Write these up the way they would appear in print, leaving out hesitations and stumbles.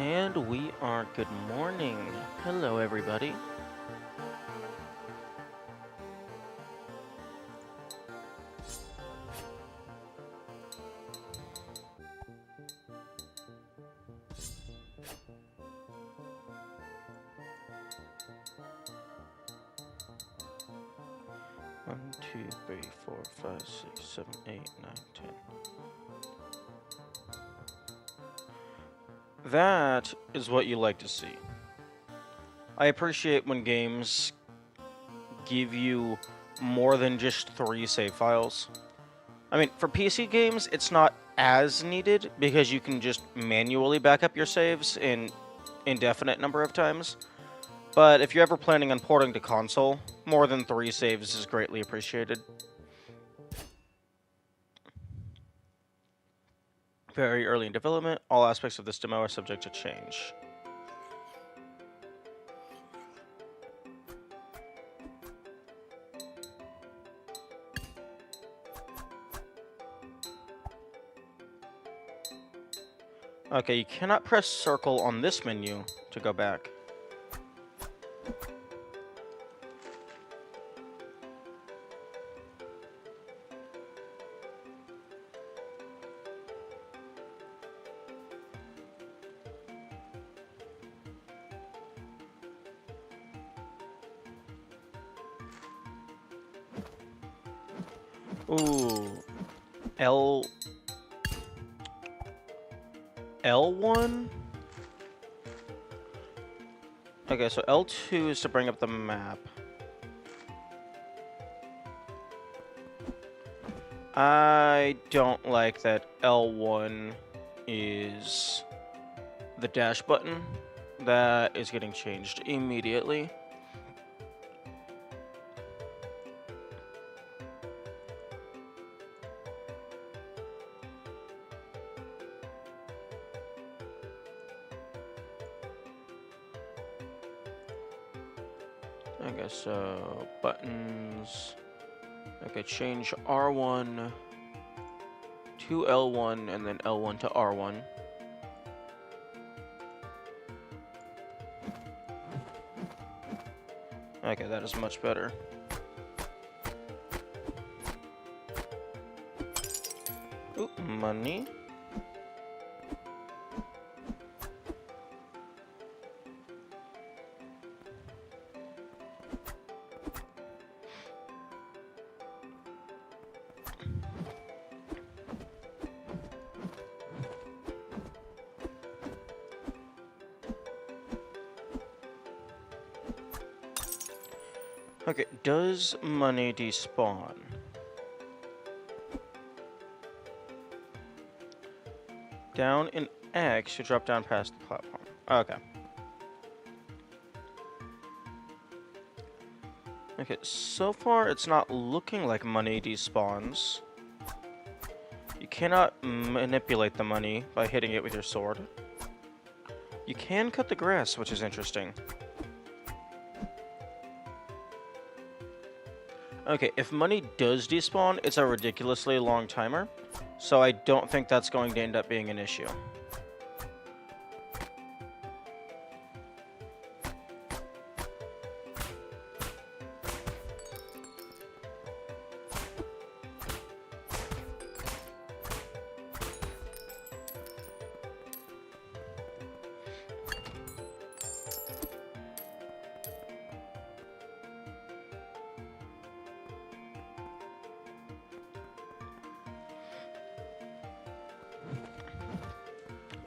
And we are good morning. Hello, everybody. One, two, three, four, five, six, seven, 8, 9, 10. That is what you like to see. I appreciate when games give you more than just 3 save files. I mean, for PC games, it's not as needed because you can just manually back up your saves in indefinite number of times. But if you're ever planning on porting to console, more than 3 saves is greatly appreciated. Very early in development, all aspects of this demo are subject to change. Okay, you cannot press circle on this menu to go back. Ooh. L1? Okay, so L2 is to bring up the map. I don't like that L1 is the dash button. That is getting changed immediately. Okay, so buttons. Okay, change R1 to L1 and then L1 to R1. Okay, that is much better. Ooh, money. Okay, does money despawn? Down in X to drop down past the platform. Okay. Okay, so far it's not looking like money despawns. You cannot manipulate the money by hitting it with your sword. You can cut the grass, which is interesting. Okay, if money does despawn, it's a ridiculously long timer, so I don't think that's going to end up being an issue.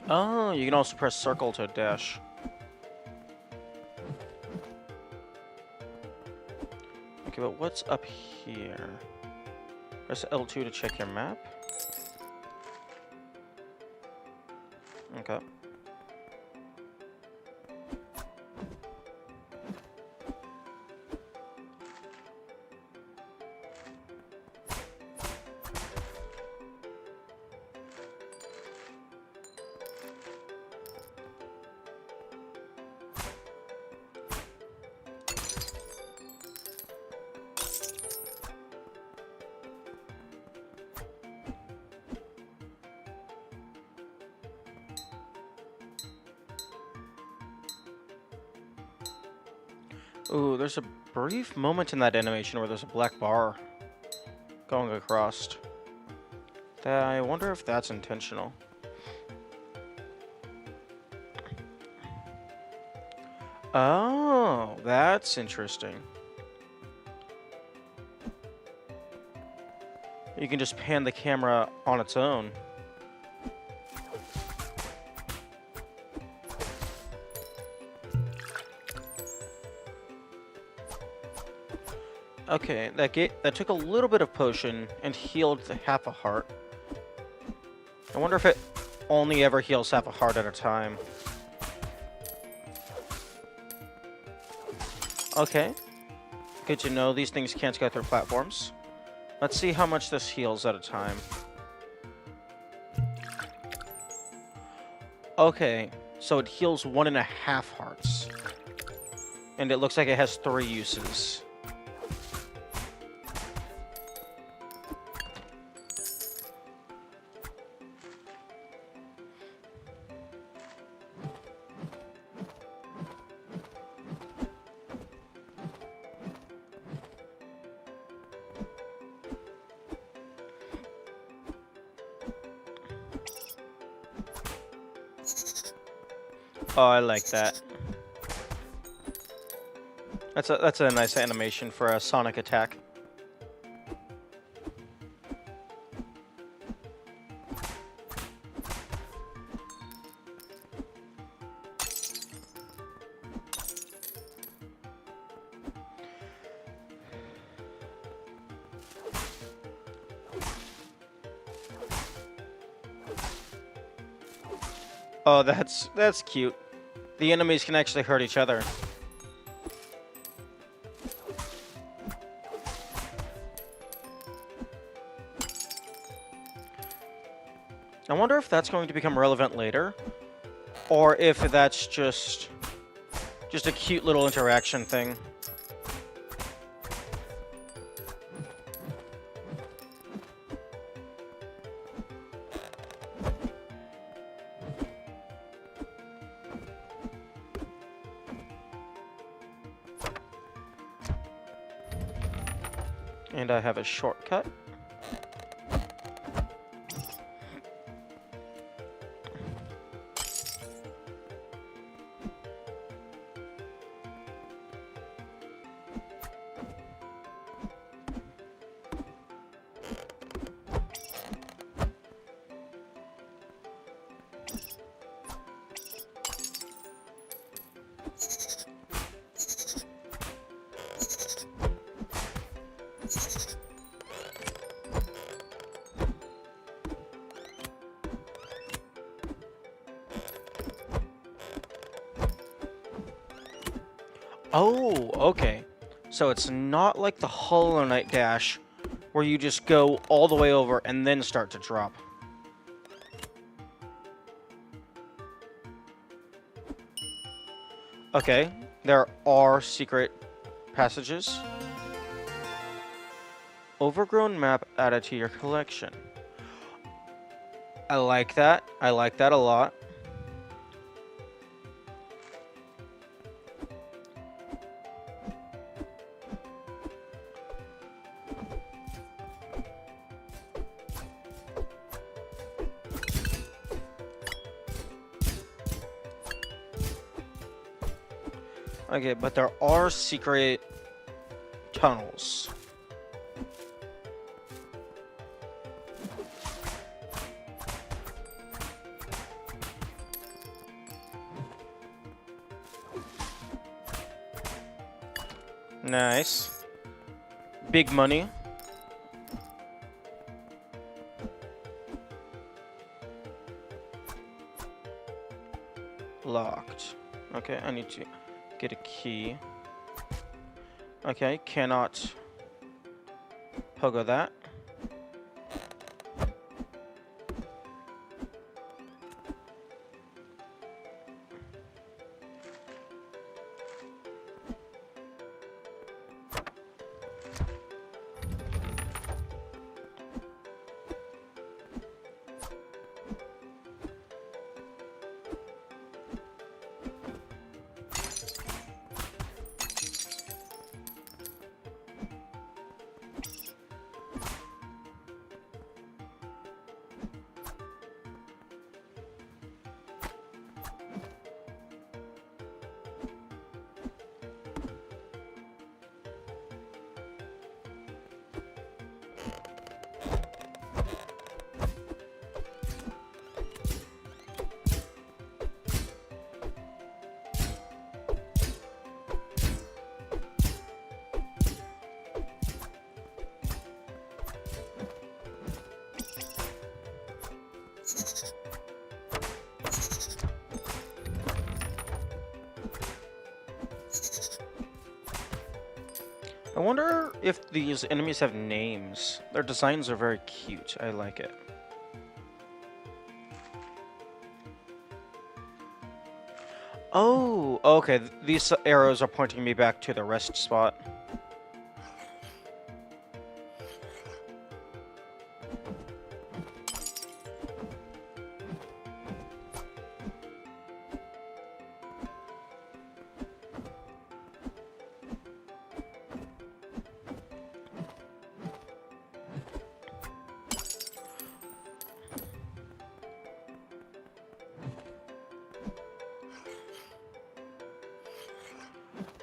Oh, you can also press circle to dash. Okay, but what's up here? Press L2 to check your map. Okay. Ooh, there's a brief moment in that animation where there's a black bar going across. I wonder if that's intentional. Oh, that's interesting. You can just pan the camera on its own. Okay, that took a little bit of potion and healed half a heart. I wonder if it only ever heals half a heart at a time. Okay. Good to know these things can't go through platforms. Let's see how much this heals at a time. Okay, so it heals 1.5 hearts. And it looks like it has 3 uses. Oh, I like that. That's a nice animation for a sonic attack. Oh, that's cute. The enemies can actually hurt each other. I wonder if that's going to become relevant later, or if that's just a cute little interaction thing. And I have a shortcut. Oh, okay. So it's not like the Hollow Knight dash, where you just go all the way over and then start to drop. Okay, there are secret passages. Overgrown map added to your collection. I like that. I like that a lot. Okay, but there are secret tunnels. Nice. Big money. Locked. Okay, I need to get a key. Okay, cannot pogo that. I wonder if these enemies have names. Their designs are very cute. I like it. Oh, okay. These arrows are pointing me back to the rest spot.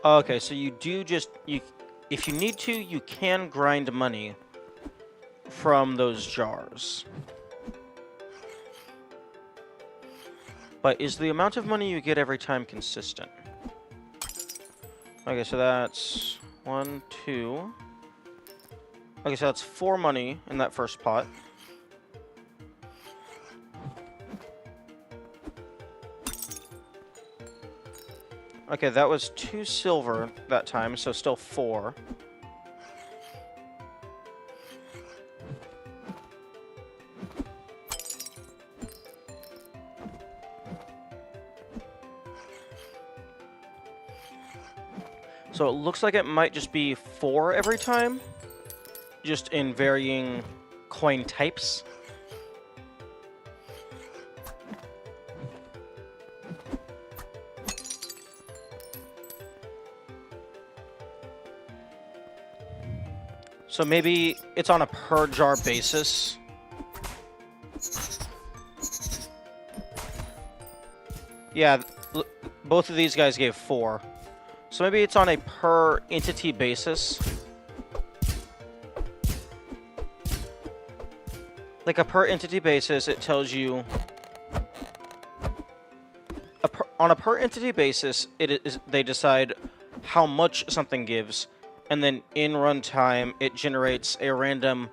Okay, so you do just if you need to, you can grind money from those jars. But is the amount of money you get every time consistent? Okay, so that's 1, 2. Okay, so that's 4 money in that first pot. Okay, that was 2 silver that time, so still 4. So it looks like it might just be 4 every time, just in varying coin types. So maybe it's on a per jar basis. Yeah, both of these guys gave 4. So maybe it's on a per entity basis. Like a per entity basis, it tells you... on a per entity basis, they decide how much something gives. And then in runtime, it generates a random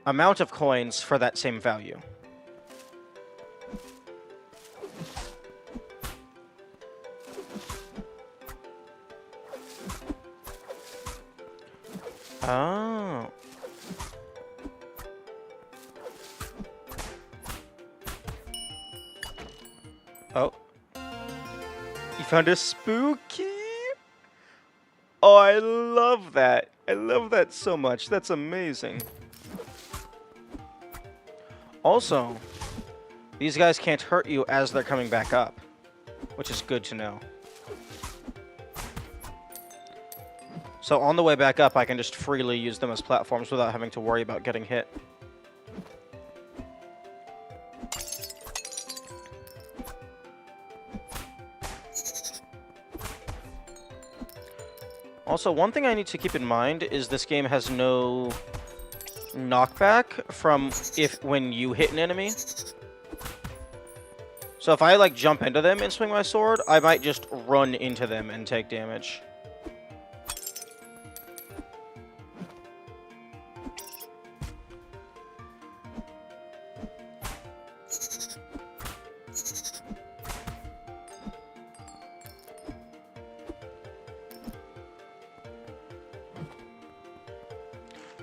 amount of coins for that same value. Oh. Oh. You found a spooky? Oh, I love that. I love that so much. That's amazing. Also, these guys can't hurt you as they're coming back up, which is good to know. So on the way back up, I can just freely use them as platforms without having to worry about getting hit. Also, one thing I need to keep in mind is this game has no knockback from when you hit an enemy. So if I like jump into them and swing my sword, I might just run into them and take damage.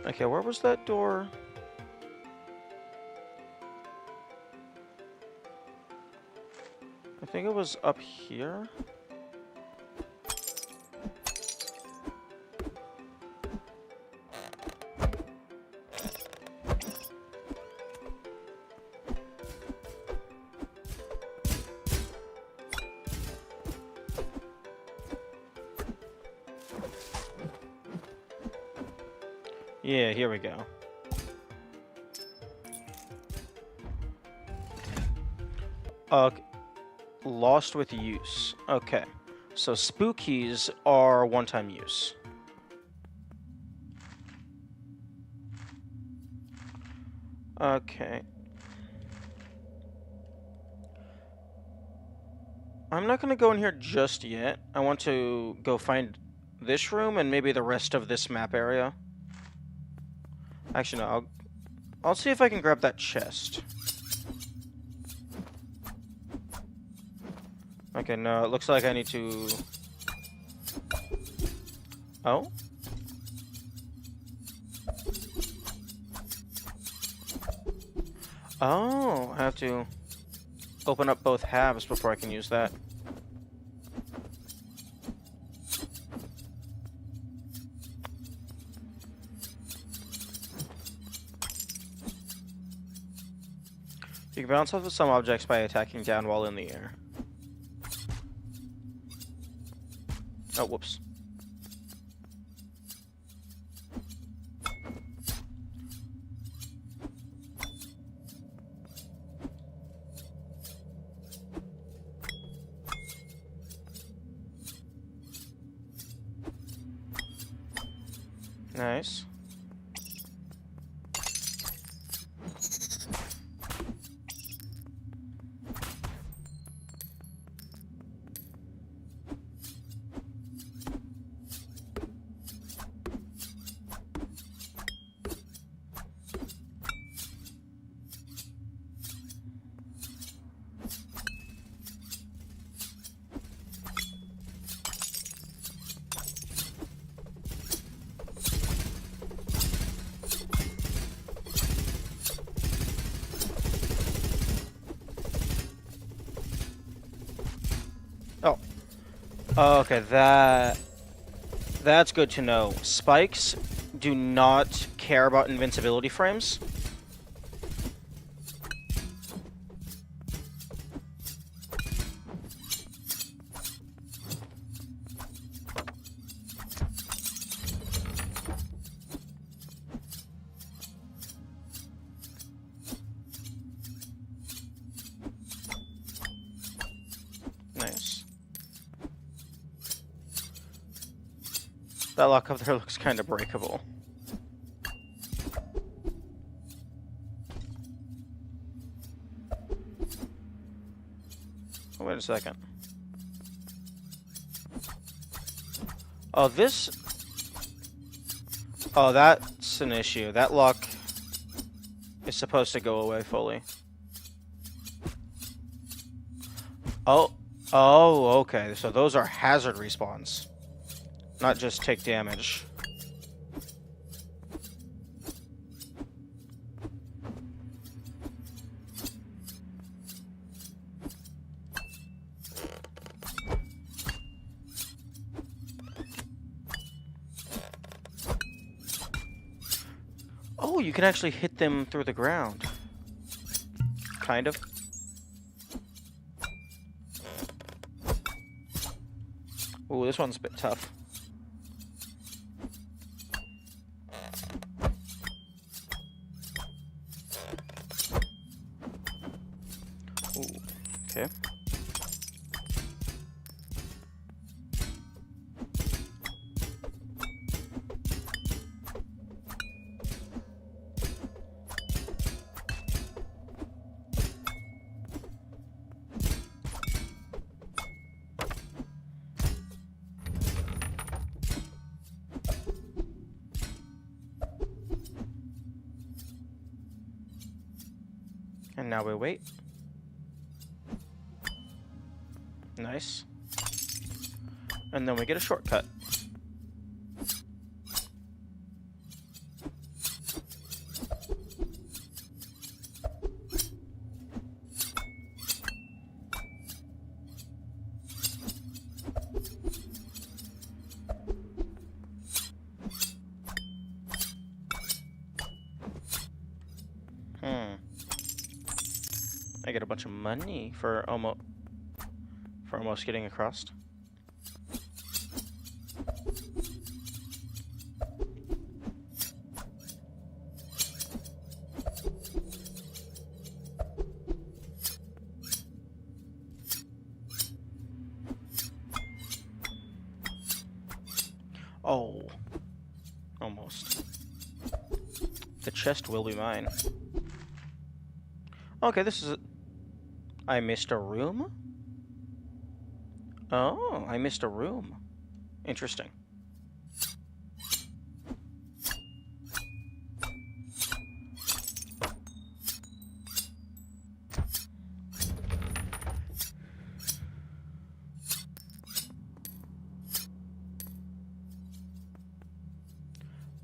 Okay, where was that door? I think it was up here. Yeah, here we go. Lost with use. Okay. So spookies are one-time use. Okay. I'm not gonna go in here just yet. I want to go find this room and maybe the rest of this map area. Actually, no, I'll see if I can grab that chest. Okay, no, it looks like I need to... Oh? Oh, I have to open up both halves before I can use that. You can bounce off of some objects by attacking down while in the air. Oh, whoops. Nice. Oh. Oh, okay, that's good to know. Spikes do not care about invincibility frames. Nice. That lock up there looks kind of breakable. Oh, wait a second. Oh, this... Oh, that's an issue. That lock is supposed to go away fully. Oh. Oh, okay. So those are hazard respawns. Not just take damage. Oh, you can actually hit them through the ground. Kind of. Ooh, this one's a bit tough. Ooh, okay. And now we wait. Nice. And then we get a shortcut. I get a bunch of money for almost getting across. Oh, almost. The chest will be mine. Okay, this is I missed a room? Oh, I missed a room. Interesting.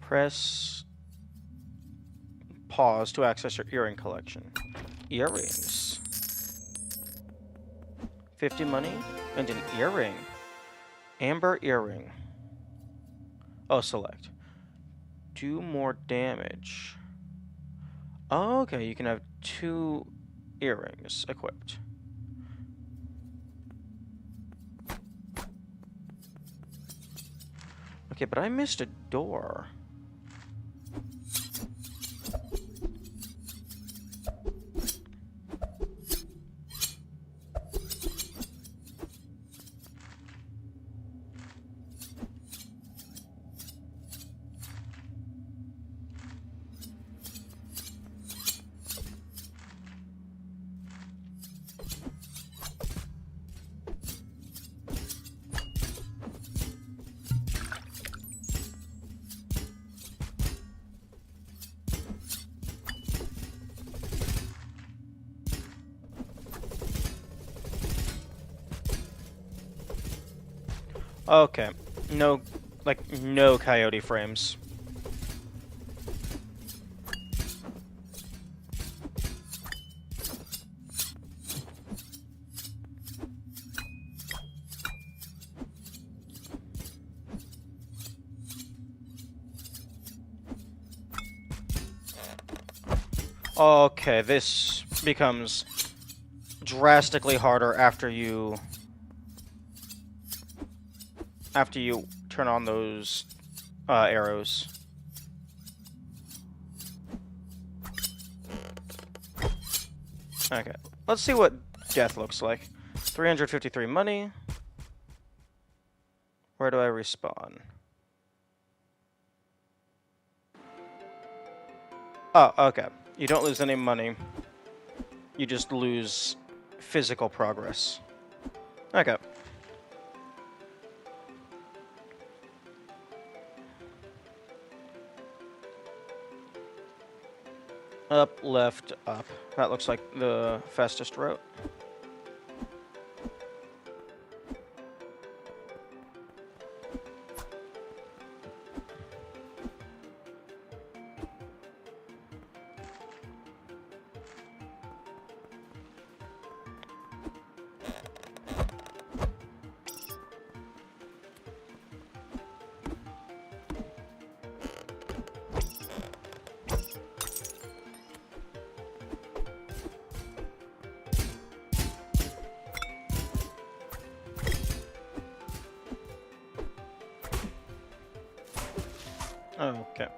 Press pause to access your earring collection. earrings. 50 money and an earring. Amber earring. Oh, select. Do more damage. Oh, okay, you can have 2 earrings equipped. Okay, but I missed a door. Okay, no coyote frames. Okay, this becomes drastically harder after you turn on those arrows. Okay, let's see what death looks like. 353 money. Where do I respawn? Oh, okay. You don't lose any money. You just lose physical progress. Okay. Up, left, up. That looks like the fastest route. Okay.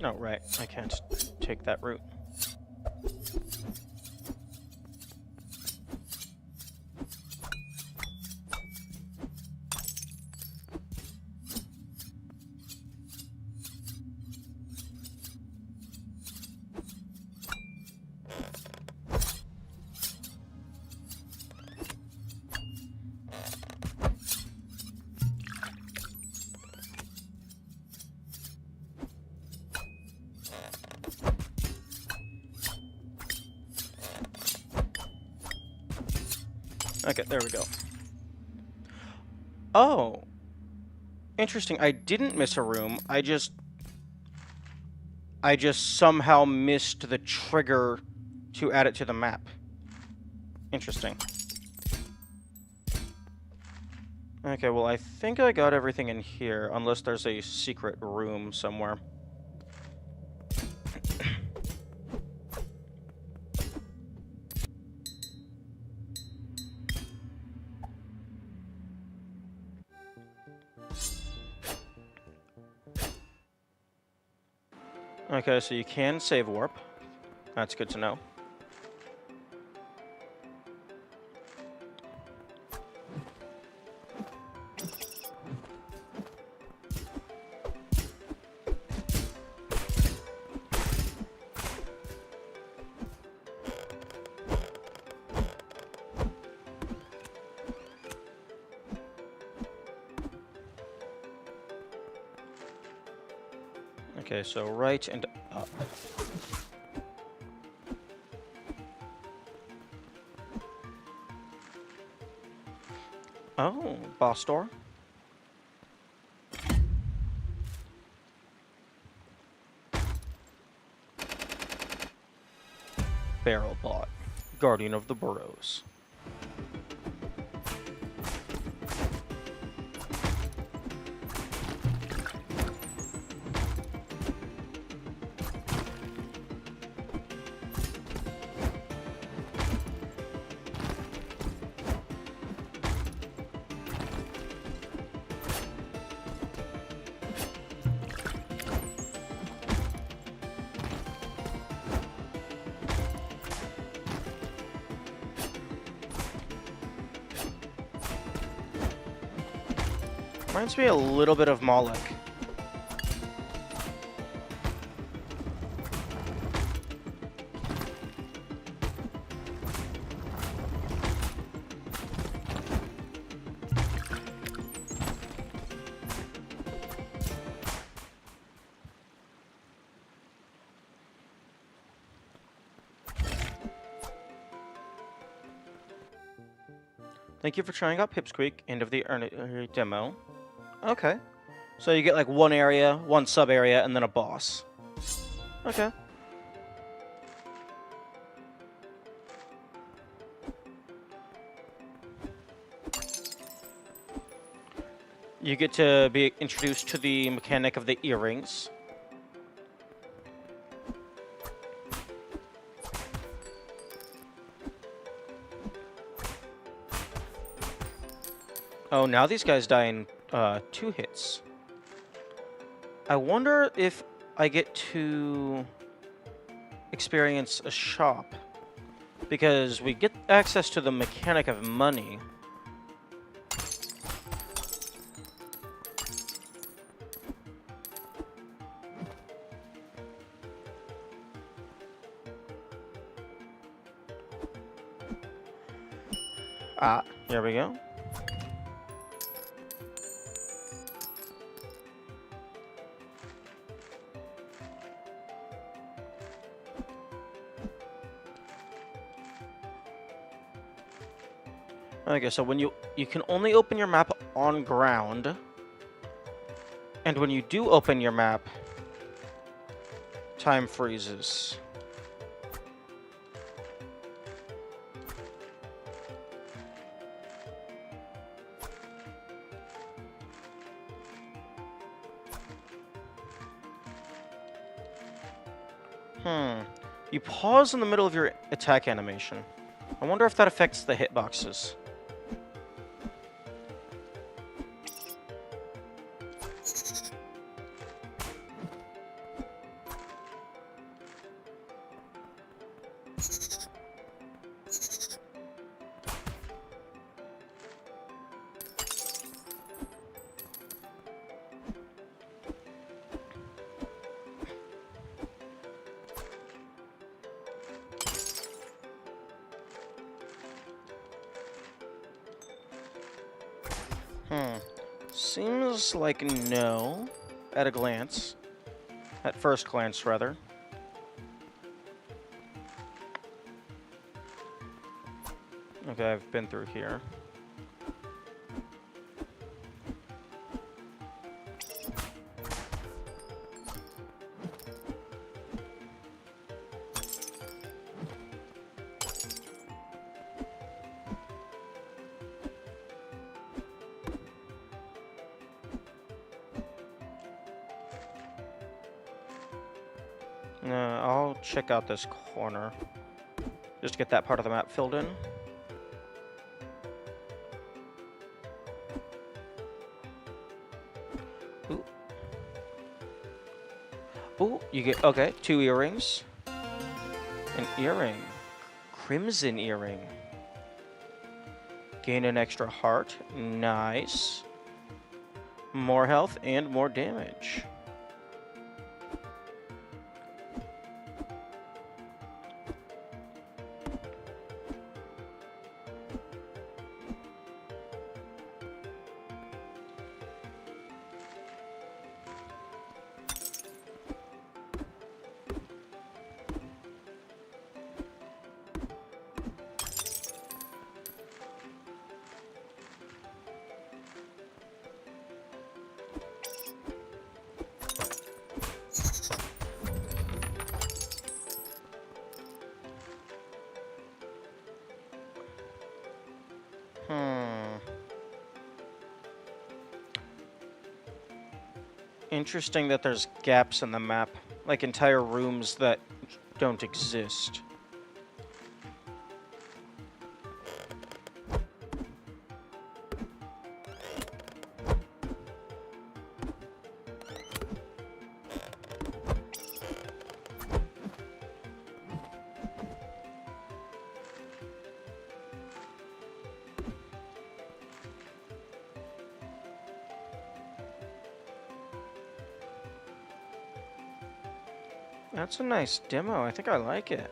Oh, right. I can't take that route. Okay, there we go. Oh. Interesting. I didn't miss a room. I just somehow missed the trigger to add it to the map. Interesting. Okay, well, I think I got everything in here, unless there's a secret room somewhere. Okay, so you can save warp. That's good to know. Okay, so right and up. Oh, boss door. Barrel bot, guardian of the burrows. Reminds me a little bit of Moloch. Thank you for trying out Pipsqueak, end of the demo. Okay. So you get like one area, one sub area, and then a boss. Okay. You get to be introduced to the mechanic of the earrings. Oh, now these guys die in 2 hits. I wonder if I get to experience a shop. Because we get access to the mechanic of money. Ah, here we go. Okay, so when you can only open your map on ground, and when you do open your map, time freezes. You pause in the middle of your attack animation. I wonder if that affects the hitboxes. Seems like no, at a glance. At first glance, rather. Okay, I've been through here. I'll check out this corner. Just to get that part of the map filled in. Ooh. Ooh, you get, okay, 2 earrings. An earring. Crimson earring. Gain an extra heart. Nice. More health and more damage. Interesting that there's gaps in the map, like entire rooms that don't exist. That's a nice demo. I think I like it.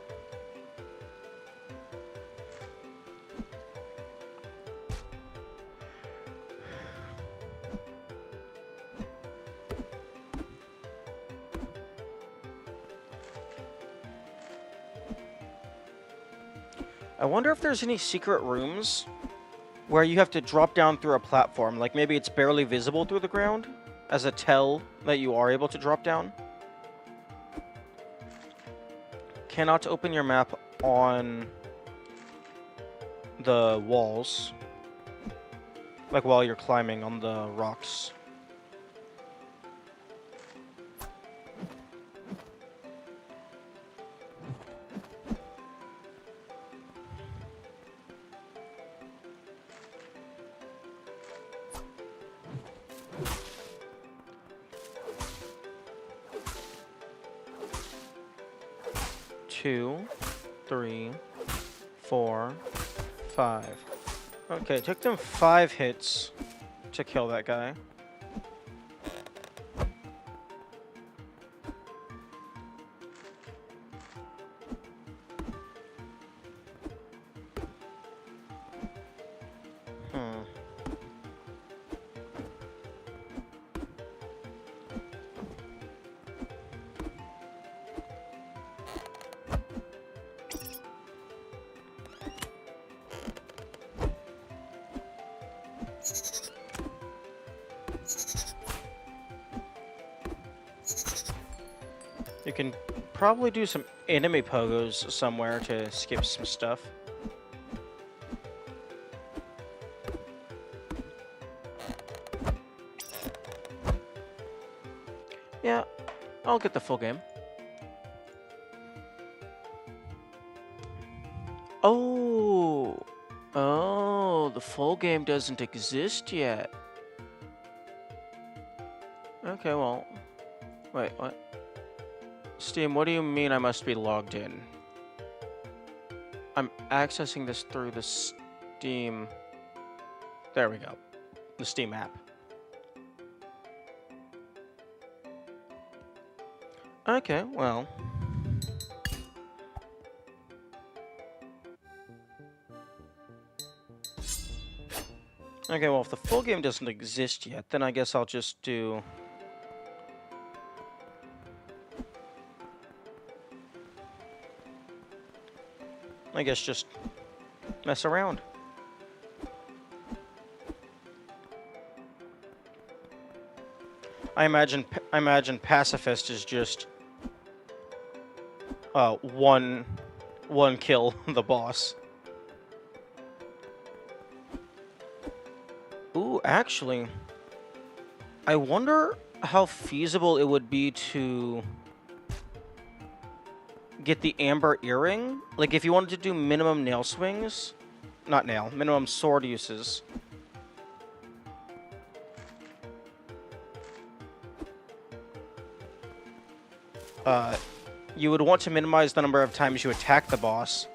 I wonder if there's any secret rooms where you have to drop down through a platform. Like maybe it's barely visible through the ground as a tell that you are able to drop down. Cannot open your map on the walls, like while you're climbing on the rocks. Two, 3, 4, 5. Okay, it took them 5 hits to kill that guy. You can probably do some enemy pogos somewhere to skip some stuff. Yeah, I'll get the full game. Oh, the full game doesn't exist yet. Okay, well, wait, what? Steam, what do you mean I must be logged in? I'm accessing this through the Steam... There we go. The Steam app. Okay, well... Okay, well, if the full game doesn't exist yet, then I guess I'll just do... I guess just mess around. I imagine pacifist is just one kill the boss. Ooh, actually, I wonder how feasible it would be to get the amber earring. Like, if you wanted to do minimum nail swings, minimum sword uses. You would want to minimize the number of times you attack the boss.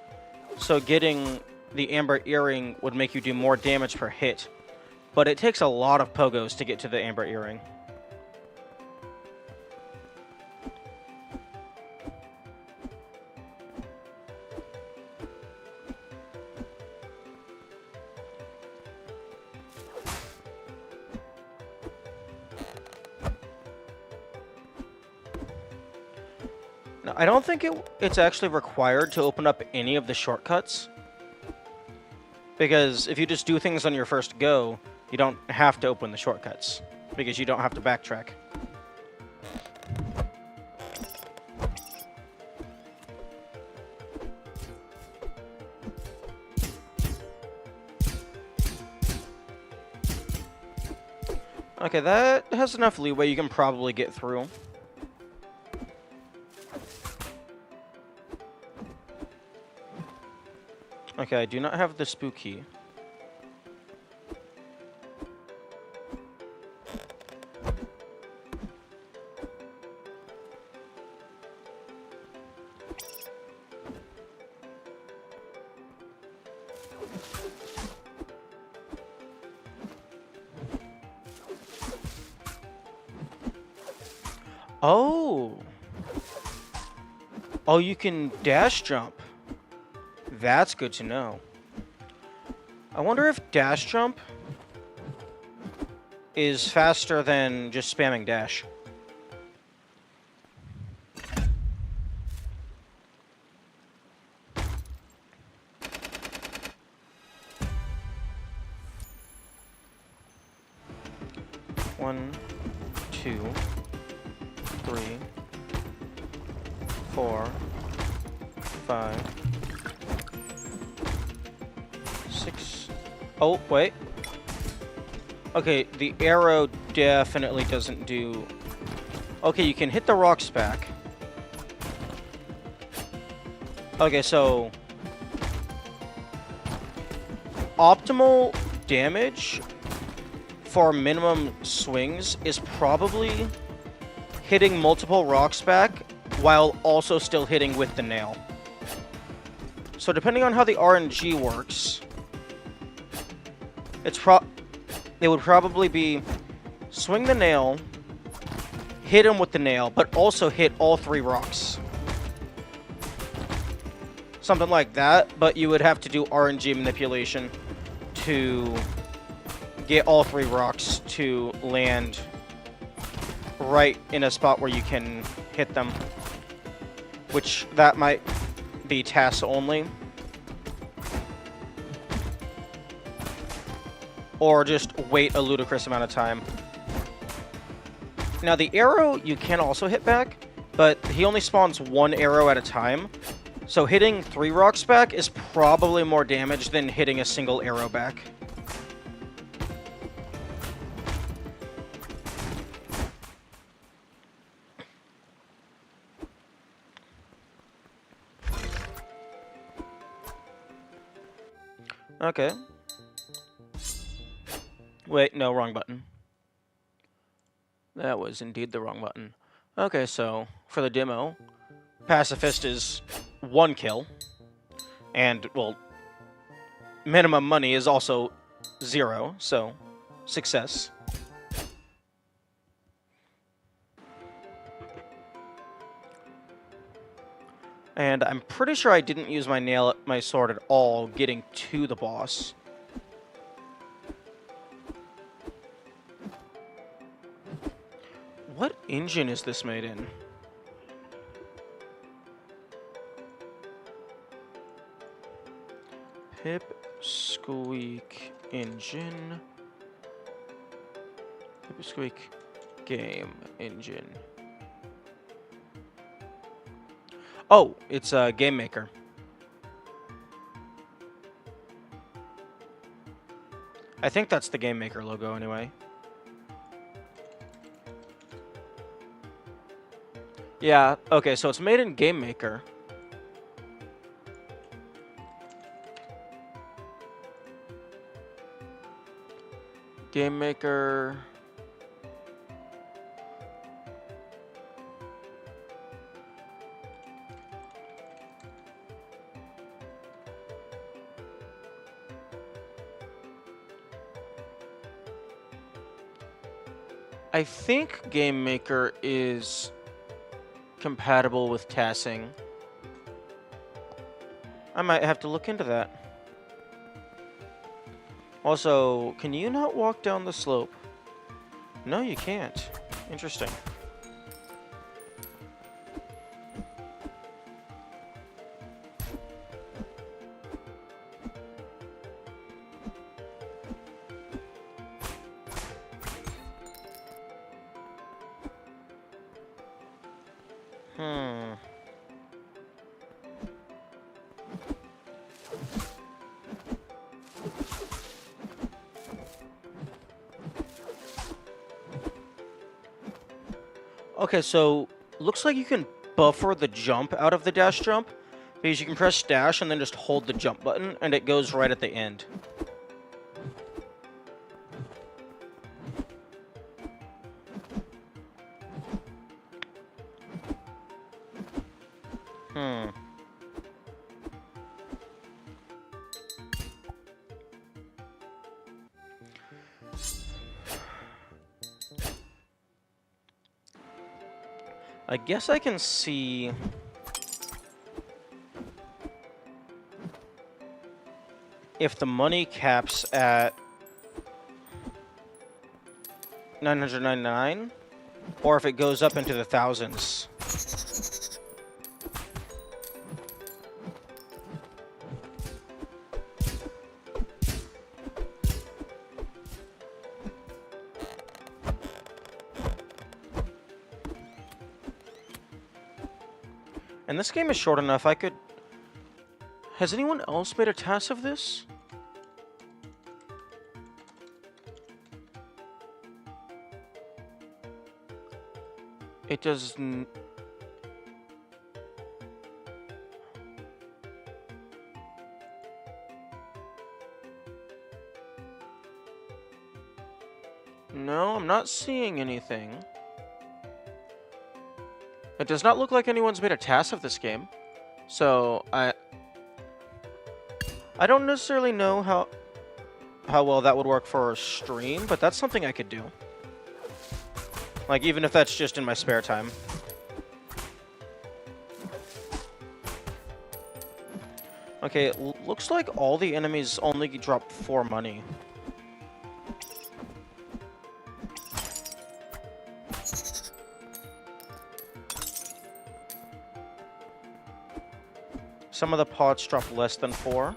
So getting the amber earring would make you do more damage per hit. But it takes a lot of pogos to get to the amber earring. Now, I don't think it's actually required to open up any of the shortcuts. Because if you just do things on your first go, you don't have to open the shortcuts, because you don't have to backtrack. Okay, that has enough leeway. You can probably get through. Okay, I do not have the spook key. Oh! Oh, you can dash jump. That's good to know. I wonder if dash jump is faster than just spamming dash. One, 2, 3, 4, 5, 6. Oh, wait. Okay, the arrow definitely doesn't do... Okay, you can hit the rocks back. Okay, so... optimal damage for minimum swings is probably hitting multiple rocks back while also still hitting with the nail. So depending on how the RNG works, it would probably be swing the nail, hit him with the nail, but also hit all 3 rocks. Something like that, but you would have to do RNG manipulation to get all 3 rocks to land right in a spot where you can hit them. Which, that might be TAS only. Or just wait a ludicrous amount of time. Now, the arrow you can also hit back, but he only spawns 1 arrow at a time. So hitting 3 rocks back is probably more damage than hitting a single arrow back. Okay. Wait, no, wrong button. That was indeed the wrong button. Okay, so for the demo, Pacifist is 1 kill. And, well, minimum money is also 0, so success. And I'm pretty sure I didn't use my sword at all getting to the boss. What engine is this made in? Pipsqueak engine. Pipsqueak game engine. Oh, it's a Game Maker. I think that's the Game Maker logo anyway. Yeah, okay, so it's made in Game Maker. Game Maker... I think Game Maker is compatible with TASing. I might have to look into that. Also, can you not walk down the slope? No, you can't. Interesting. Okay, so looks like you can buffer the jump out of the dash jump, because you can press dash and then just hold the jump button, and it goes right at the end. I guess I can see... if the money caps at 999, or if it goes up into the thousands. And this game is short enough, I could... Has anyone else made a task of this? It doesn't... No, I'm not seeing anything. It does not look like anyone's made a task of this game. So, I don't necessarily know how well that would work for a stream, but that's something I could do. Like, even if that's just in my spare time. Okay, it looks like all the enemies only drop 4 money. Some of the pots drop less than 4.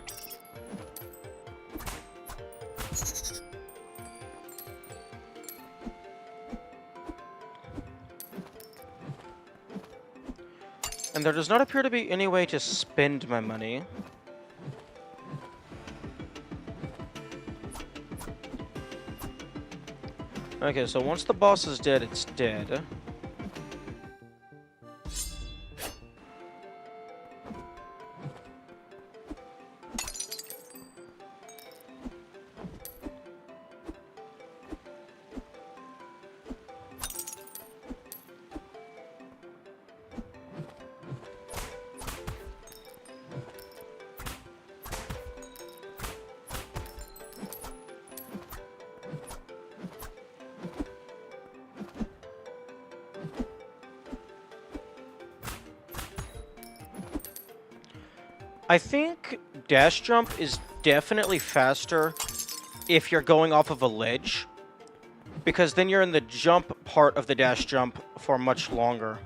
And there does not appear to be any way to spend my money. Okay, so once the boss is dead, it's dead. I think dash jump is definitely faster if you're going off of a ledge, because then you're in the jump part of the dash jump for much longer.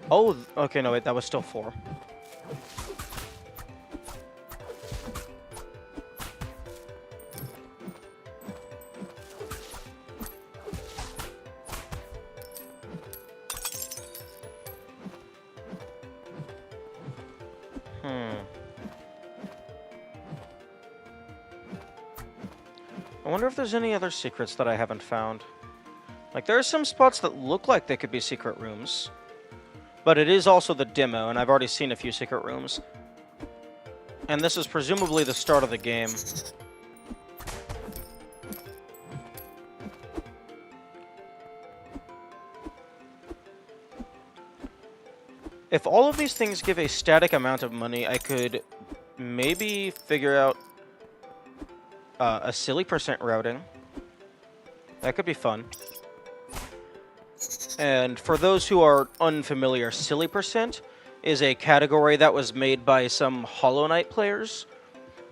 Oh, okay, no, wait, that was still 4. I wonder if there's any other secrets that I haven't found. Like, there are some spots that look like they could be secret rooms. But it is also the demo, and I've already seen a few secret rooms. And this is presumably the start of the game. If all of these things give a static amount of money, I could maybe figure out a silly percent routing. That could be fun. And for those who are unfamiliar, silly percent is a category that was made by some Hollow Knight players,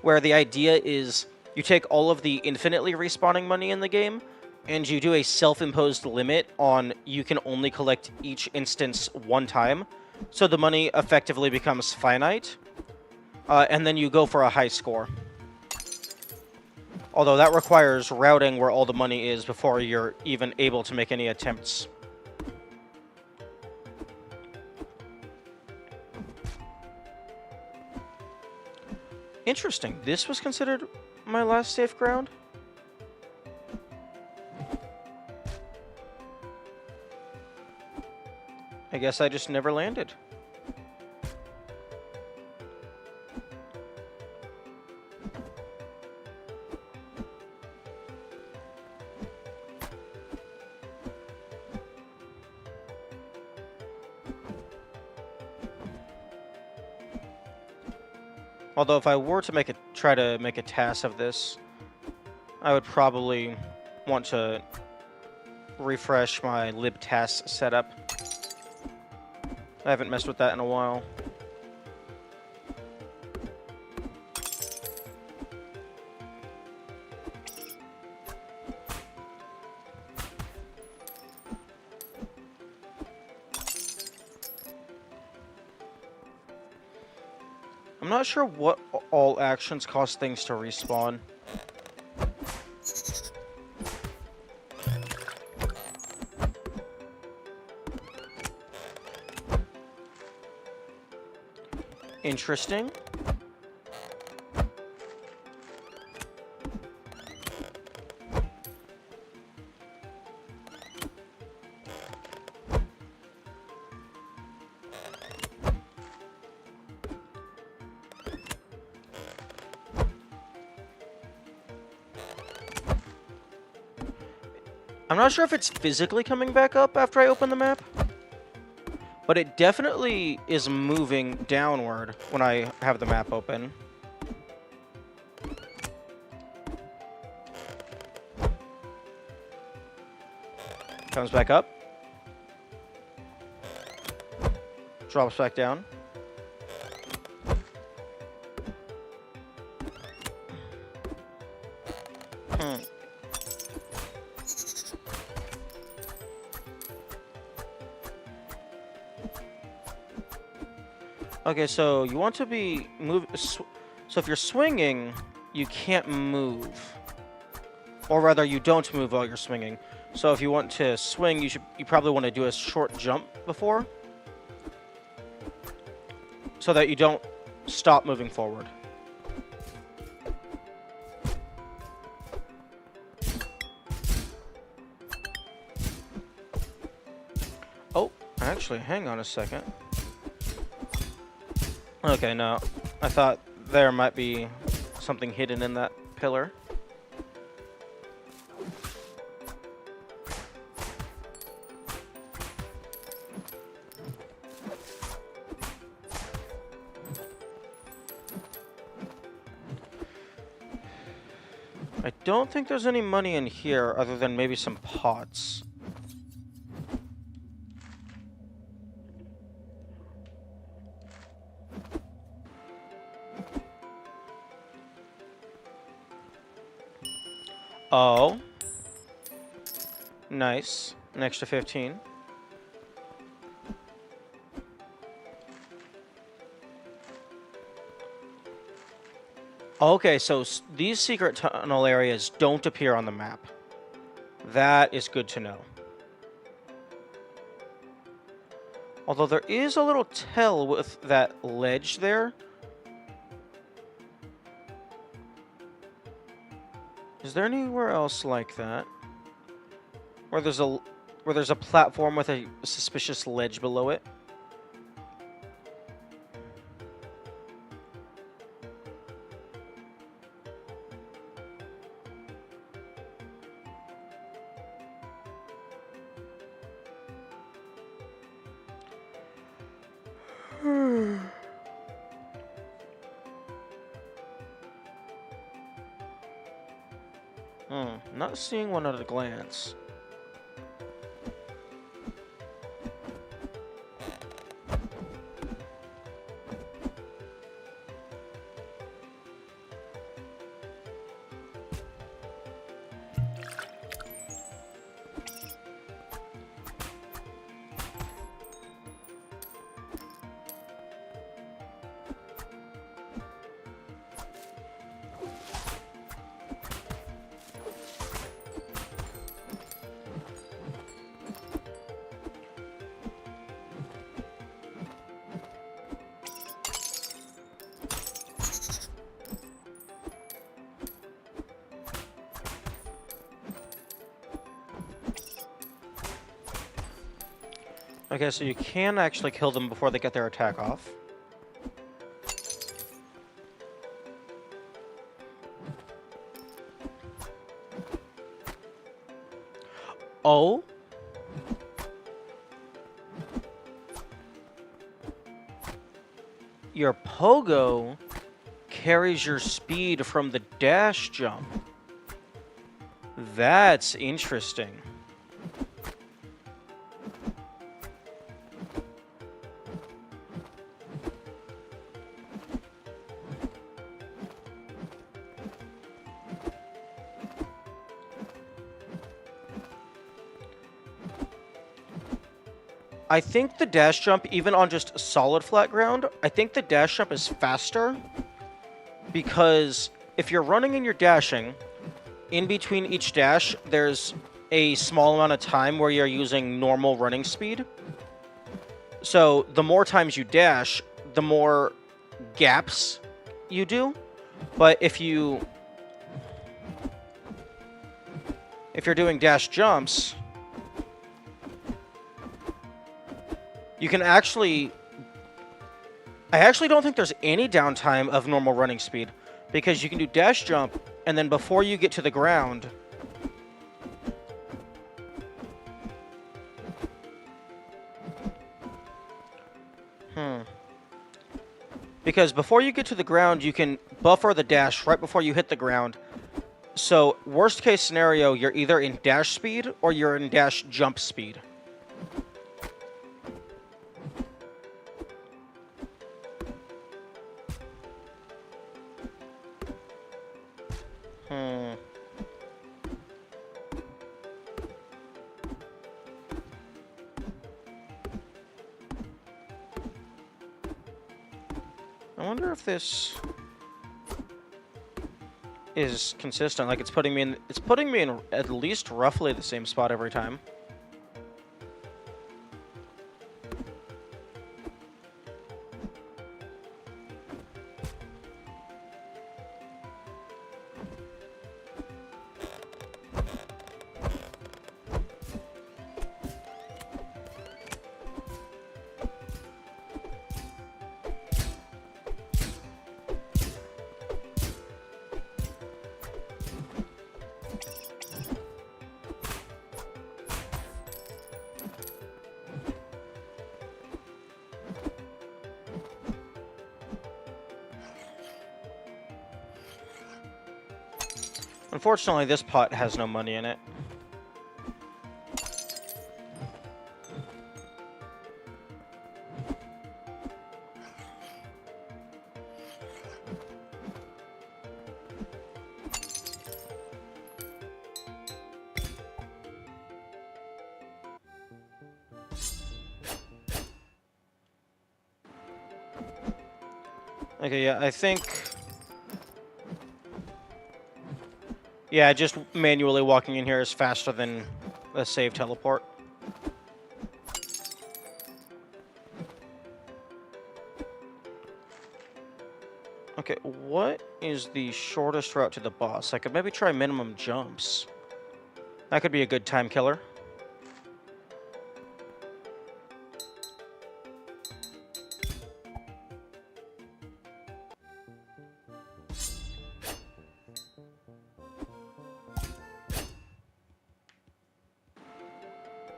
where the idea is you take all of the infinitely respawning money in the game, and you do a self-imposed limit on you can only collect each instance one time, so the money effectively becomes finite, and then you go for a high score. Although that requires routing where all the money is before you're even able to make any attempts. Interesting. This was considered my last safe ground? I guess I just never landed. Although if I were to try to make a task of this, I would probably want to refresh my libtask setup. I haven't messed with that in a while. I'm not sure what all actions cause things to respawn. Interesting. I'm not sure if it's physically coming back up after I open the map, but it definitely is moving downward when I have the map open. Comes back up. Drops back down. Okay, so you want to be so if you're swinging, you can't move. Or rather, you don't move while you're swinging. So if you want to swing, you probably want to do a short jump before, so that you don't stop moving forward. Oh, actually, hang on a second. Okay, no. I thought there might be something hidden in that pillar. I don't think there's any money in here other than maybe some pots. Oh. Nice. An extra 15. Okay, so these secret tunnel areas don't appear on the map. That is good to know. Although there is a little tell with that ledge there. Is there anywhere else like that? Where there's a platform with a suspicious ledge below it? Not seeing one at a glance. Okay, so you can actually kill them before they get their attack off. Oh? Your pogo carries your speed from the dash jump. That's interesting. I think the dash jump, even on just solid flat ground, I think the dash jump is faster because if you're running and you're dashing, in between each dash, there's a small amount of time where you're using normal running speed. So the more times you dash, the more gaps you do. But if you're doing dash jumps, you can actually... I actually don't think there's any downtime of normal running speed, because you can do dash jump, and then before you get to the ground... Because before you get to the ground, you can buffer the dash right before you hit the ground. So, worst case scenario, you're either in dash speed or you're in dash jump speed. I wonder if this is consistent. Like, it's putting me in at least roughly the same spot every time. Unfortunately, this pot has no money in it. Okay, yeah, I think... Yeah, just manually walking in here is faster than a save teleport. Okay, what is the shortest route to the boss? I could maybe try minimum jumps. That could be a good time killer.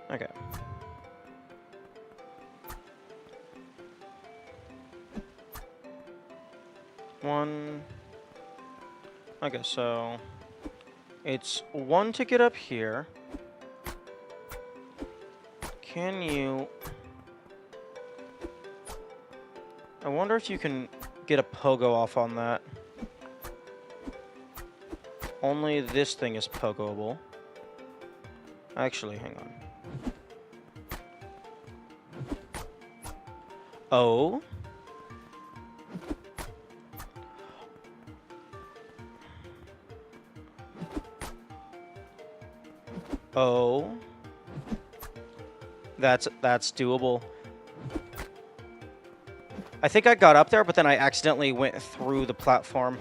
Okay. One. Okay, so it's one to get up here. Can you... I wonder if you can get a pogo off on that. Only this thing is pogoable. Actually, hang on. Oh? Oh? That's doable. I think I got up there, but then I accidentally went through the platform.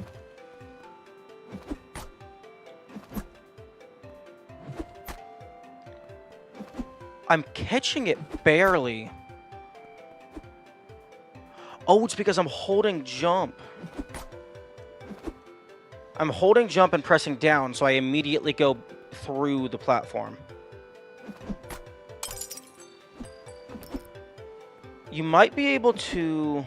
I'm catching it barely. Oh, it's because I'm holding jump. I'm holding jump and pressing down, so I immediately go through the platform. You might be able to...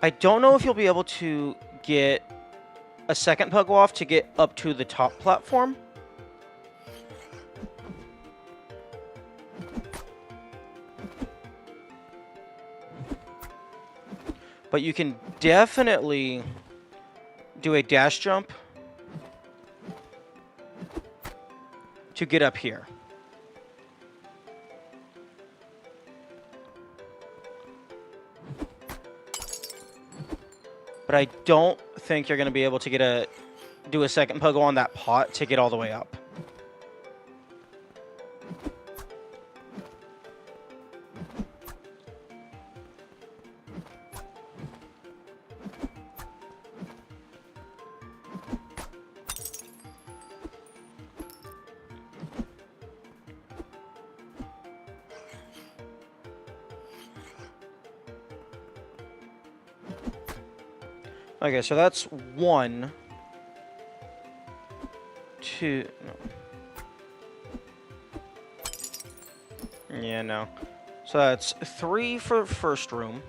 I don't know if you'll be able to get a second puzzle off to get up to the top platform. But you can definitely do a dash jump to get up here. But I don't think you're going to be able to do a second puzzle on that pot to get all the way up. Okay, so that's 1, 2... No. Yeah, no. So that's 3 for first room.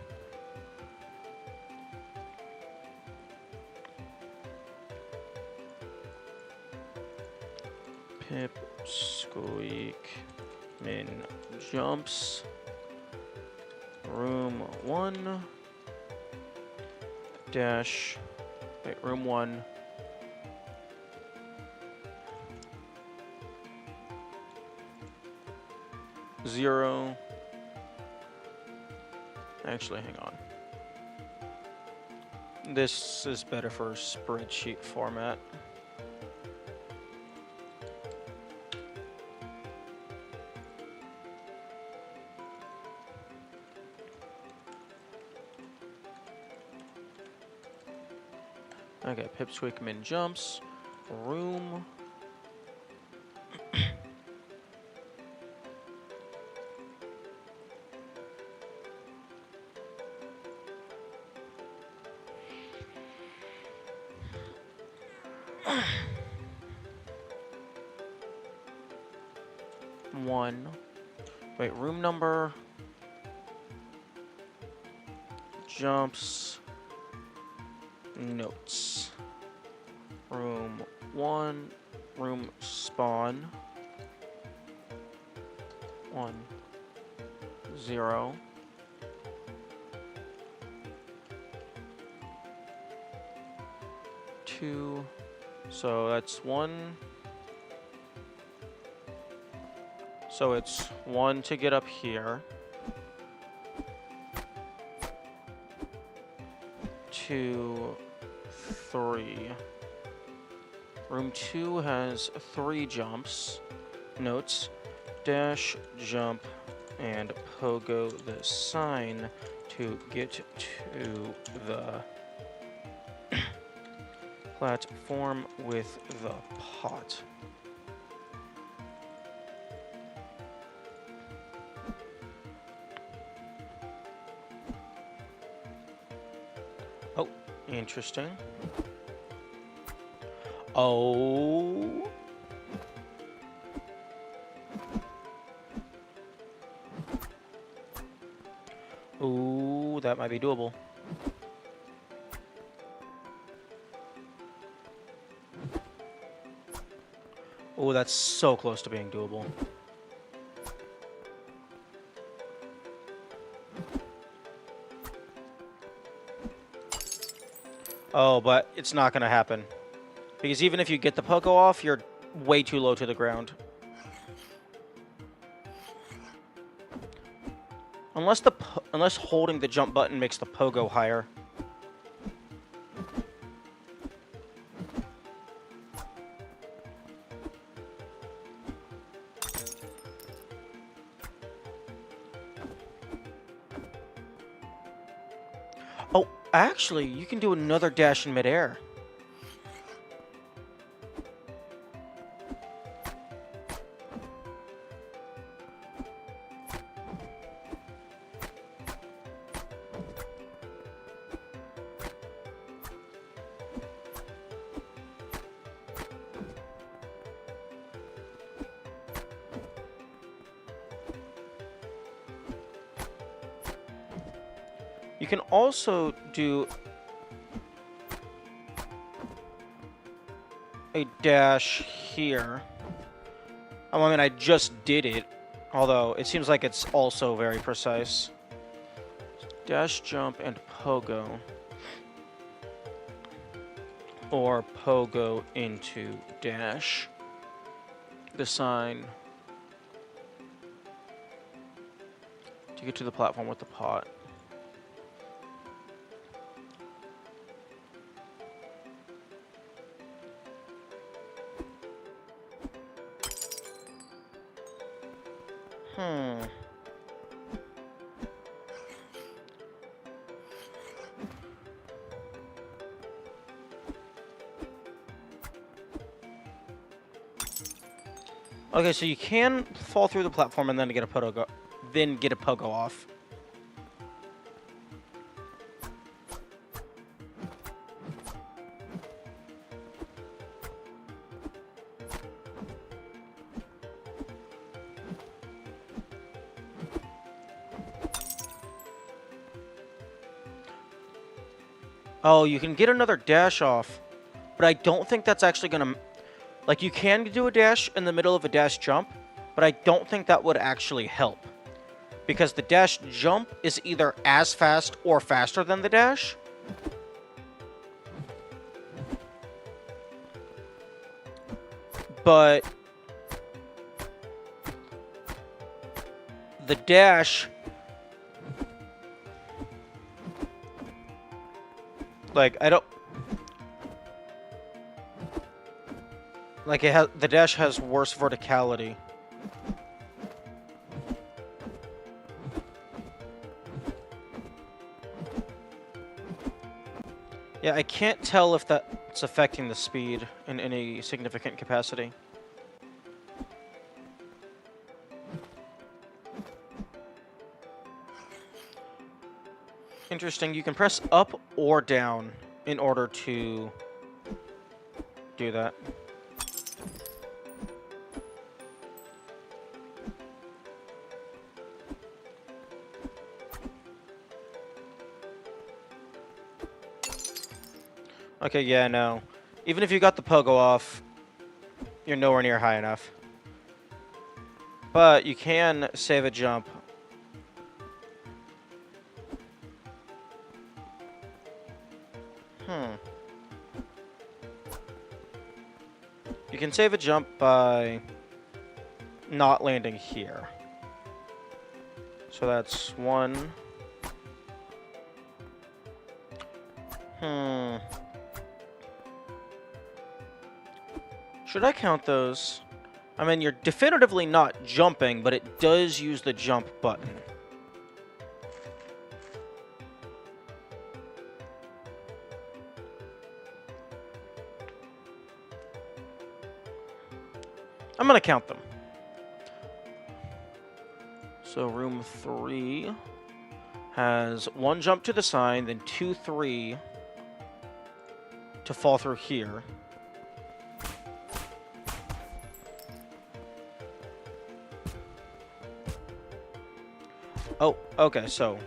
Pipsqueak min jumps. Room 1. Dash. Wait, room 1. Zero. Actually, hang on. This is better for spreadsheet format. Okay, Pipsqueak min jumps. Room. One. Wait, room number. Jumps. Notes. Room 1. Room spawn. 1. 0. Two. So that's 1. So it's 1 to get up here. 2, 3. Room 2 has 3 jumps. Notes. Dash, jump, and pogo the sign to get to the platform with the pot. Oh, interesting. Oh. Ooh, that might be doable. Oh, that's so close to being doable. Oh, but it's not going to happen. Because even if you get the pogo off, you're way too low to the ground. Unless holding the jump button makes the pogo higher. Oh, Actually, you can do another dash in midair. You can also do a dash here. Oh, I mean, I just did it, although it seems like it's also very precise. Dash, jump, and pogo. Or pogo into dash. The sign. To get to the platform with the pot. Okay, so you can fall through the platform and then get a pogo off. Oh, you can get another dash off, but I don't think that's actually gonna... Like, you can do a dash in the middle of a dash jump, but I don't think that would actually help. Because the dash jump is either as fast or faster than the dash. But the dash... Like, I don't... Like, the dash has worse verticality. Yeah, I can't tell if that's affecting the speed in any significant capacity. Interesting, you can press up or down in order to do that. Okay, yeah, no. Even if you got the pogo off, you're nowhere near high enough. But you can save a jump. You can save a jump by not landing here. So that's one. Should I count those? I mean, you're definitively not jumping, but it does use the jump button. I'm gonna count them. So room 3 has one jump to the sign, then 2, 3 to fall through here. Oh, okay, so...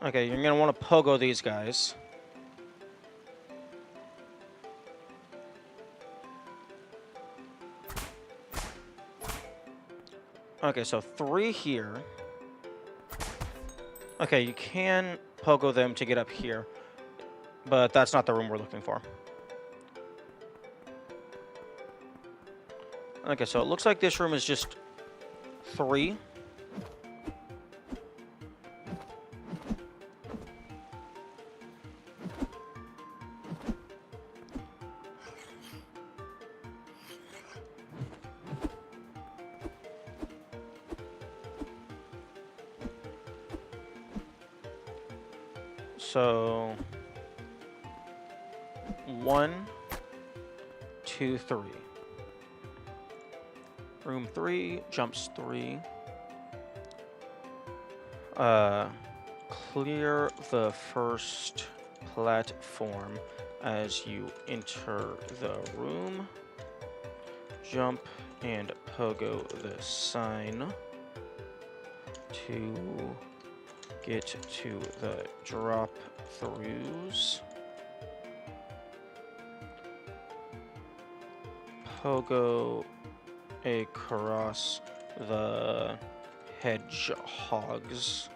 Okay, you're going to want to pogo these guys. Okay, so 3 here. Okay, you can pogo them to get up here. But that's not the room we're looking for. Okay, so it looks like this room is just 3. So 1, 2, 3. Room 3 jumps 3. Clear the first platform as you enter the room. Jump and pogo the sign to get to the drop-throughs. Pogo across the hedgehogs.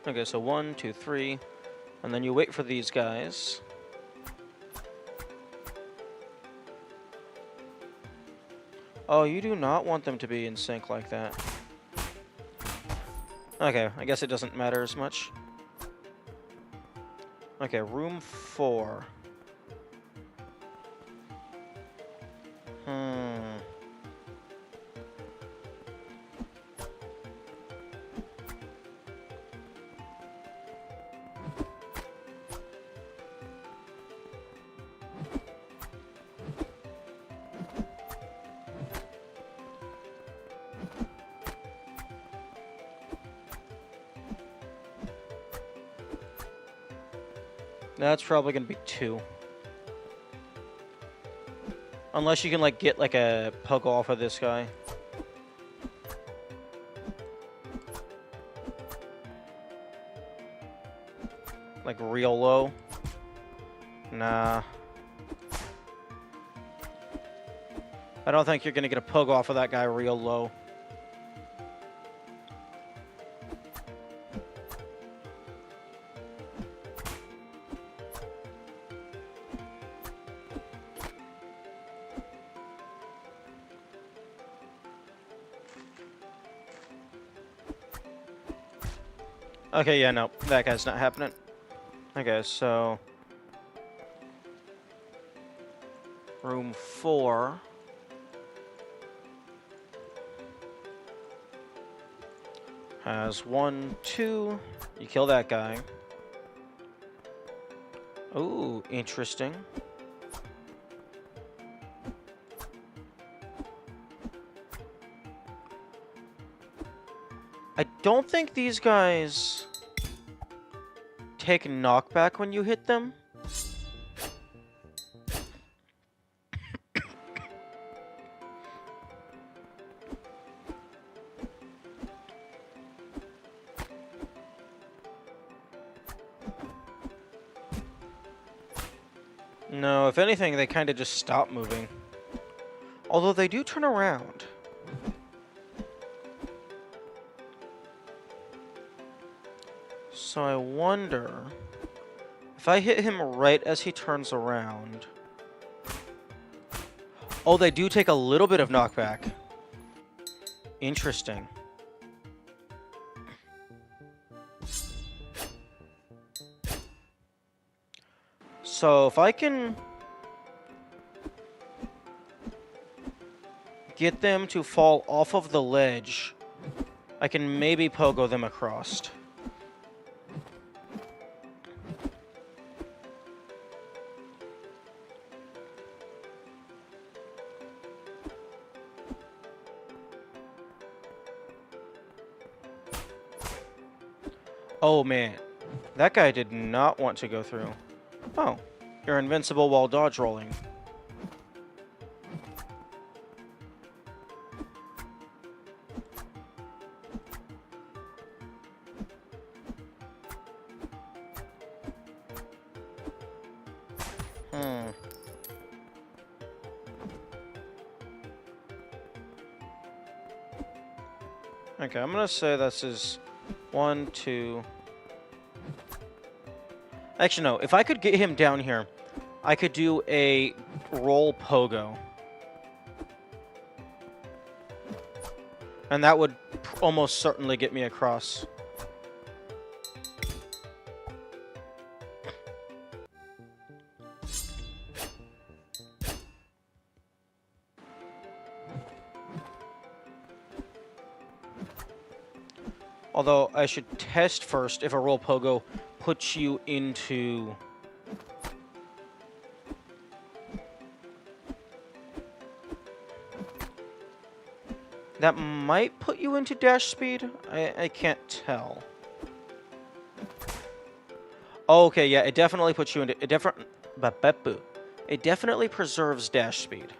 Okay, so 1, 2, 3, and then you wait for these guys. Oh, you do not want them to be in sync like that. Okay, I guess it doesn't matter as much. Okay, room 4. That's probably gonna be 2. Unless you can, like, get, like, a poke off of this guy. Like, real low. Nah. I don't think you're gonna get a poke off of that guy real low. Okay, yeah, no, that guy's not happening. Okay, so room 4 has 1, 2. You kill that guy. Ooh, interesting. I don't think these guys take knockback when you hit them. No, if anything, they kind of just stop moving. Although they do turn around. So I wonder if I hit him right as he turns around. Oh, they do take a little bit of knockback. Interesting. So if I can get them to fall off of the ledge, I can maybe pogo them across. Oh man, that guy did not want to go through. Oh, you're invincible while dodge rolling. Okay, I'm gonna say this is 1, 2, Actually, no. If I could get him down here, I could do a roll pogo. And that would almost certainly get me across. Although, I should test first if a roll pogo puts you into... That might put you into dash speed? I can't tell. Oh, okay, yeah, it definitely puts you into... It definitely preserves dash speed.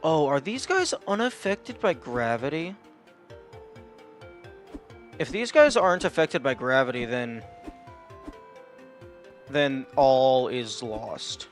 Oh, are these guys unaffected by gravity? If these guys aren't affected by gravity, then all is lost.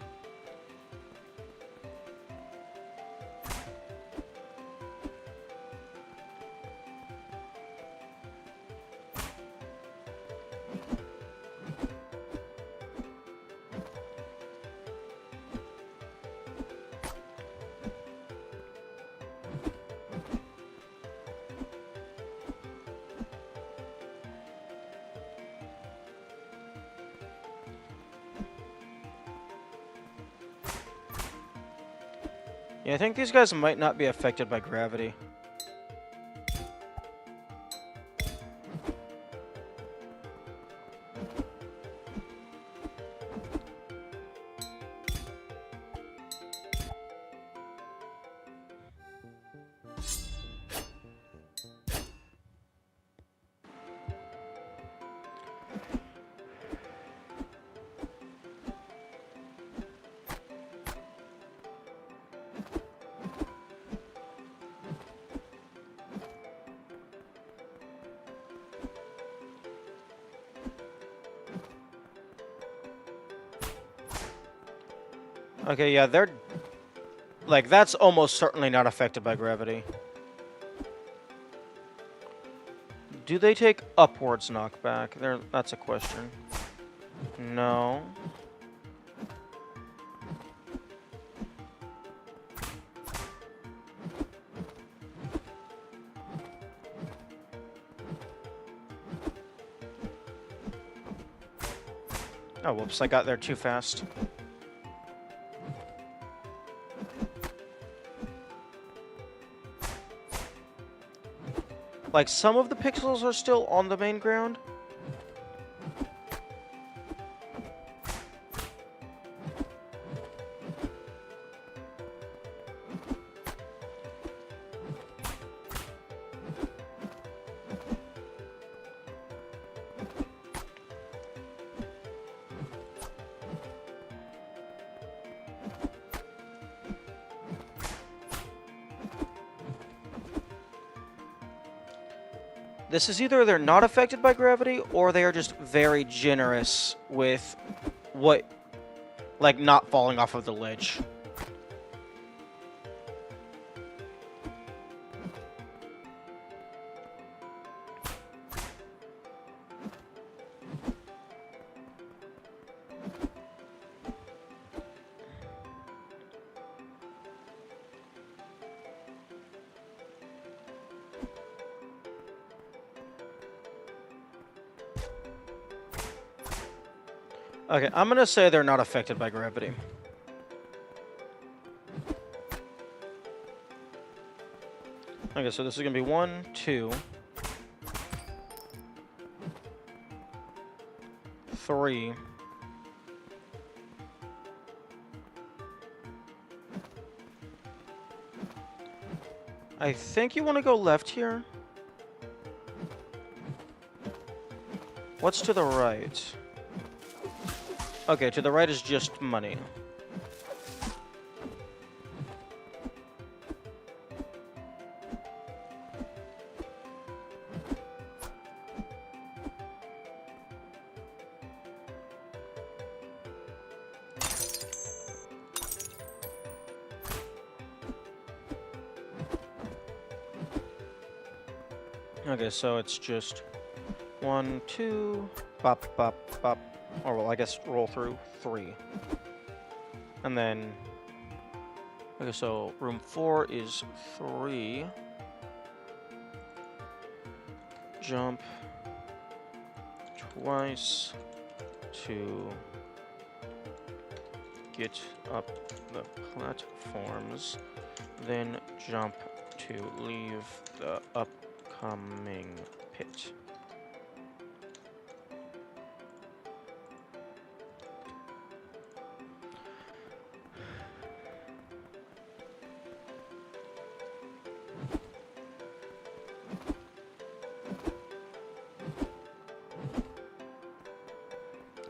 Yeah, I think these guys might not be affected by gravity. Okay, yeah, they're... Like, that's almost certainly not affected by gravity. Do they take upwards knockback? That's a question. No. Oh, whoops, I got there too fast. Like, some of the pixels are still on the main ground. This is either they're not affected by gravity, or they are just very generous with what, like, not falling off of the ledge. Okay, I'm gonna say they're not affected by gravity. Okay, so this is gonna be 1, 2, 3. I think you want to go left here. What's to the right? Okay, to the right is just money. Okay, so it's just 1, 2, bop, bop, bop. Or, well, I guess roll through 3. And then... Okay, so room 4 is 3. Jump twice to get up the platforms, then jump to leave the upcoming pit.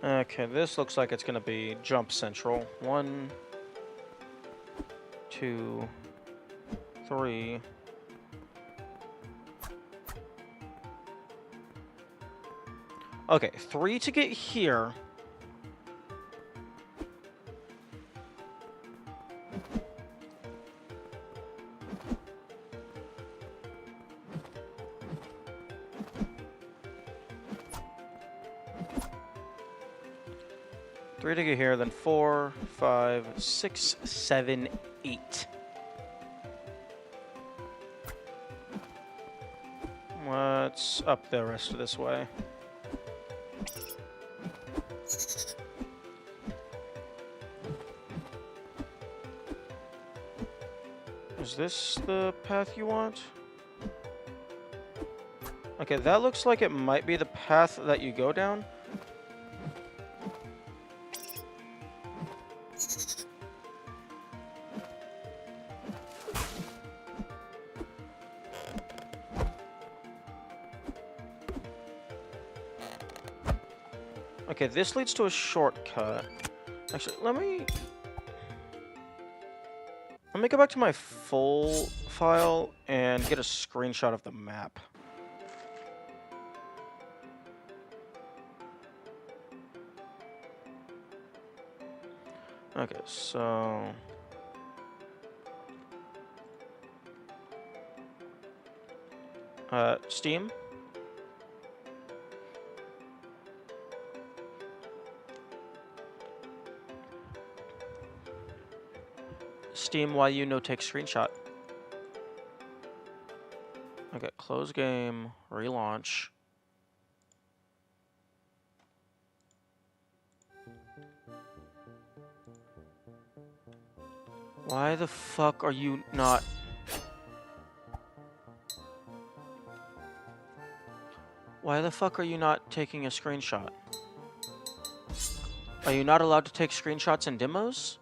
Okay, this looks like it's gonna be jump central. 1, 2, 3. Okay, 3 to get here. Three to get here, then 4, 5, 6, 7, 8. What's up the rest of this way? Is this the path you want? Okay, that looks like it might be the path that you go down. Okay, this leads to a shortcut. Actually, let me go back to my full file and get a screenshot of the map. Okay, so... Steam? Steam, why you no take screenshot? Okay, close game, relaunch. Why the fuck are you not... Why the fuck are you not taking a screenshot? Are you not allowed to take screenshots in demos?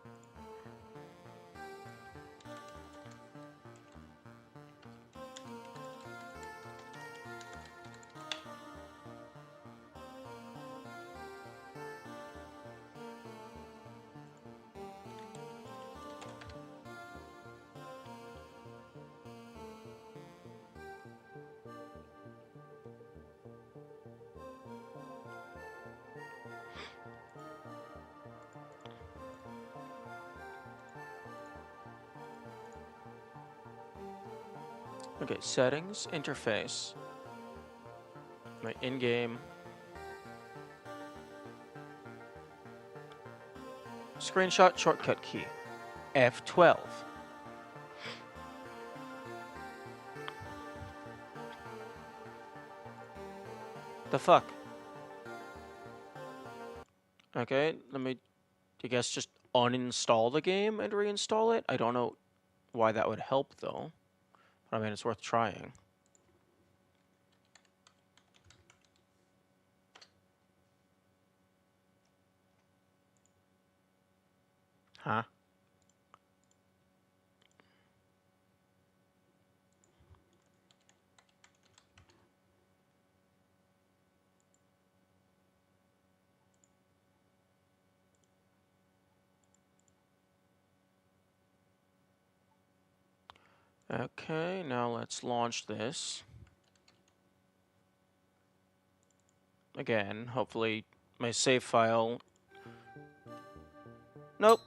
Okay, settings, interface. My in-game. Screenshot shortcut key. F12. The fuck? Okay, let me, I guess, just uninstall the game and reinstall it. I don't know why that would help, though. But I mean, it's worth trying. Huh? Okay, now let's launch this. Again, hopefully my save file... Nope.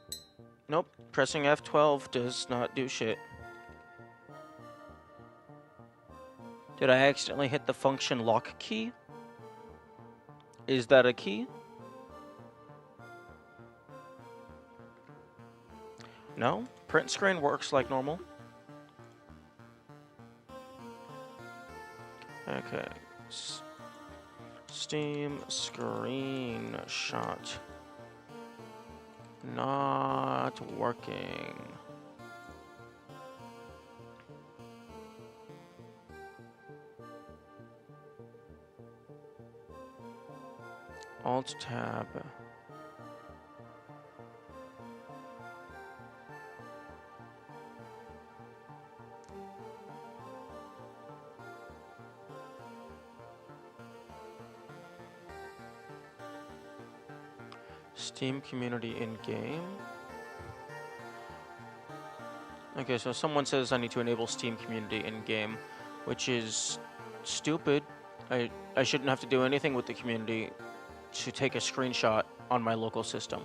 Nope. Pressing F12 does not do shit. Did I accidentally hit the function lock key? Is that a key? No? Print screen works like normal. Okay. Steam screenshot. Not working. Alt tab. Steam community in-game. Okay, so someone says I need to enable Steam community in-game, which is stupid. I shouldn't have to do anything with the community to take a screenshot on my local system.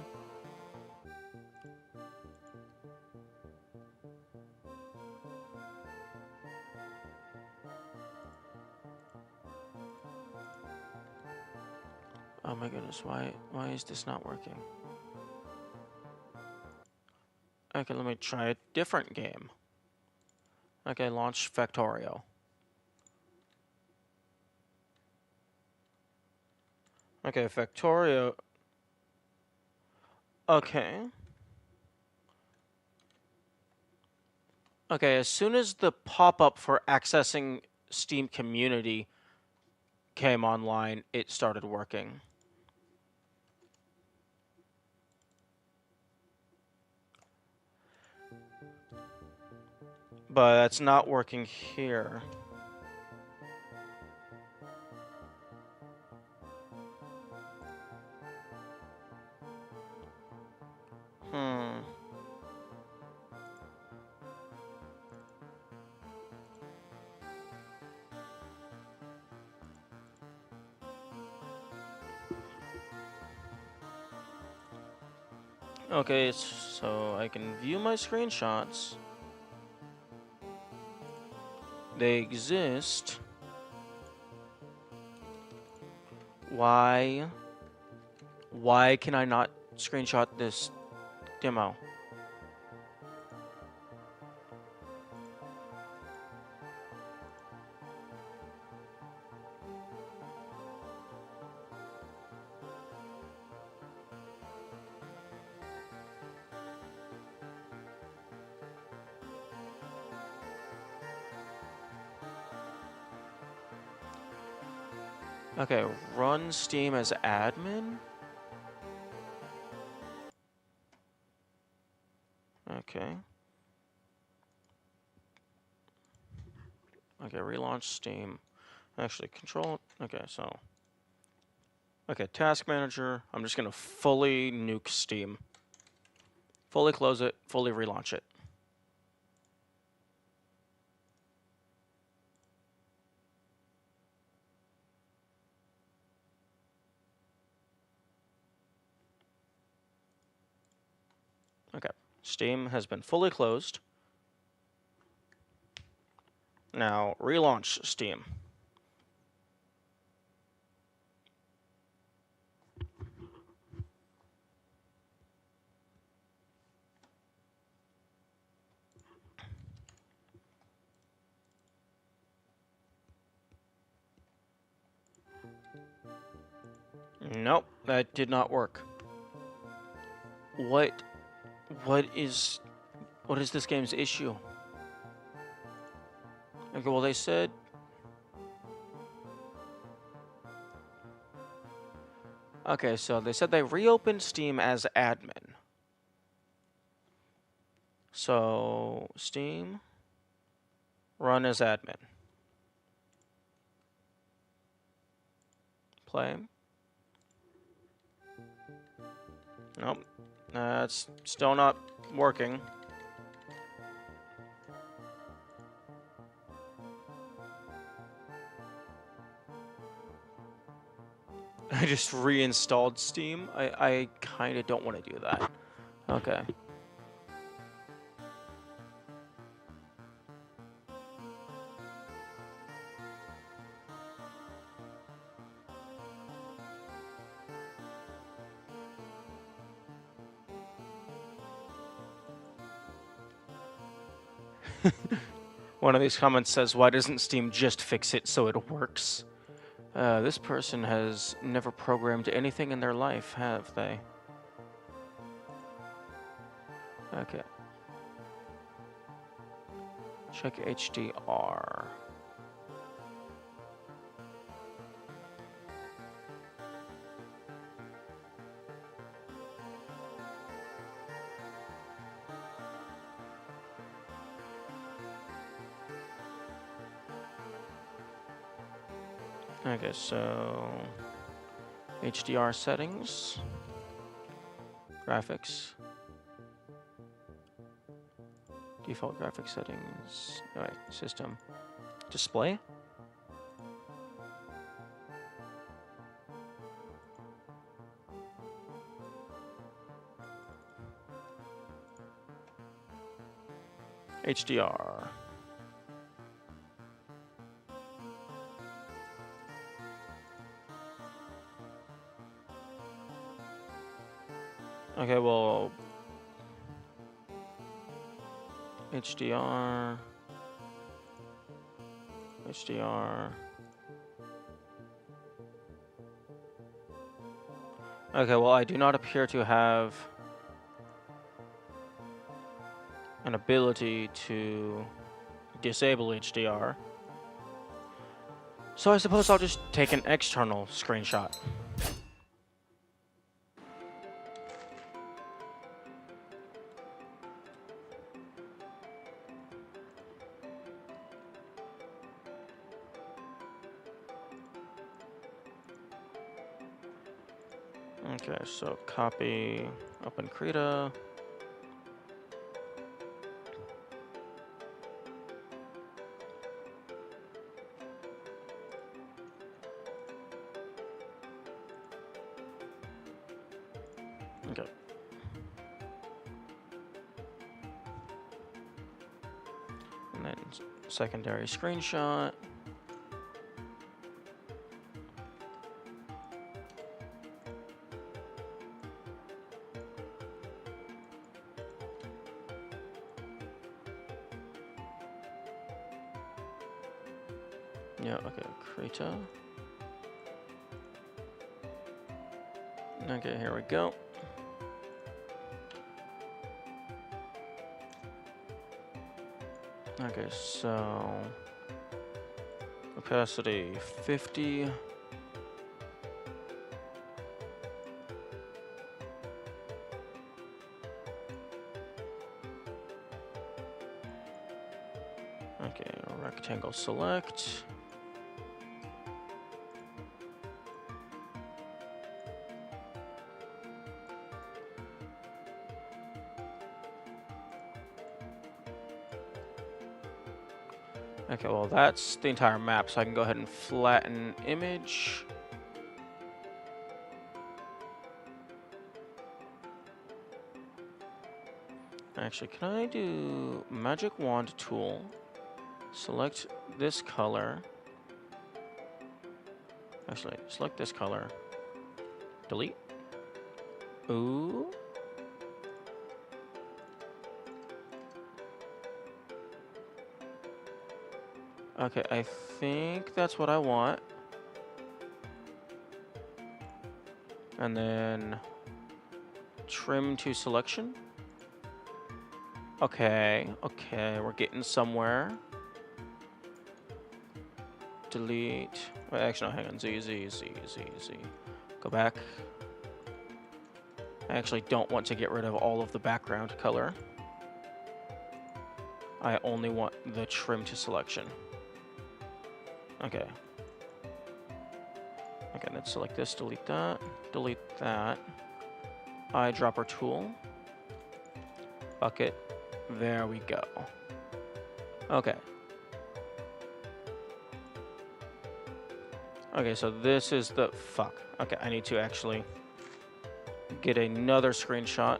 Oh my goodness, why is this not working? Okay, let me try a different game. Okay, launch Factorio. Okay, Factorio. Okay. Okay, as soon as the pop-up for accessing Steam Community came online, it started working. But that's not working here. Okay, so I can view my screenshots. They exist. Why can I not screenshot this demo? Okay, run Steam as admin? Okay. Okay, relaunch Steam. Actually, control. Okay, so. Okay, task manager. I'm just going to fully nuke Steam. Fully close it, fully relaunch it. Okay, Steam has been fully closed. Now, relaunch Steam. Nope, that did not work. What is this game's issue? Okay, well they said... Okay, so they said they reopened Steam as admin. So, Steam, run as admin. Play. Nope, that's still not working. I just reinstalled Steam. I kind of don't want to do that. Okay. One of these comments says, "Why doesn't Steam just fix it so it works?" This person has never programmed anything in their life, have they? Okay. Check HDR. Okay, so HDR settings, graphics, default graphics settings, alright, system, display. HDR. Okay, well, HDR, HDR. Okay, well, I do not appear to have an ability to disable HDR. So I suppose I'll just take an external screenshot. Okay, so copy, open Krita. Okay. And then secondary screenshot. Yeah, okay, Krita. Okay, here we go. Okay, so opacity 50. Okay, rectangle select. Okay, well that's the entire map, so I can go ahead and flatten image. Actually, can I do magic wand tool? Select this color. Actually, select this color. Delete. Ooh. Okay, I think that's what I want. And then trim to selection. Okay, okay, we're getting somewhere. Delete. Wait, actually, no, hang on. Z. Go back. I actually don't want to get rid of all of the background color. I only want the trim to selection. Okay. Okay, let's select this, delete that, eyedropper tool, bucket, there we go. Okay. Okay, so this is the, fuck. Okay, I need to actually get another screenshot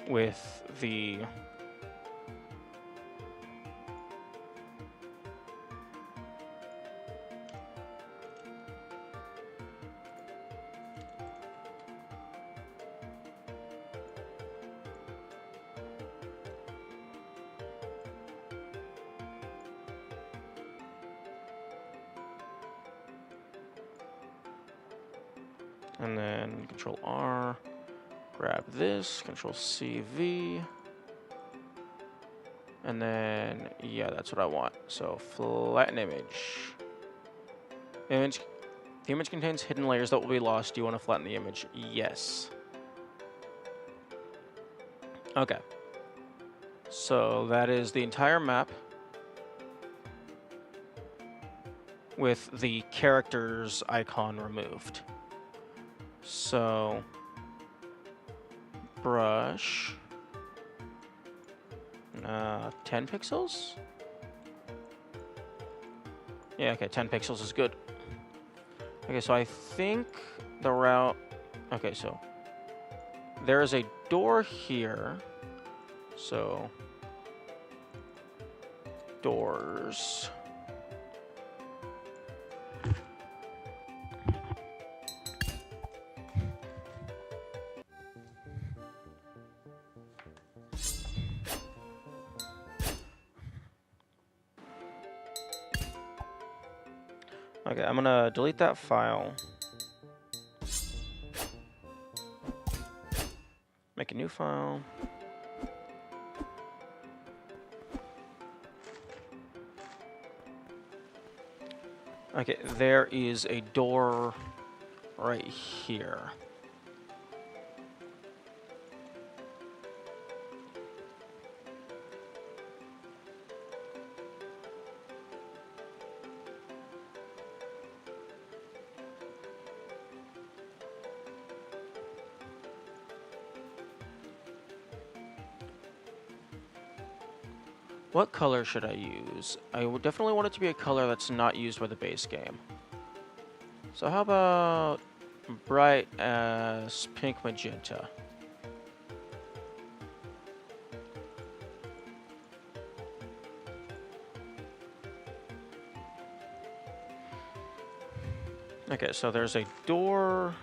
with the And then Control R, grab this, Control C, V. And then, yeah, that's what I want. So flatten image. Image. The image contains hidden layers that will be lost. Do you want to flatten the image? Yes. Okay. So that is the entire map with the character's icon removed. So, brush. 10 pixels? Yeah, okay, 10 pixels is good. Okay, so I think the route... Okay, so there is a door here. So, doors. Okay, I'm gonna delete that file. Make a new file. Okay, there is a door right here. What color should I use? I would definitely want it to be a color that's not used by the base game. So how about bright as pink magenta? Okay, so there's a door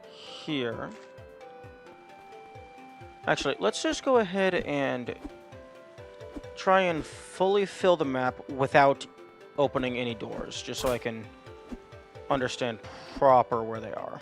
here. Actually, let's just go ahead and try and fully fill the map without opening any doors, just so I can understand proper where they are.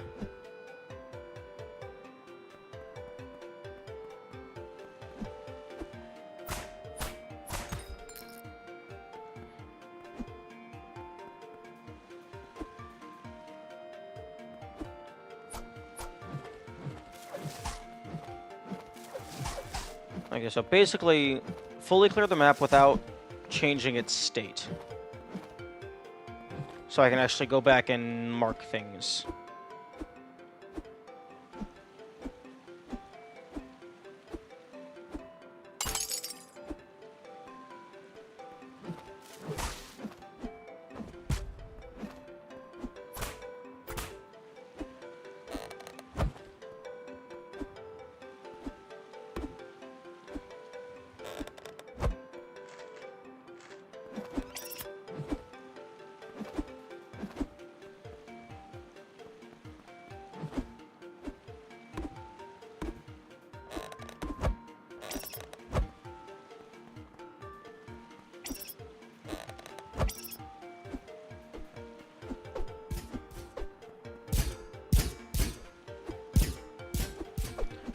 Okay, so basically, fully clear the map without changing its state. So I can actually go back and mark things.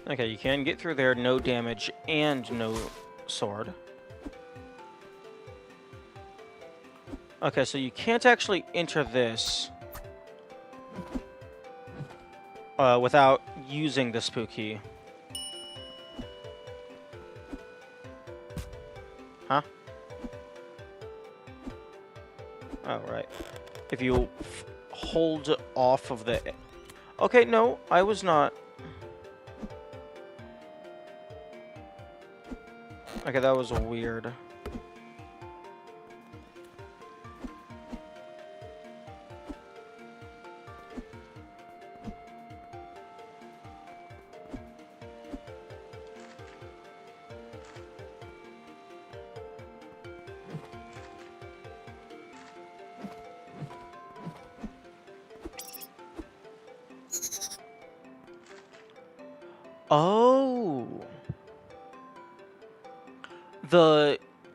Okay, you can get through there, no damage and no sword. Okay, so you can't actually enter this without using the spook key. Huh? Oh, right. If you hold off of the... Okay, no, I was not... Okay, that was weird. Oh.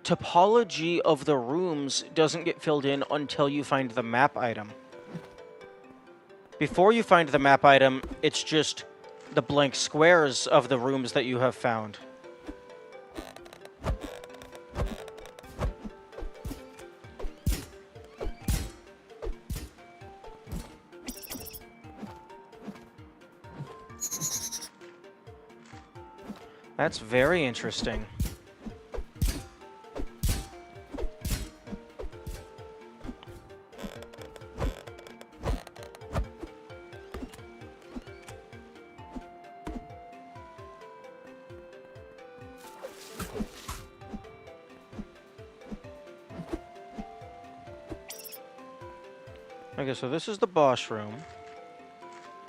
topology of the rooms doesn't get filled in until you find the map item. Before you find the map item, it's just the blank squares of the rooms that you have found. That's very interesting. Okay, so this is the boss room.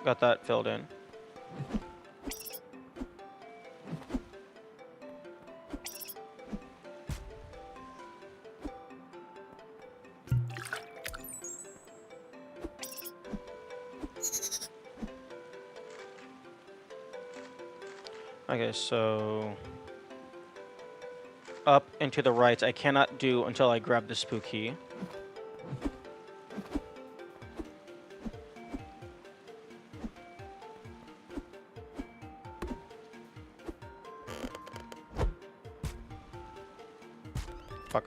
Got that filled in. Okay, so up and to the right I cannot do until I grab the spook key. Fuck.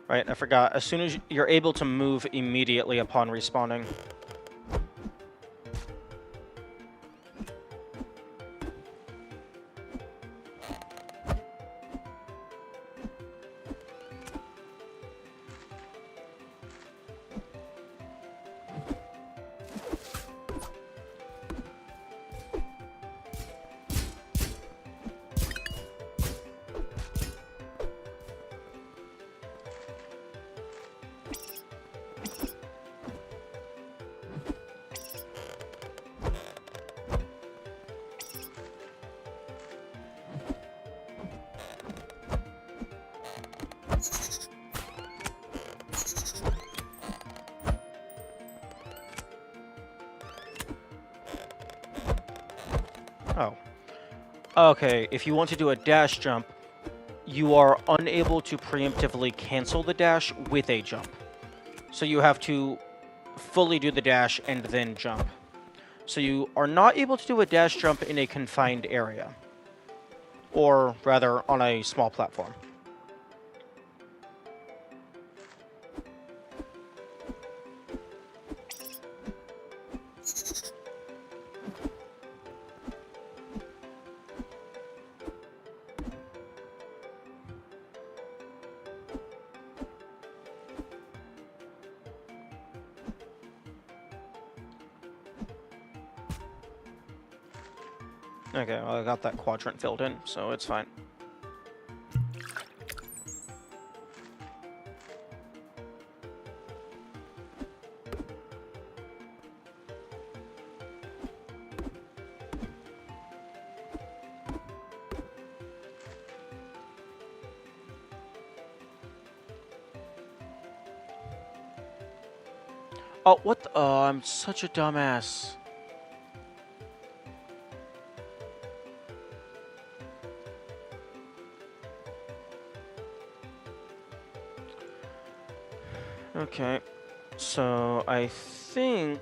Right, I forgot. As soon as you're able to move immediately upon respawning. Oh. Okay, if you want to do a dash jump, you are unable to preemptively cancel the dash with a jump. So you have to fully do the dash and then jump. So you are not able to do a dash jump in a confined area. Or rather, on a small platform. Okay, well, I got that quadrant filled in, so it's fine. Oh, what the? Oh, I'm such a dumbass. Okay, so I think...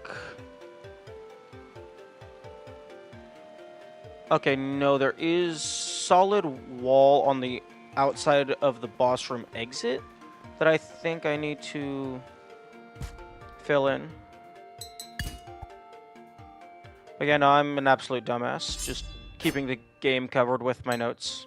Okay, no, there is solid wall on the outside of the boss room exit that I think I need to fill in. Again, I'm an absolute dumbass, just keeping the game covered with my notes.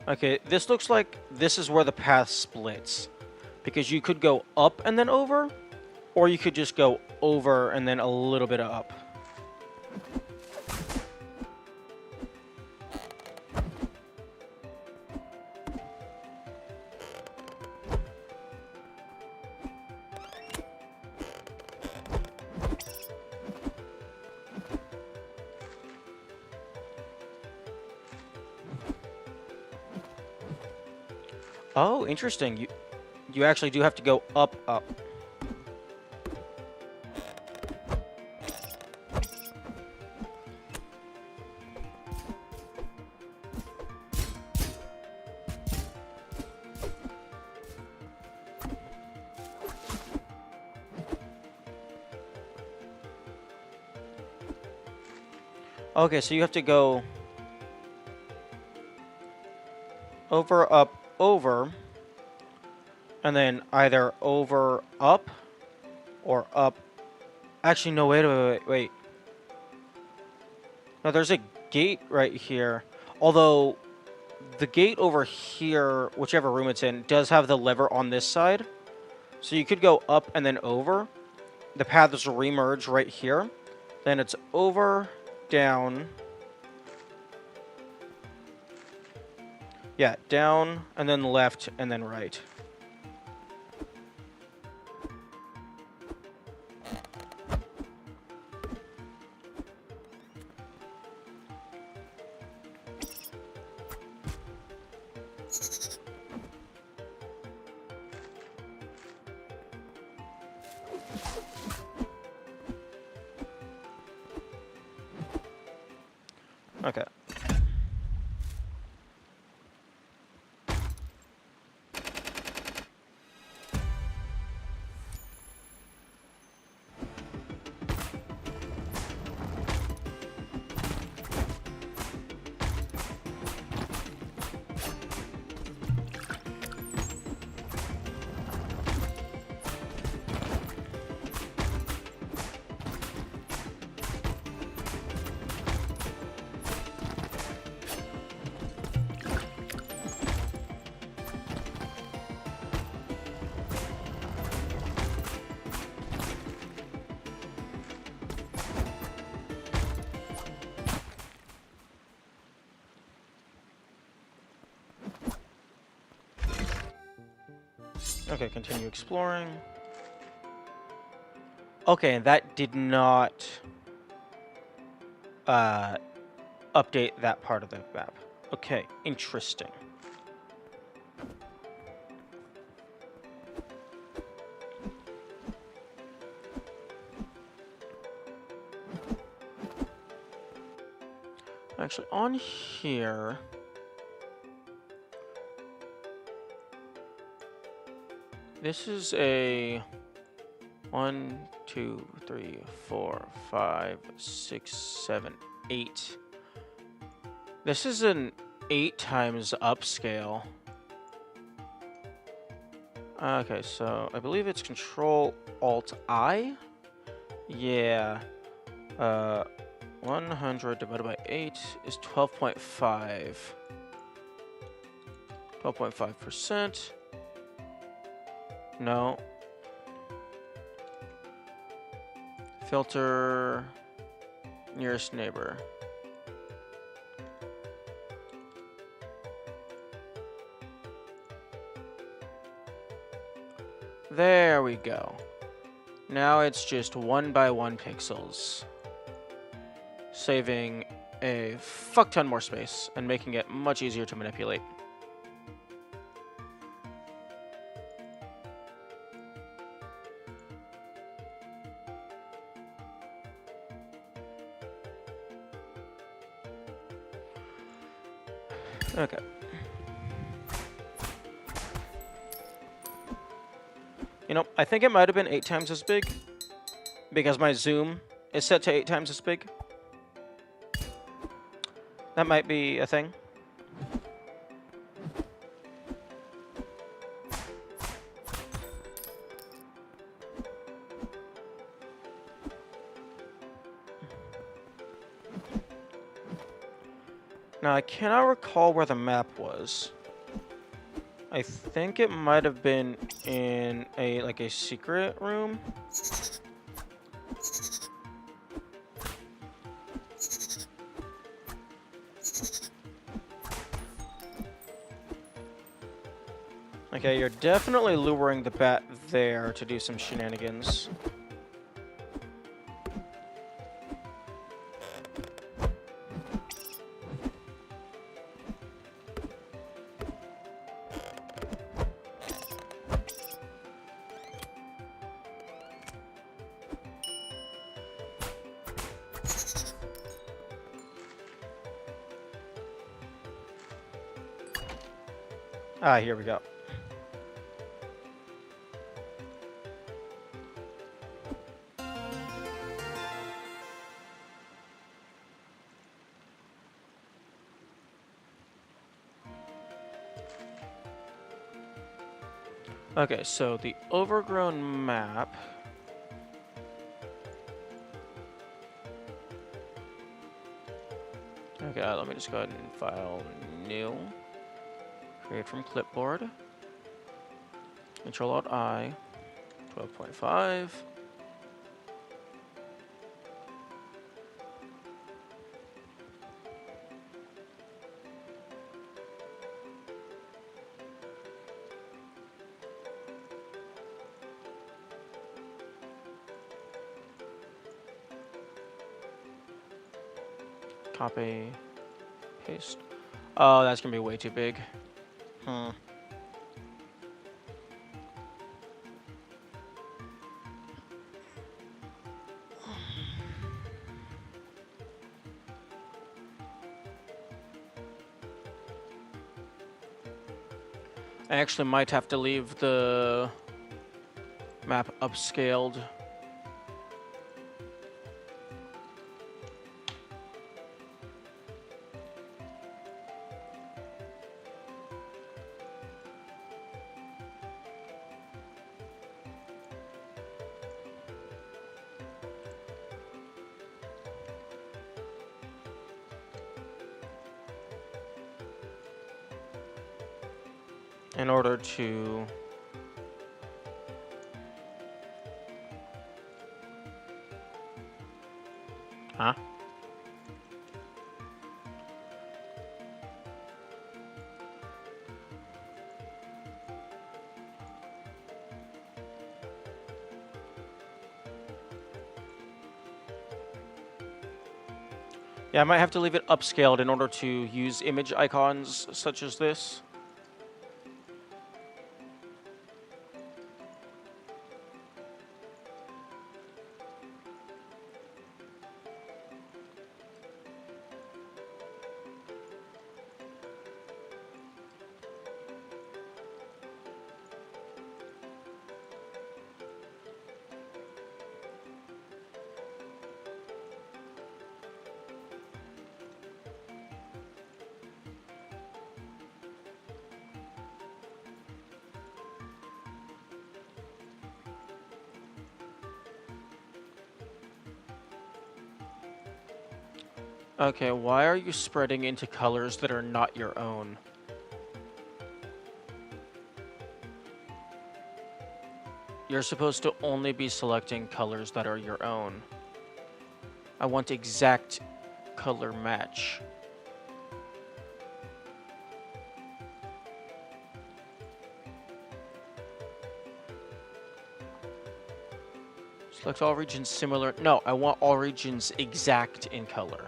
Okay, this looks like this is where the path splits. Because you could go up and then over, or you could just go over and then a little bit up. Oh, interesting. You actually do have to go up, up. Okay, so you have to go over, up, over, and then either over, up, or up. Actually, no, wait. No, there's a gate right here. Although, the gate over here, whichever room it's in, does have the lever on this side. So you could go up and then over. The paths remerge right here. Then it's over, down. Yeah, down, and then left, and then right. Okay. Okay, continue exploring. Okay, that did not update that part of the map. Okay, interesting. Actually, on here... This is a 1, 2, 3, 4, 5, 6, 7, 8. This is an 8 times upscale. Okay, so I believe it's Control-Alt-I? Yeah. 100 divided by 8 is 12.5. 12.5%. No. Filter nearest neighbor. There we go. Now it's just 1 by 1 pixels. Saving a fuck ton more space and making it much easier to manipulate. Okay. You know, I think it might have been 8 times as big because my zoom is set to 8 times as big. That might be a thing. Now, I cannot recall where the map was. I think it might have been in a secret room. Okay, you're definitely luring the bat there to do some shenanigans. Ah, here we go. Okay, so the overgrown map. Okay, let me just go ahead and file new. Create from clipboard. Control-Alt-I. 12.5. Copy. Paste. Oh, that's gonna be way too big. Hmm. I actually might have to leave the map upscaled. In order to huh? Yeah, I might have to leave it upscaled in order to use image icons such as this. Okay, why are you spreading into colors that are not your own? You're supposed to only be selecting colors that are your own. I want exact color match. Select all regions similar. No, I want all regions exact in color.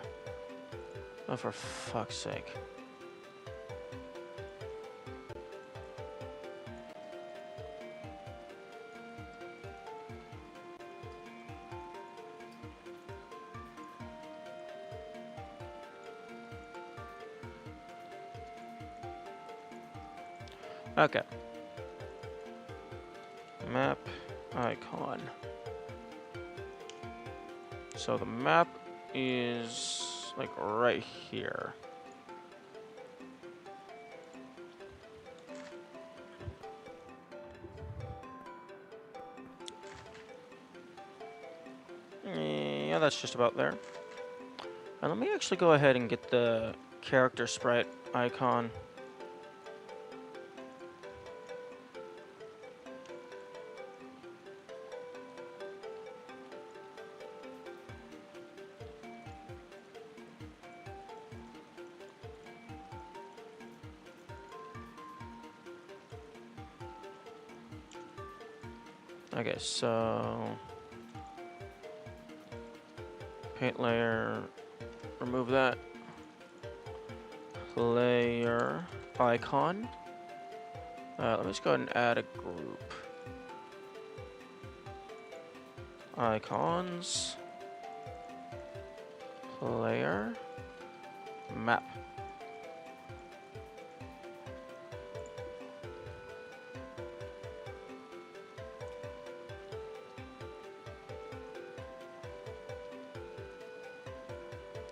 Oh, for fuck's sake. Okay. Map icon. So the map is like right here. Yeah, that's just about there. And let me actually go ahead and get the character sprite icon. Okay, so paint layer, remove that. Player icon. Let me just go ahead and add a group. Icons. Player. Map.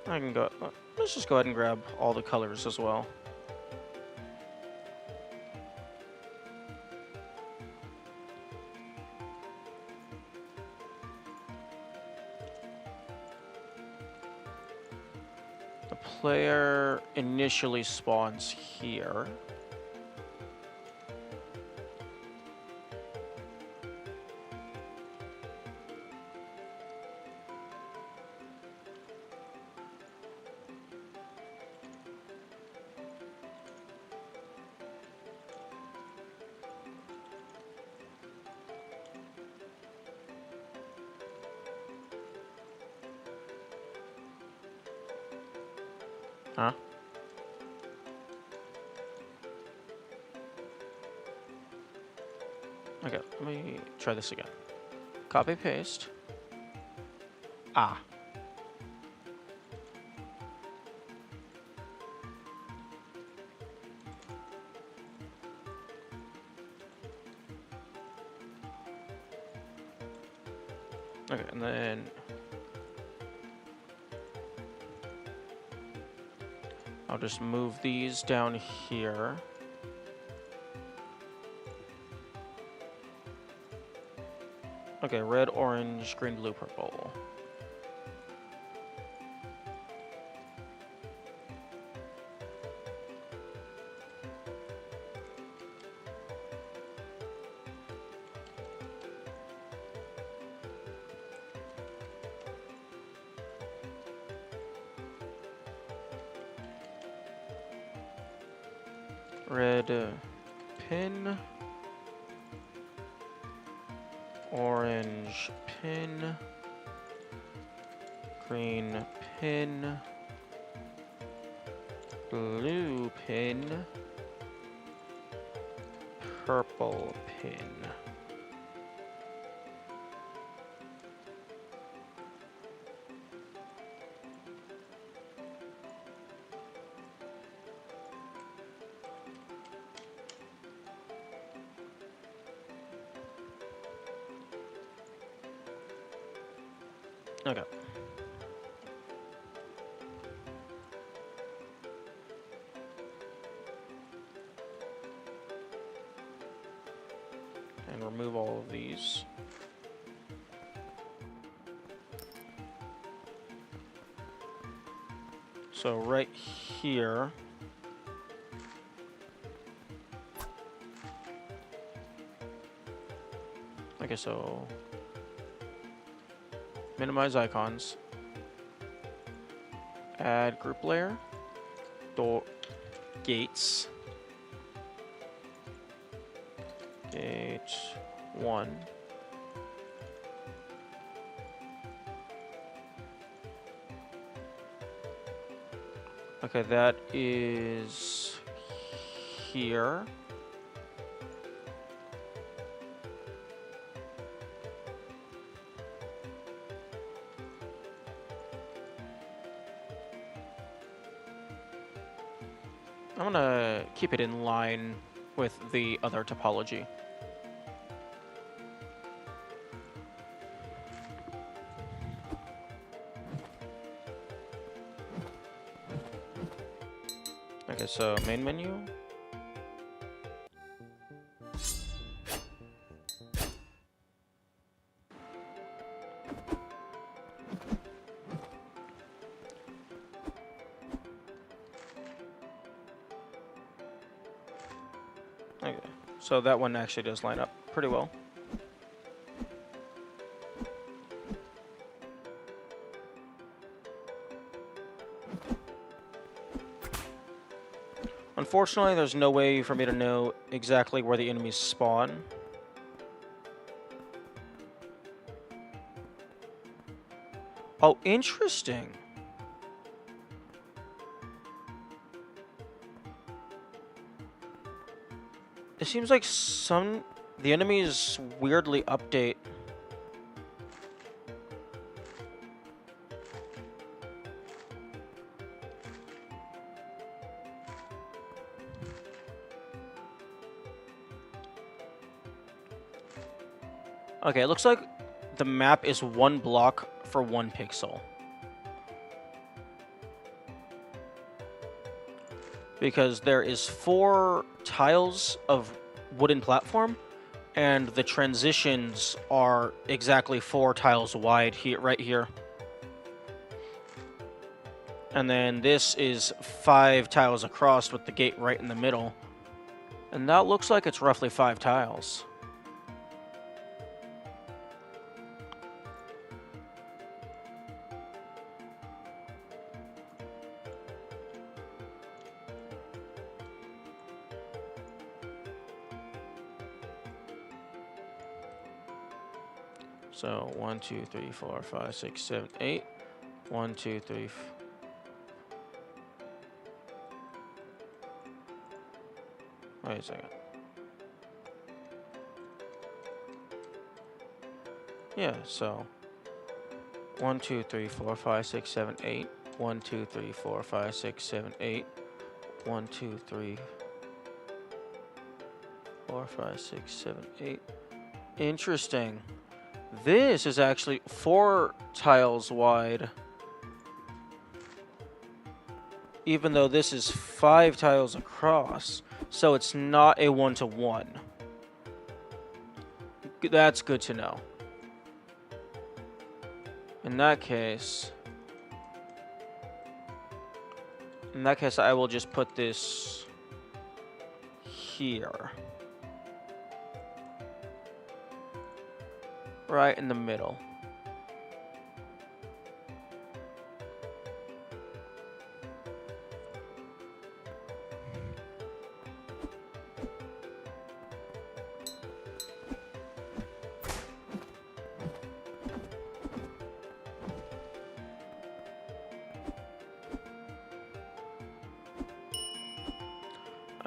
I can go. Let's just go ahead and grab all the colors as well. The player initially spawns here. Huh? Okay, let me try this again. Copy, paste. Ah. Okay, and then I'll just move these down here. Okay, red, orange, green, blue, purple. Red pin. Orange pin. Green pin. Blue pin. Purple pin. Okay. And remove all of these. So right here, okay, so minimize icons, add group layer, door, gates, gate 1. Okay, that is here. I'm gonna keep it in line with the other topology. Okay, so main menu. Okay, so that one actually does line up pretty well. Unfortunately, there's no way for me to know exactly where the enemies spawn. Oh, interesting. It seems like the enemies weirdly update. Okay, it looks like the map is 1 block for 1 pixel. Because there is 4 tiles of wooden platform, and the transitions are exactly 4 tiles wide here, right here. And then this is 5 tiles across with the gate right in the middle. And that looks like it's roughly 5 tiles. So 1, 2, 3, 4, 5, 6, 7, 8. 1, 2, 3. Wait a second. Yeah, so 1, 2, 3, 4, 5, 6, 7, 8. 1, 2, 3, 4, 5, 6, 7, 8. 1, 2, 3, 4, 5, 6, 7, 8. Interesting. This is actually 4 tiles wide. Even though this is 5 tiles across. So it's not a 1-to-1. That's good to know. In that case, I will just put this here. Right in the middle.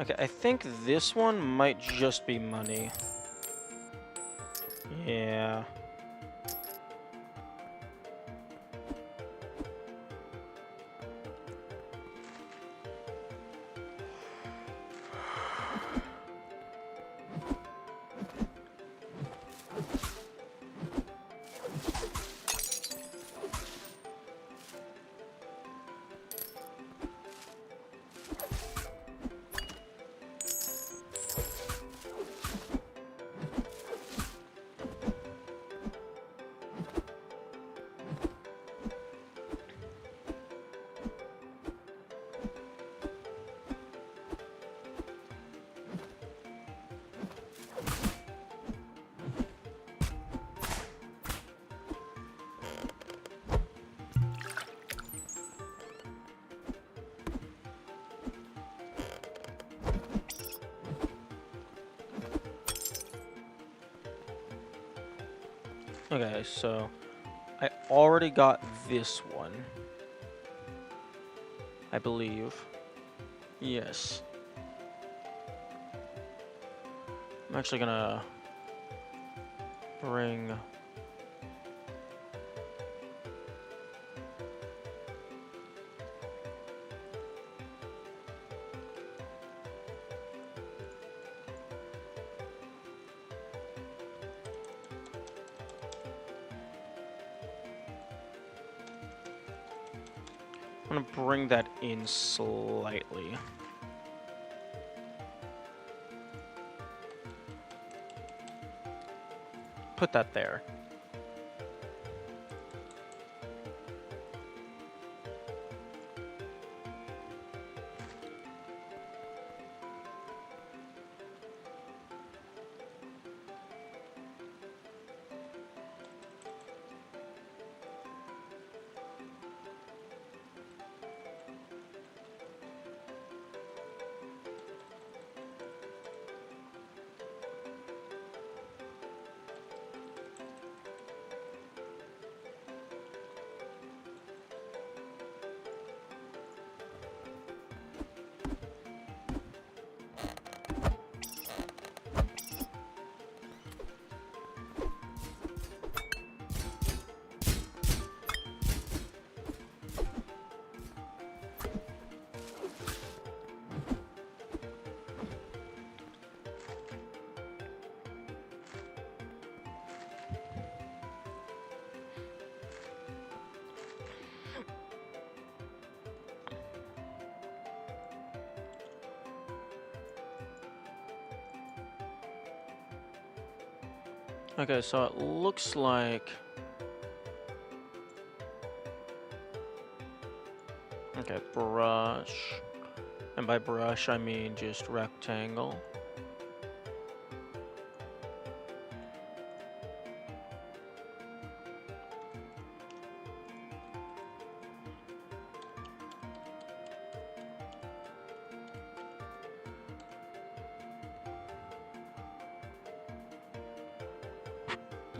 Okay, I think this one might just be money. Yeah. Okay, so I already got this one. I believe. Yes. I'm actually gonna bring... I'm gonna bring that in slightly. Put that there. Okay, so it looks like... Okay, brush. And by brush, I mean just rectangle.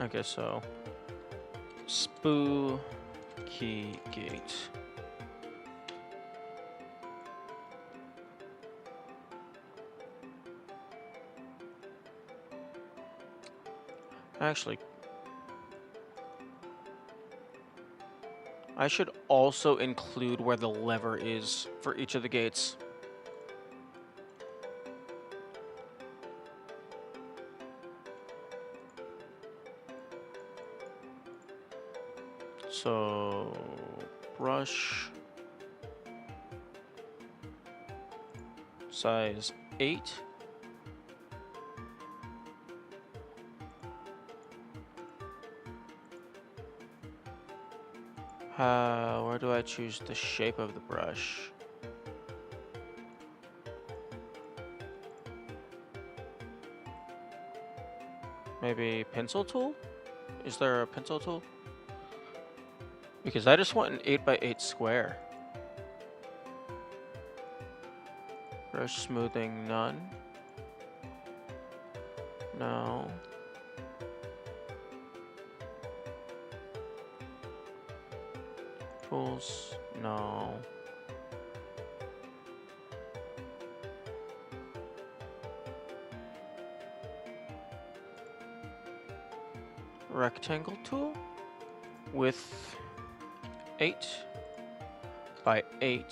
Okay, so spooky gate. Actually, I should also include where the lever is for each of the gates. So, brush size 8. Where do I choose the shape of the brush? Maybe pencil tool? Is there a pencil tool? Because I just want an 8x8 square. Brush smoothing, none. No. Tools, no. Rectangle tool with 8x8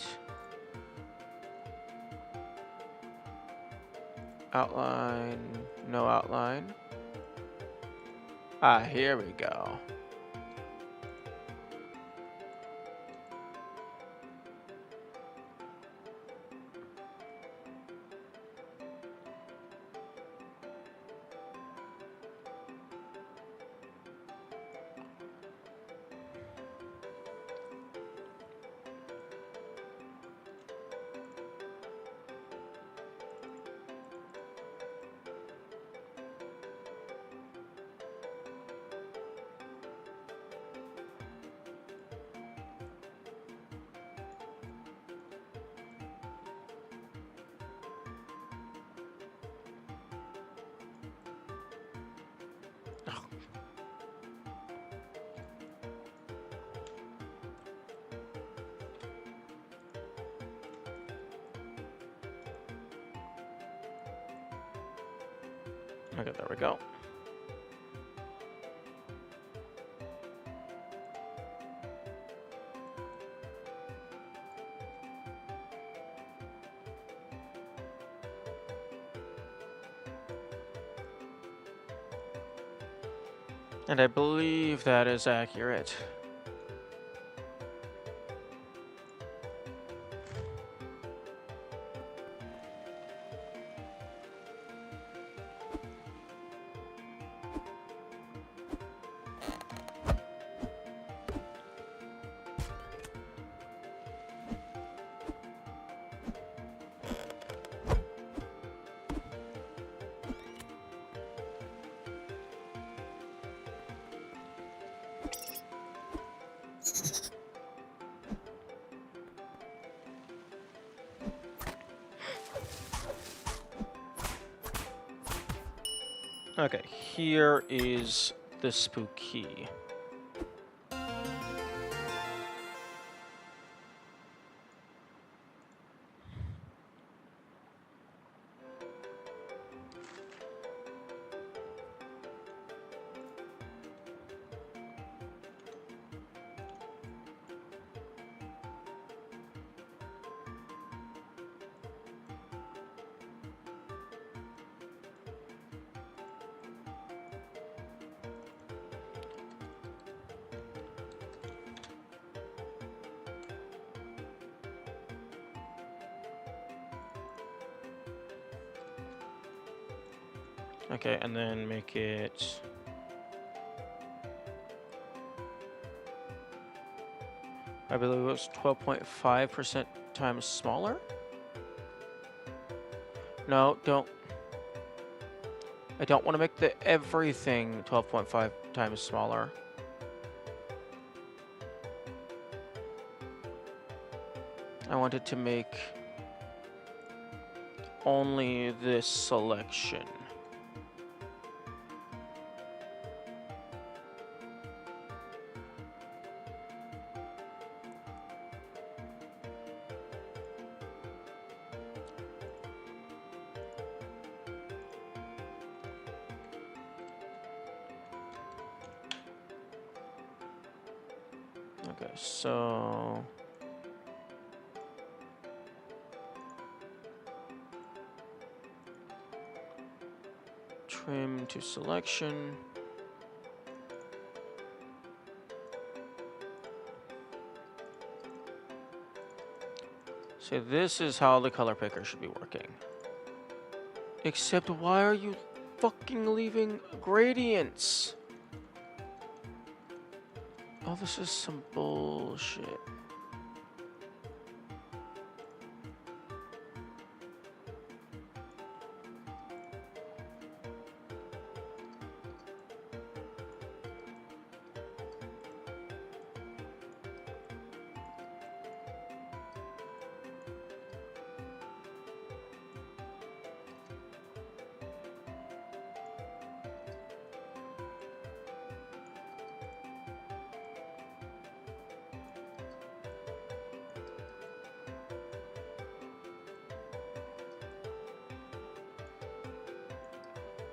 outline, no outline. Ah, here we go. Okay, there we go. And I believe that is accurate. Okay, here is the spooky. Okay, and then make it I believe it was 12.5% times smaller? No, don't. I don't want to make the everything 12.5 times smaller. I wanted to make only this selection. Okay, so trim to selection. So this is how the color picker should be working. Except why are you fucking leaving gradients? Oh, this is some bullshit.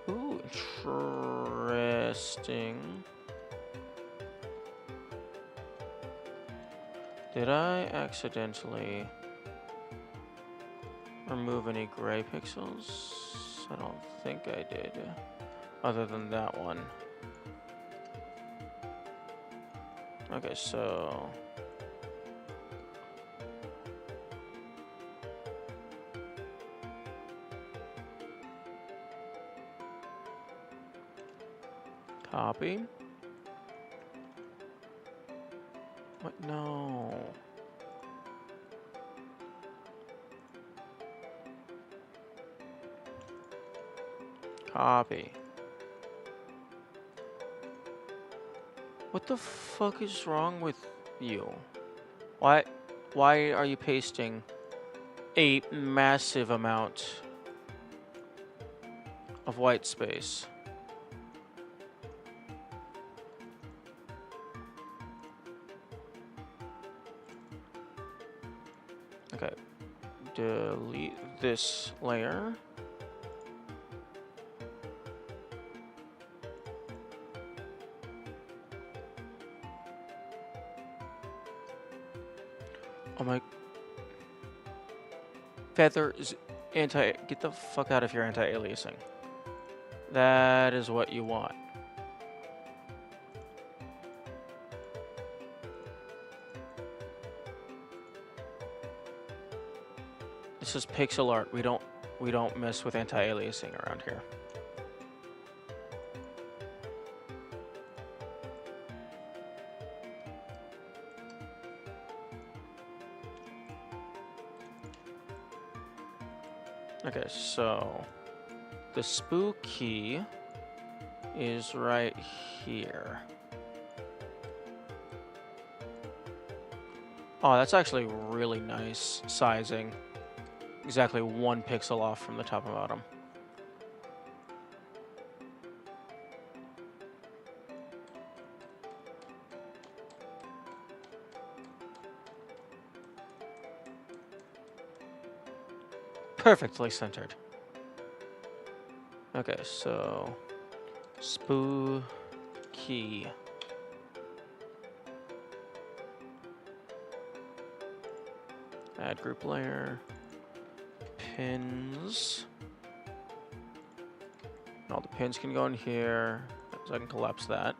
Ooh, interesting. Did I accidentally remove any gray pixels? I don't think I did, other than that one. Okay, so copy. What? No. Copy. What the fuck is wrong with you? Why are you pasting a massive amount of white space? Okay. Delete this layer. Oh my. Feather is anti. Get the fuck out of here, anti-aliasing. That is what you want. This is pixel art. We don't mess with anti-aliasing around here. Okay, so the spooky is right here. Oh, that's actually really nice sizing. Exactly 1 pixel off from the top and bottom. Perfectly centered. Okay, so spooky. Add group layer. Pins. And all the pins can go in here, so I can collapse that.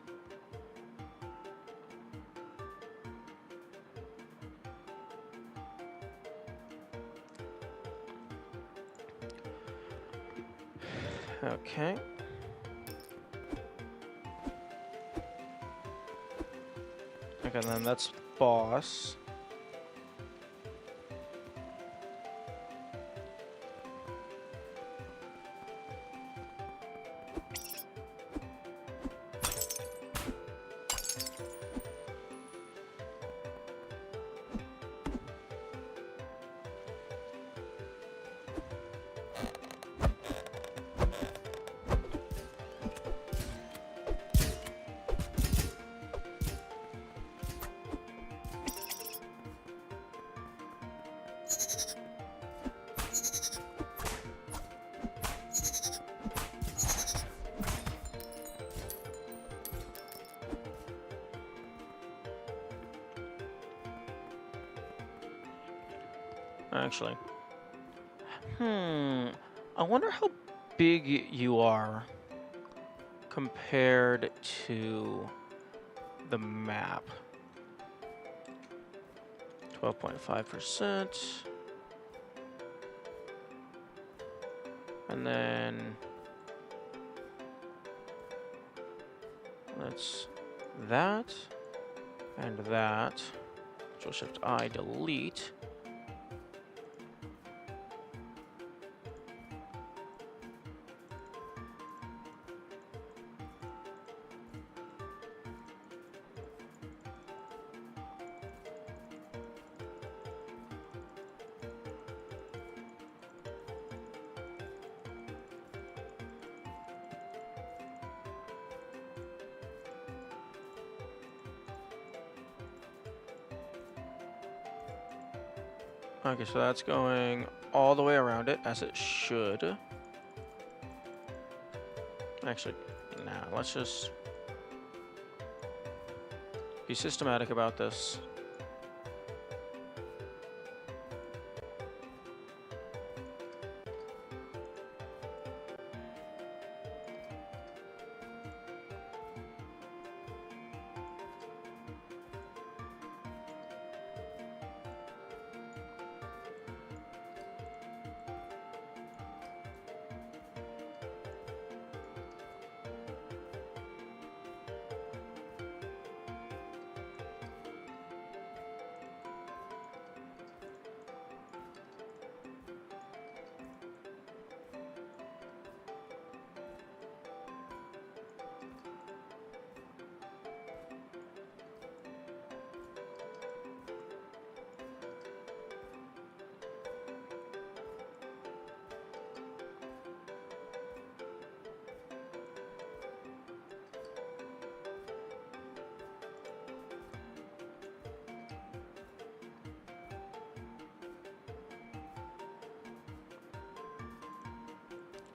Okay. Okay, then that's boss. actually. I wonder how big you are compared to the map. 12.5%. And then that's that and that. Control Shift I, delete. Okay, so that's going all the way around it, as it should. Actually, nah, let's just be systematic about this.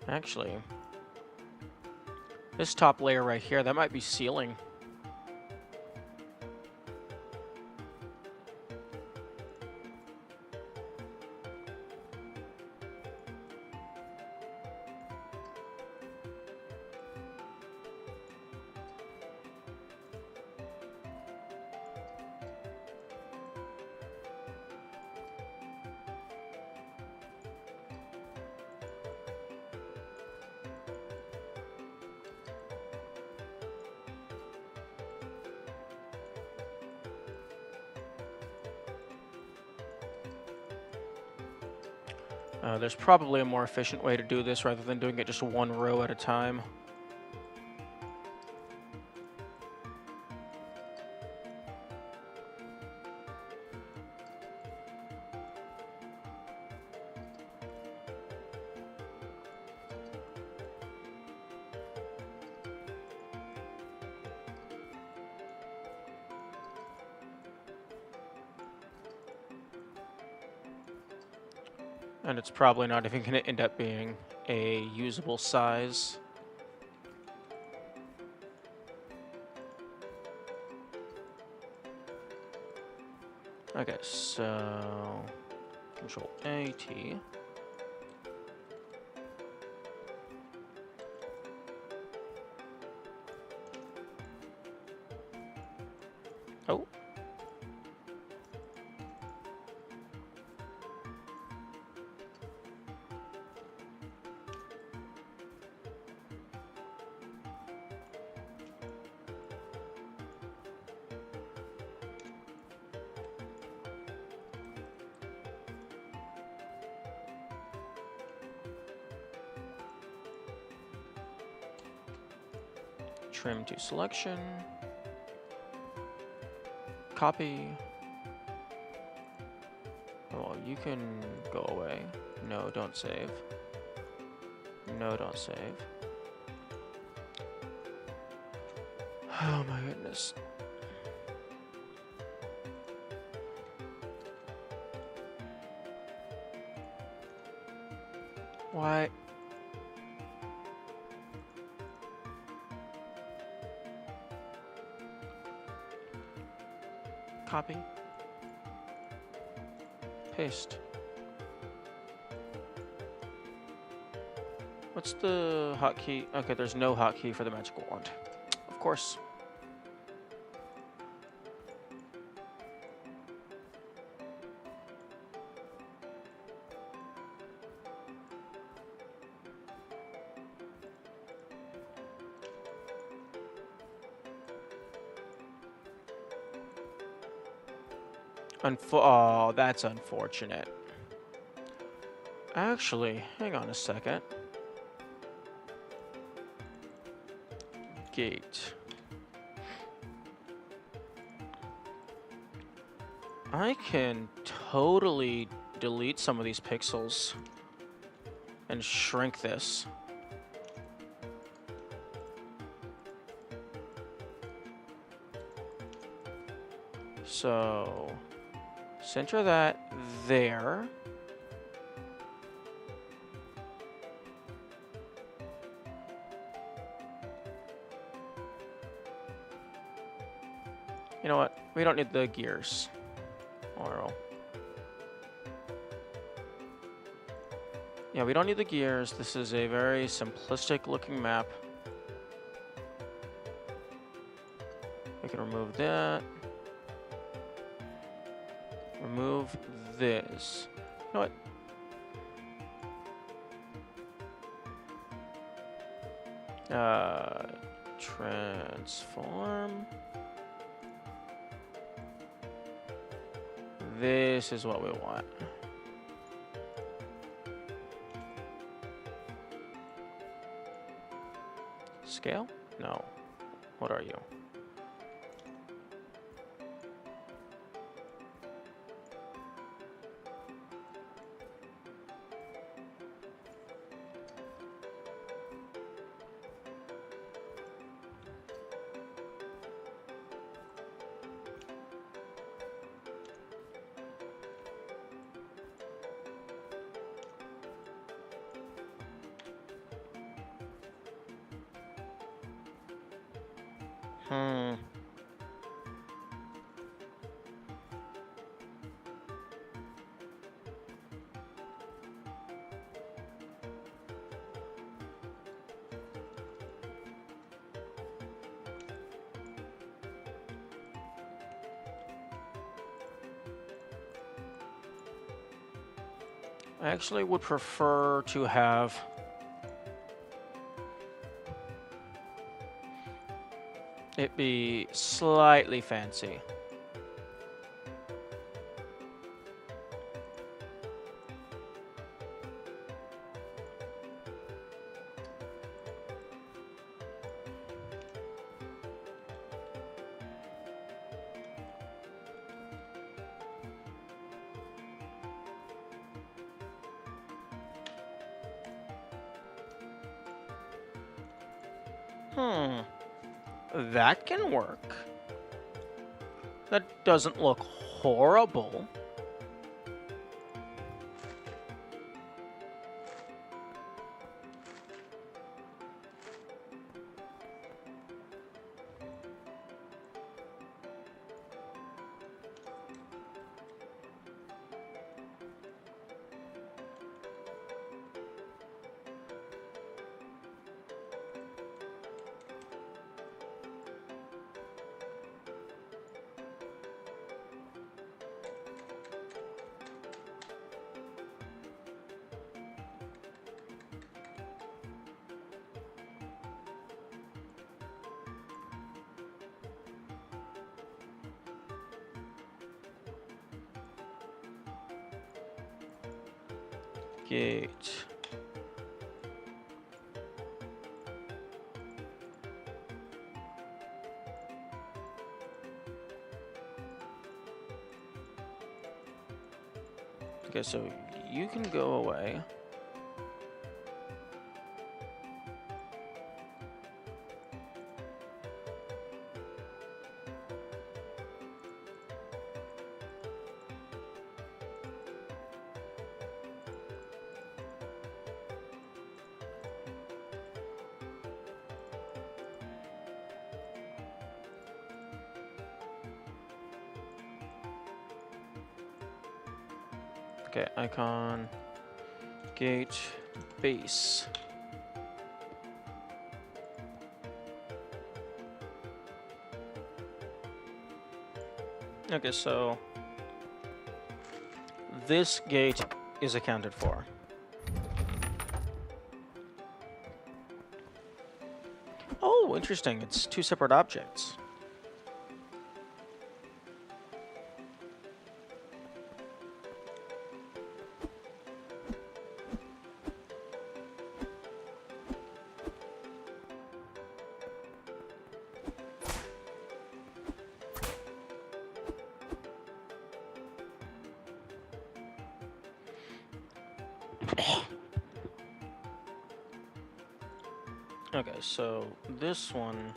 Actually, this top layer right here, that might be ceiling. There's probably a more efficient way to do this rather than doing it just one row at a time. And it's probably not even going to end up being a usable size. Okay, so Control A, T. Oh. Trim to selection. Copy. Oh, you can go away. No, don't save. No, don't save. Oh my goodness. Why? Copy. Paste. What's the hotkey? Okay, there's no hotkey for the magical wand. Of course. Oh, that's unfortunate. Actually, hang on a second. Gate. I can totally delete some of these pixels and shrink this. So, center that there. You know what? We don't need the gears. Or, yeah, we don't need the gears. This is a very simplistic looking map. We can remove that. Remove this. You know what? Transform. This is what we want. Scale? No. What are you? I actually would prefer to have it be slightly fancy. That can work. That doesn't look horrible. Gate. Okay, so you can go away. Okay, icon, gate, base. Okay, so this gate is accounted for. Oh, interesting. It's two separate objects. Okay, so this one...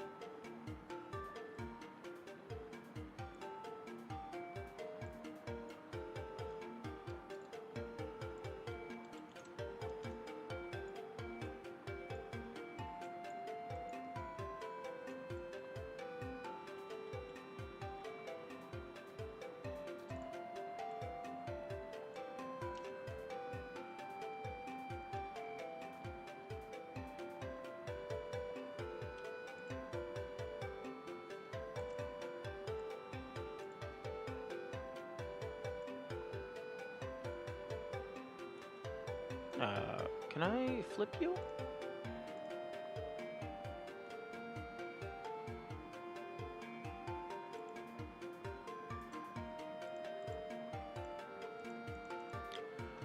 can I flip you?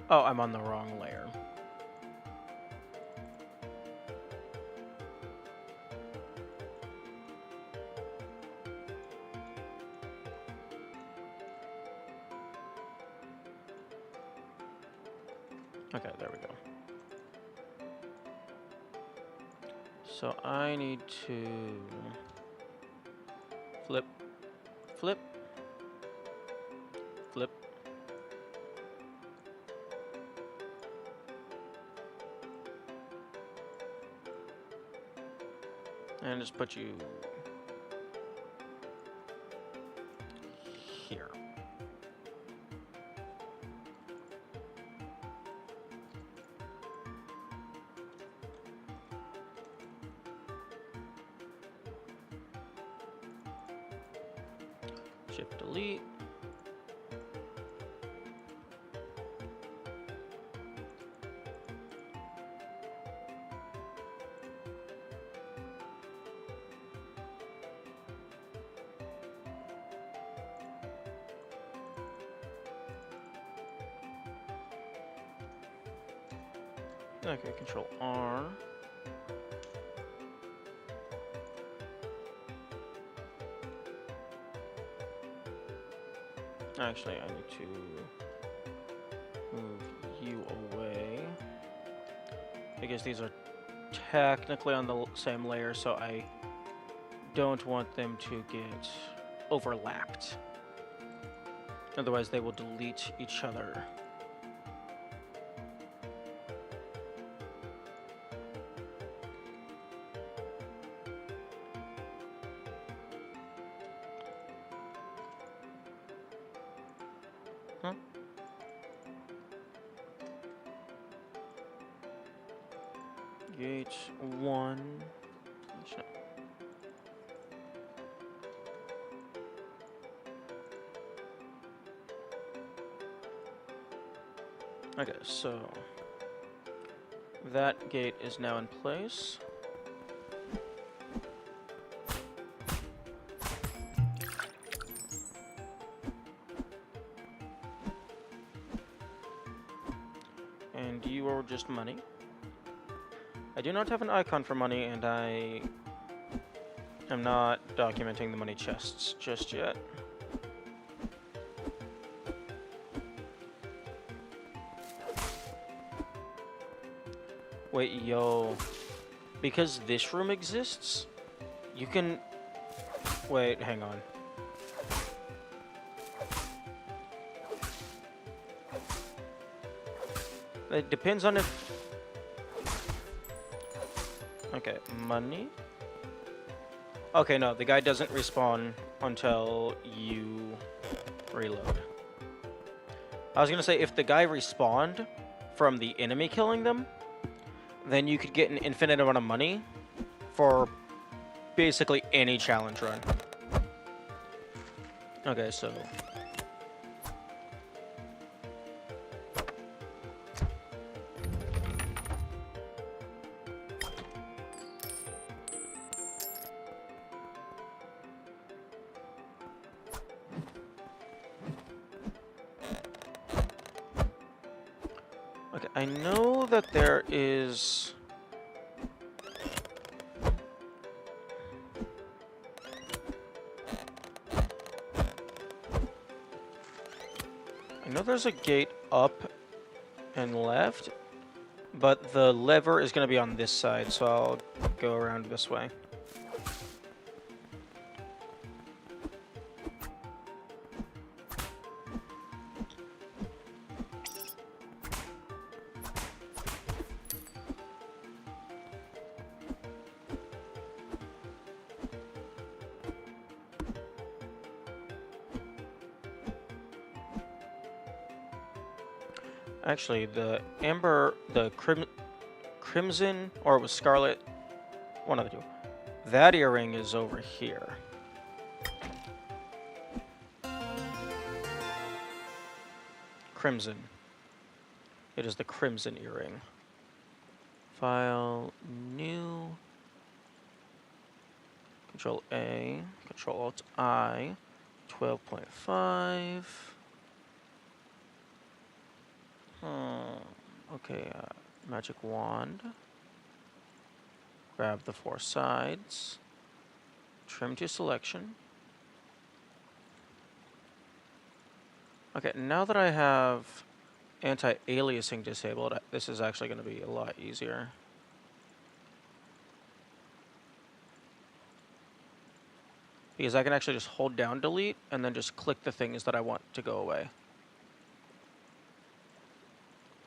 Oh, I'm on the wrong layer. Okay, there we go. So I need to flip, flip, flip. And just put you here. Shift delete. Okay, Control R. Actually, I need to move you away because these are technically on the same layer, so I don't want them to get overlapped. Otherwise, they will delete each other. Huh? Gate 1. Okay, so that gate is now in place. And you are just money. I do not have an icon for money, and I am not documenting the money chests just yet. Wait, yo. Because this room exists, you can... Wait, hang on. It depends on if... Okay, money? Okay, no, the guy doesn't respawn until you reload. I was gonna say, if the guy respawned from the enemy killing them, then you could get an infinite amount of money for basically any challenge run. Okay, so... Okay, I know that there is... I know there's a gate up and left, but the lever is going to be on this side, so I'll go around this way. Actually, the crimson, or it was scarlet, one of the two. That earring is over here. Crimson. It is the crimson earring. File, new, Control A, Control Alt I, 12.5. Okay, magic wand. Grab the 4 sides. Trim to selection. Okay, now that I have anti-aliasing disabled, this is actually going to be a lot easier. Because I can actually just hold down delete and then just click the things that I want to go away.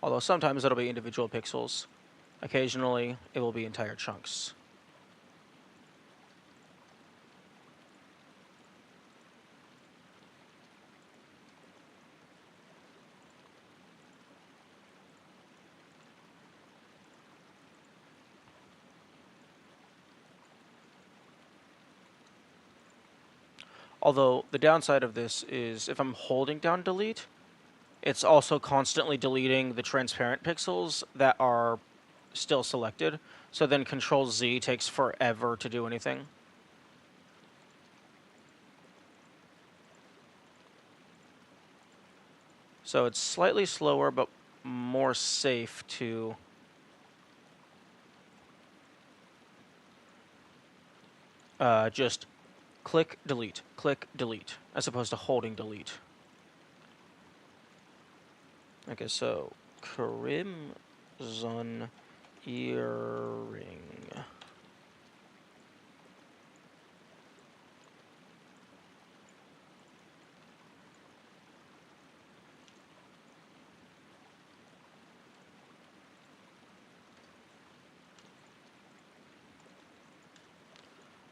Although sometimes it'll be individual pixels. Occasionally, it will be entire chunks. Although, the downside of this is if I'm holding down delete, it's also constantly deleting the transparent pixels that are still selected. So then Control Z takes forever to do anything. So it's slightly slower, but more safe to... just click, delete, as opposed to holding delete. Okay, so crimson earring.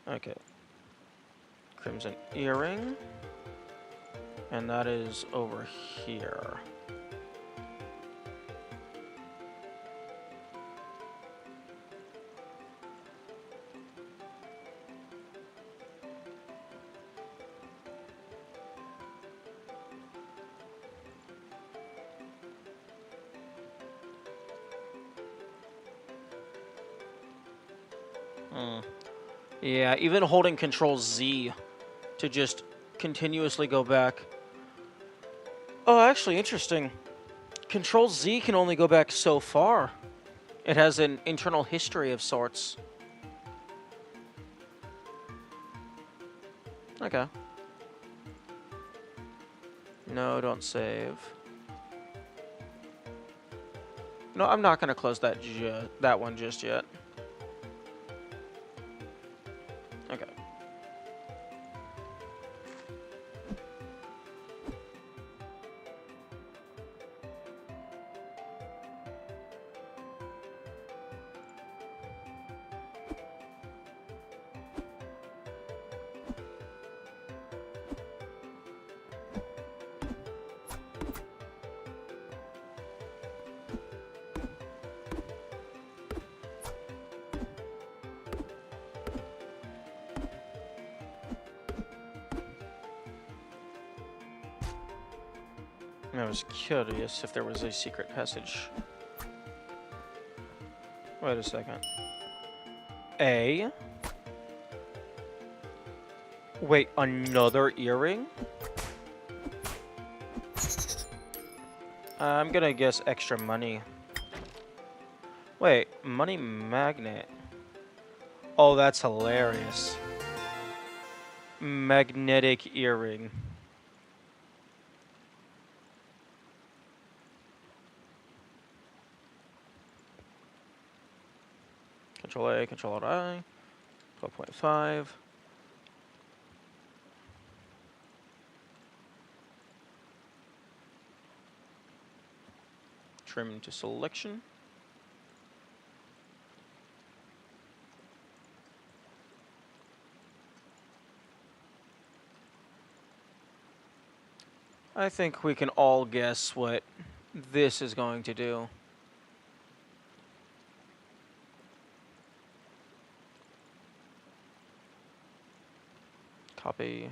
Okay. Crimson earring. And that is over here. Yeah, even holding Control Z to just continuously go back. Oh, actually, interesting. Control Z can only go back so far. It has an internal history of sorts. Okay. No, don't save. No, I'm not going to close that one just yet. Okay. I was curious if there was a secret passage. Wait a second. A? Wait, another earring? I'm gonna guess extra money. Wait, money magnet. Oh, that's hilarious. Magnetic earring. Control A, Control I. 12.5. Trim to selection. I think we can all guess what this is going to do. Copy.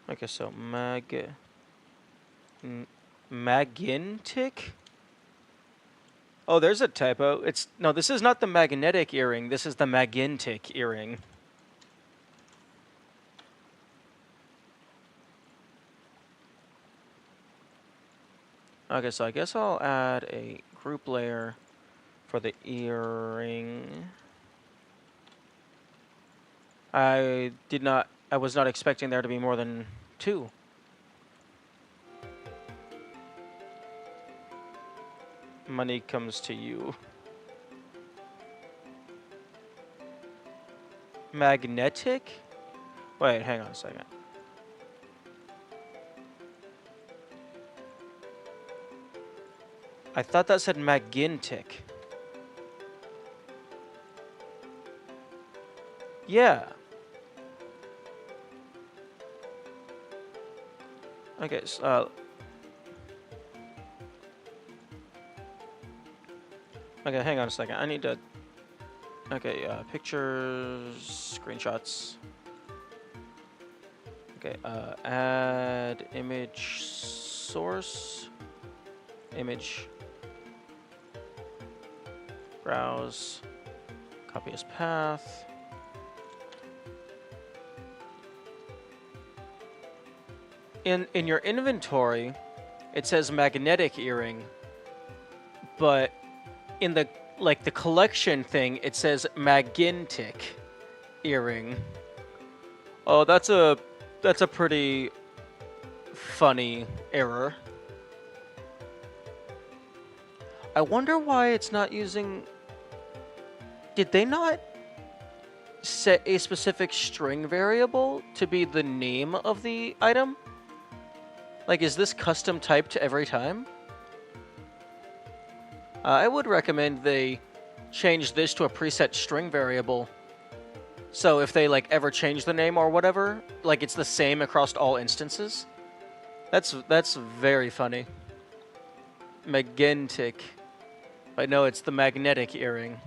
Okay, so Magintic? Oh, there's a typo. No, this is not the magnetic earring. This is the Magintic earring. Okay, so I guess I'll add a group layer for the earring. I was not expecting there to be more than 2. Money comes to you. Magnetic? Wait, hang on a second. I thought that said Magintic. Yeah. Okay, so, okay, hang on a second. I need to... Okay, pictures, screenshots. Okay, add image source. Image. Browse. Copy as path. In your inventory, it says magnetic earring, but in the the collection thing, it says Magintic earring. Oh, that's a pretty funny error. I wonder why it's not using... Did they not set a specific string variable to be the name of the item? Like, is this custom typed every time? I would recommend they change this to a preset string variable. So if they, ever change the name or whatever, it's the same across all instances. That's very funny. Magentic. I know it's the magnetic earring.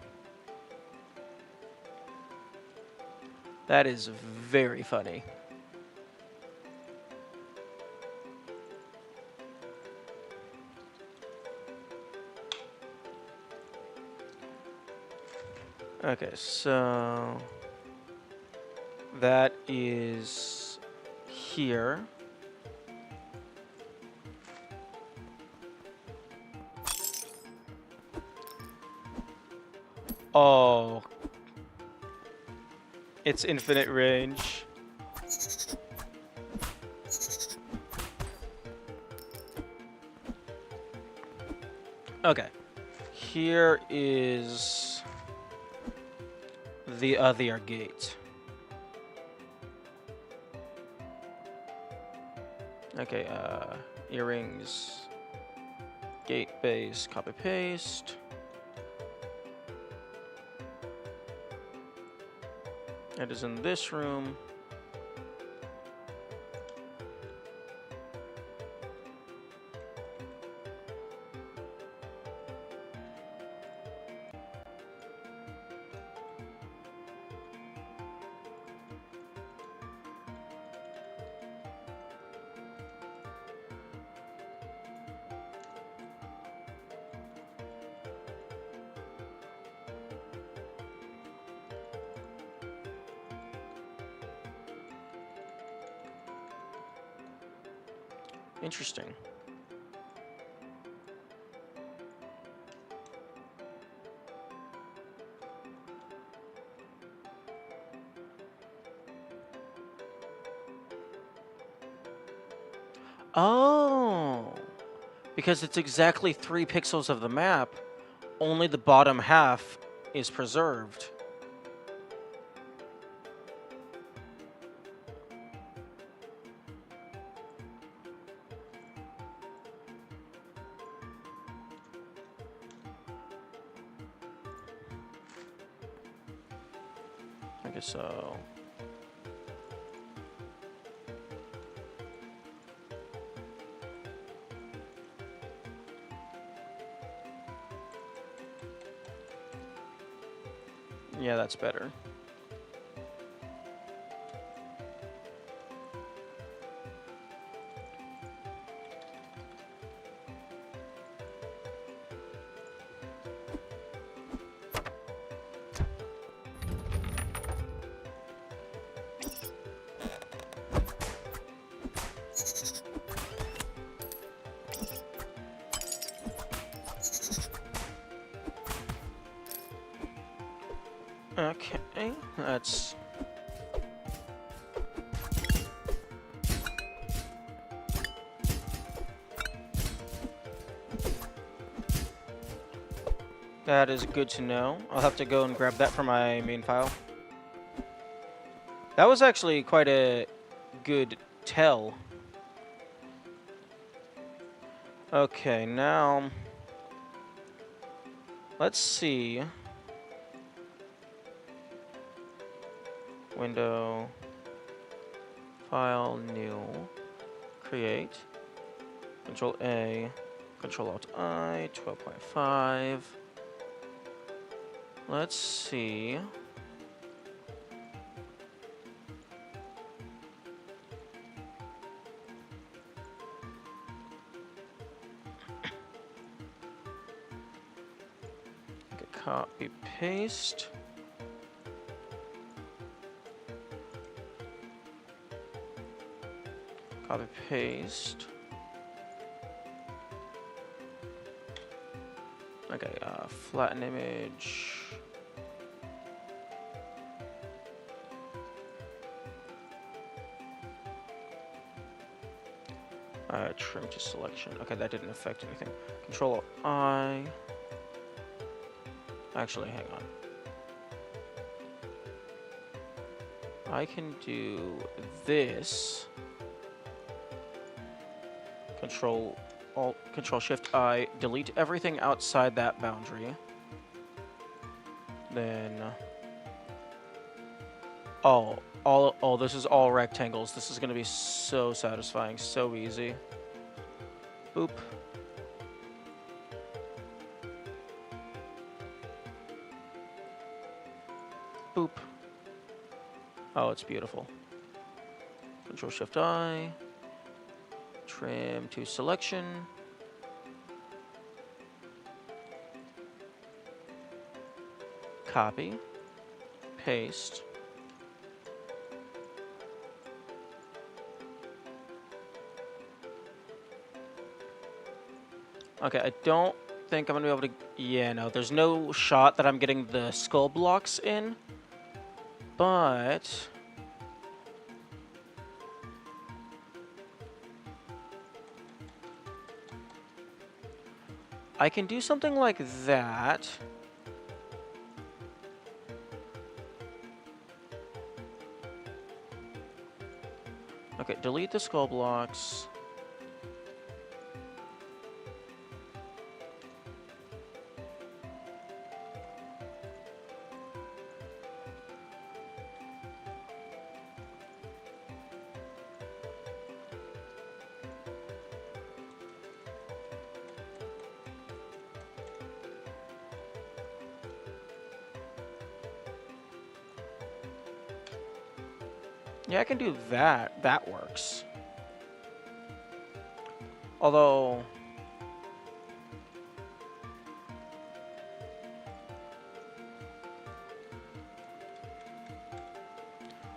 That is very funny. Okay, so that is here. Oh, it's infinite range. Okay, here is the other gate. Okay, earrings, gate base, copy paste. It is in this room. Interesting. Oh, because it's exactly 3 pixels of the map, only the bottom half is preserved. I guess so. Yeah, that's better. Okay, that's... That is good to know. I'll have to go and grab that from my main file. That was actually quite a good tell. Okay, now... let's see. Window... File, new... Create... Control A... Control Alt I... 12.5... Let's see... Copy, paste. Copy, paste. Okay, flatten image. Trim to selection. Okay, that didn't affect anything. Control I. Actually, hang on. I can do this. Control Alt, Control Shift I, delete everything outside that boundary. Then, oh, this is all rectangles. This is gonna be so satisfying, so easy. Boop. Boop. Oh, it's beautiful. Control Shift I. Trim to selection. Copy. Paste. Okay, I don't think I'm gonna be able to... yeah, no, there's no shot that I'm getting the skull blocks in. But... I can do something like that. Okay, delete the skull blocks. Yeah, I can do that. That works. Although...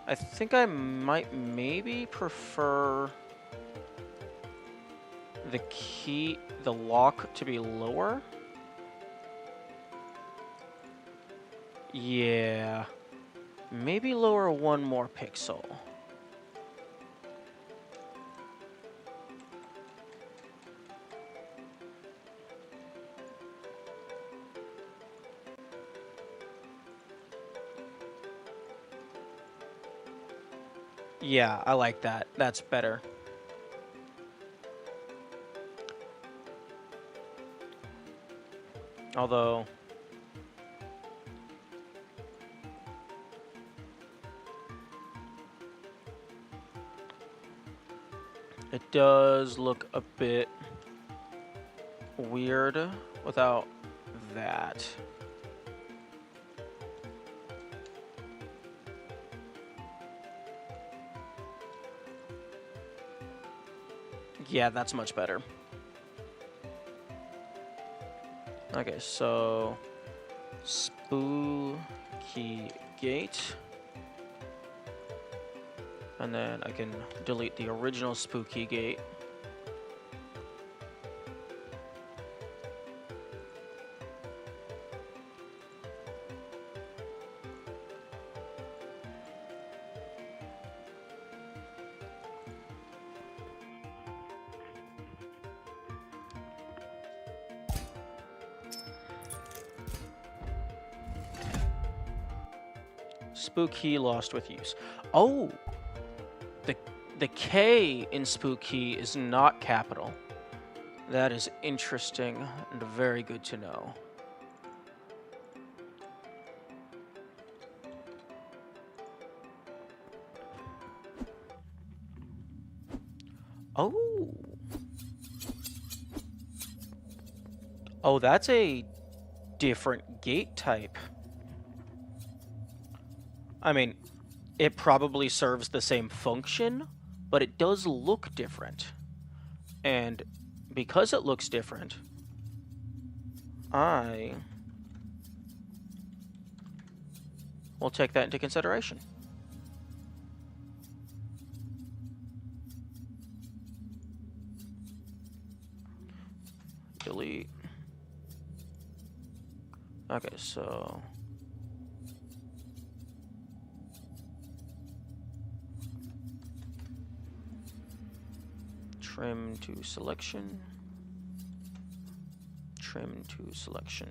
I think I might maybe prefer... the lock to be lower? Yeah. Maybe lower one more pixel. Yeah, I like that. That's better. Although... it does look a bit weird without that. Yeah, that's much better. Okay, so spooky gate. And then I can delete the original spooky gate. Spooky lost with use. Oh! The K in spooky is not capital. That is interesting and very good to know. Oh! Oh, that's a different gate type. I mean, it probably serves the same function, but it does look different. And because it looks different, I will take that into consideration. Delete. Okay, so... trim to selection. Trim to selection.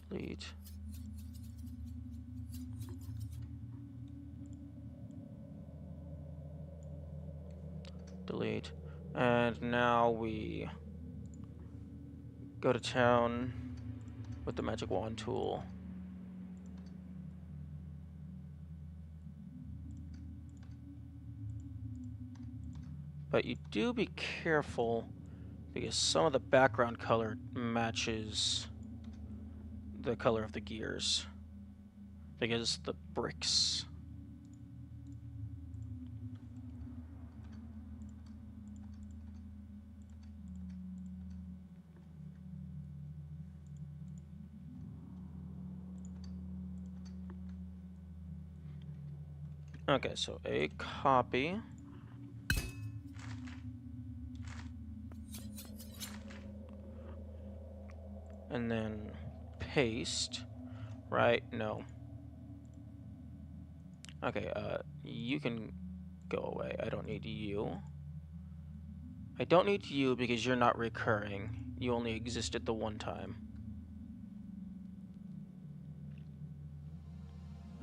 Delete. Delete. And now we go to town with the magic wand tool. But you do be careful because some of the background color matches the color of the gears. Because the bricks. Okay, so a copy. And then paste. Right? No. Okay, you can go away. I don't need you. I don't need you because you're not recurring. You only existed the one time.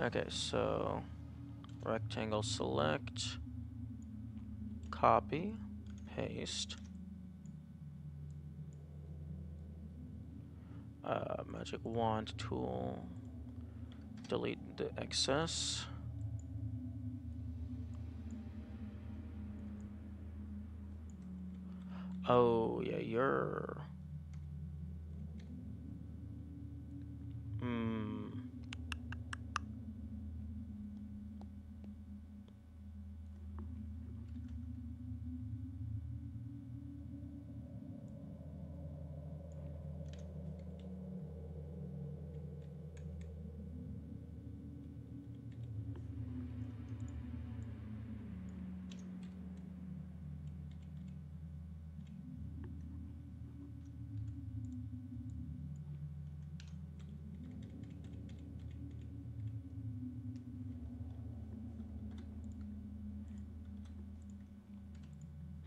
Okay, so rectangle select, copy, paste, magic wand tool, delete the excess. Oh, yeah, you're...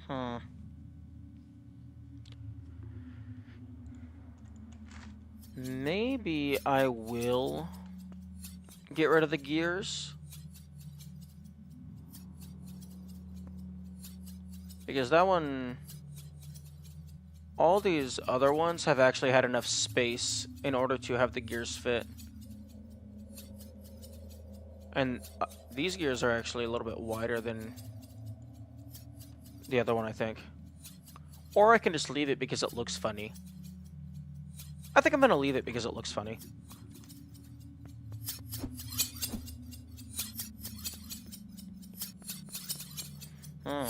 Hmm. Maybe I will get rid of the gears. Because that one... All these other ones have actually had enough space in order to have the gears fit. And these gears are actually a little bit wider than the other one, I think. Or I can just leave it because it looks funny. I think I'm going to leave it because it looks funny. Hmm.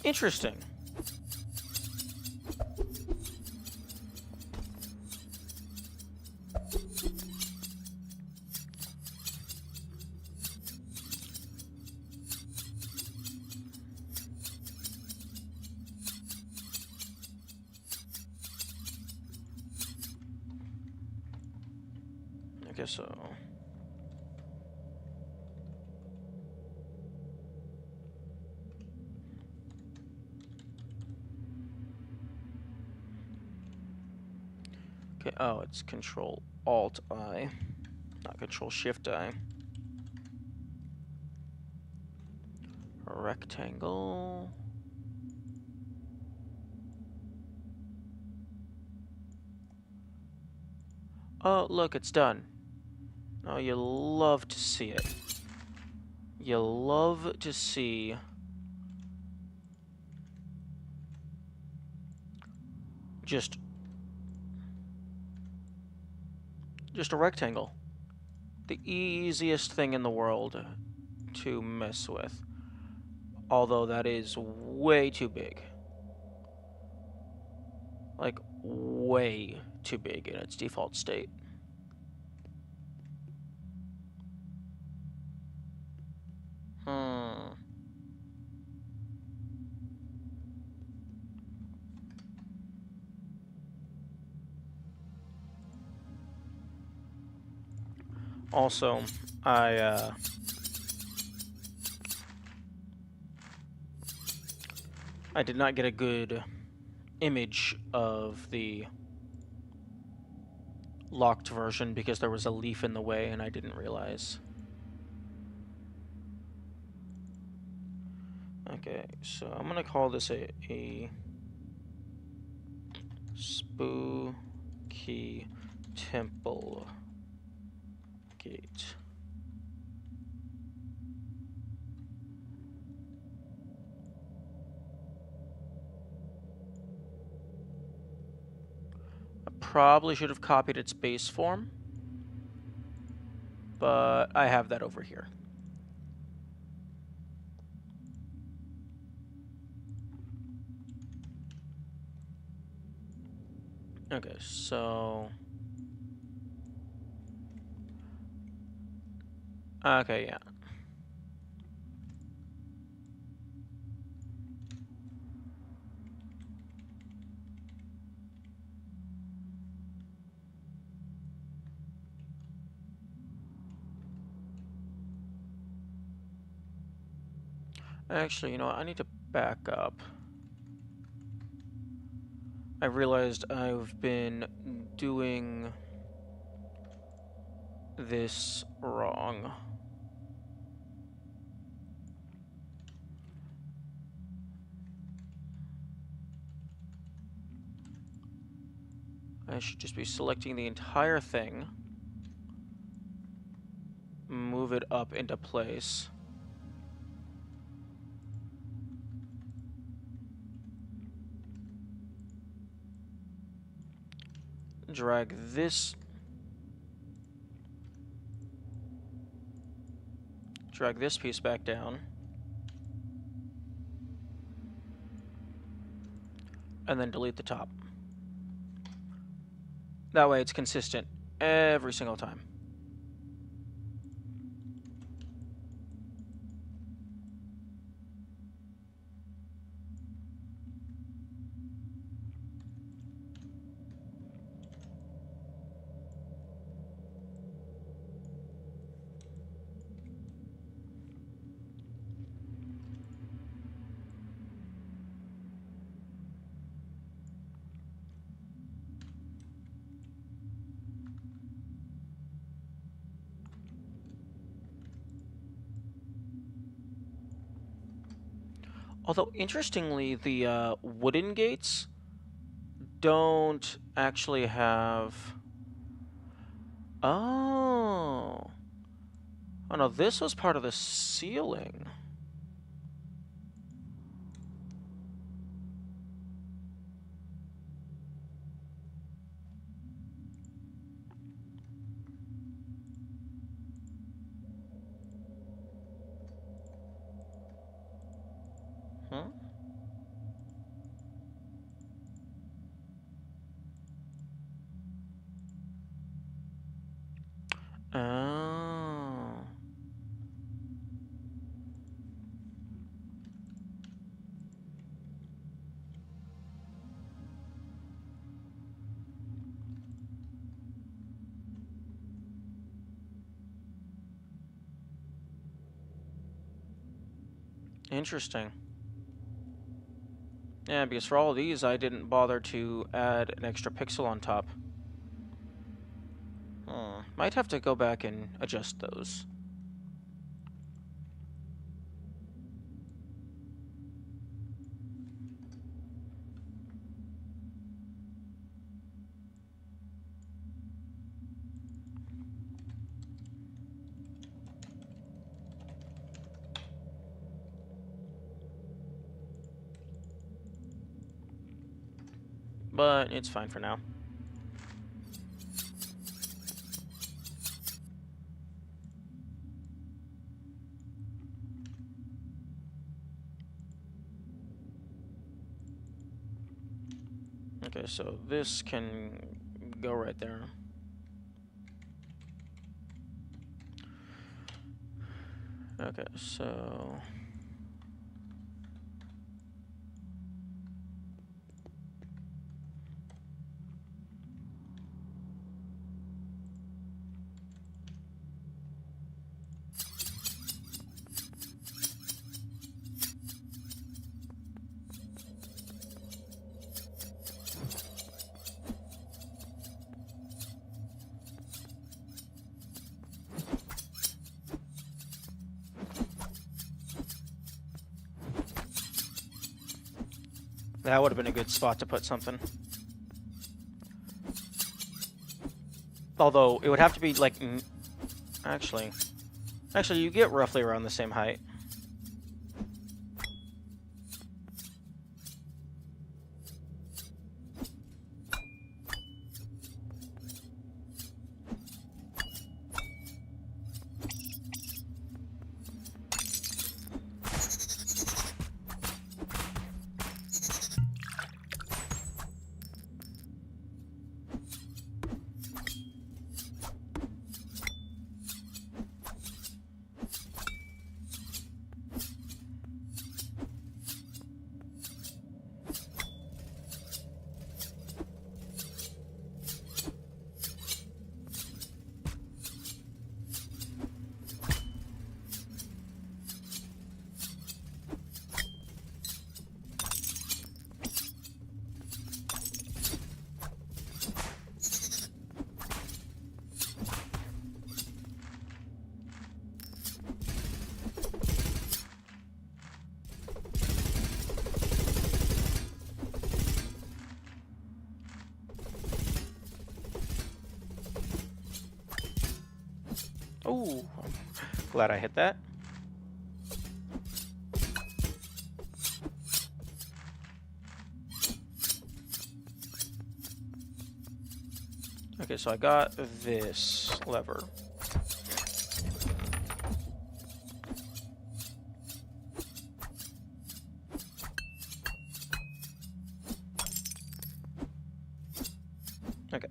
Interesting. I guess so. Okay, oh, it's Control-Alt-I, not Control-Shift-I. Rectangle. Oh, look, it's done. Oh, you love to see it. You love to see just a rectangle. The easiest thing in the world to mess with. Although that is way too big. Like, way too big in its default state. Also, I did not get a good image of the locked version because there was a leaf in the way and I didn't realize. Okay, so I'm gonna call this a spooky temple gate. I probably should have copied its base form, but I have that over here. Okay, so... Okay, yeah. Actually, you know what? I need to back up. I realized I've been doing this wrong. I should just be selecting the entire thing, move it up into place. Drag this piece back down. And then delete the top. That way it's consistent every single time. Although, interestingly, the wooden gates don't actually have... Oh. Oh no, this was part of the ceiling. Huh? Oh. Interesting. Yeah, because for all of these, I didn't bother to add an extra pixel on top. Might have to go back and adjust those. But it's fine for now. Okay, so this can go right there. Okay, so... That would have been a good spot to put something. Although, it would have to be, like... Actually, you get roughly around the same height. Ooh, glad I hit that. Okay, so I got this lever. Okay.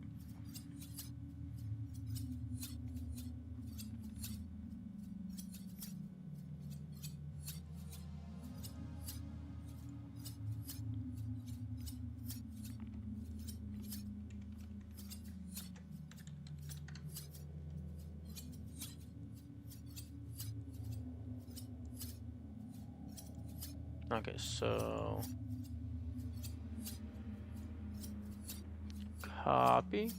Okay, so copy.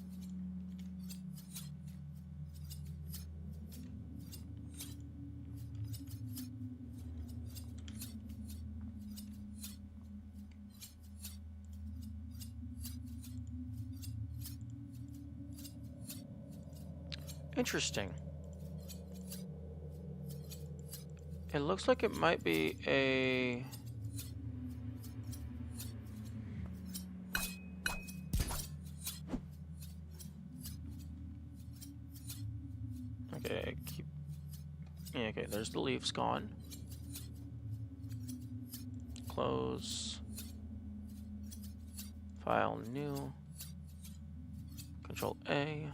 Interesting. It looks like it might be a... Okay, yeah, okay, there's the leaves gone. Close. File new. Control A.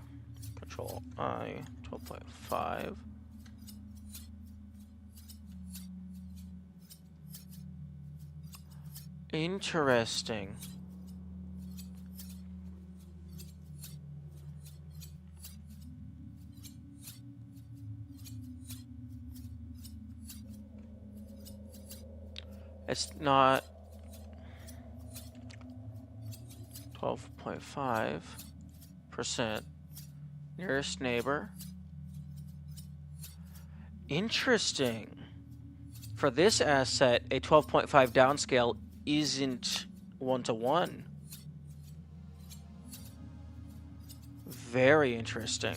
Control I. 12.5. Interesting. It's not 12.5%. Nearest neighbor. Interesting. For this asset, a 12.5 downscale isn't 1-to-1. Very interesting.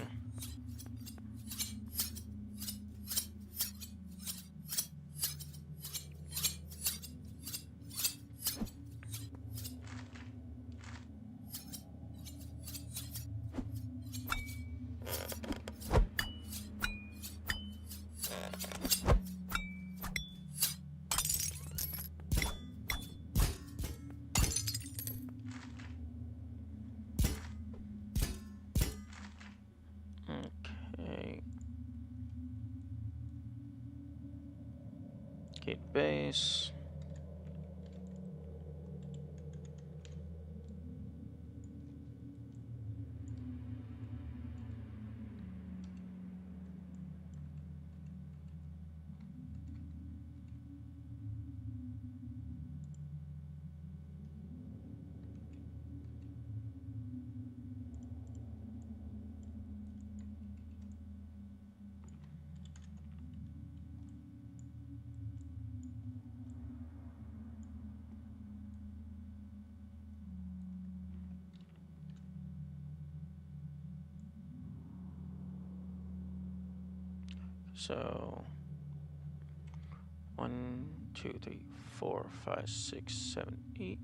Okay. Gate base. So 1, 2, 3, 4, 5, 6, 7, 8.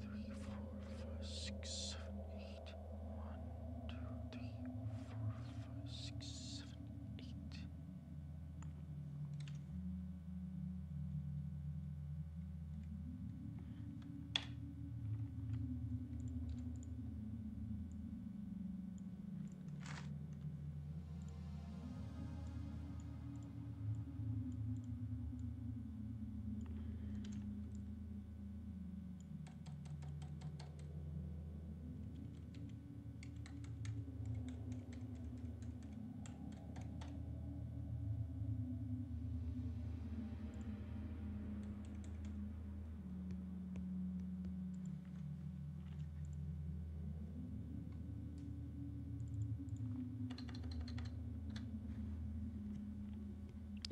3, 4, 5, 6, 7, 8. 1, 2, 3, 4, 5, 6, 7, 8.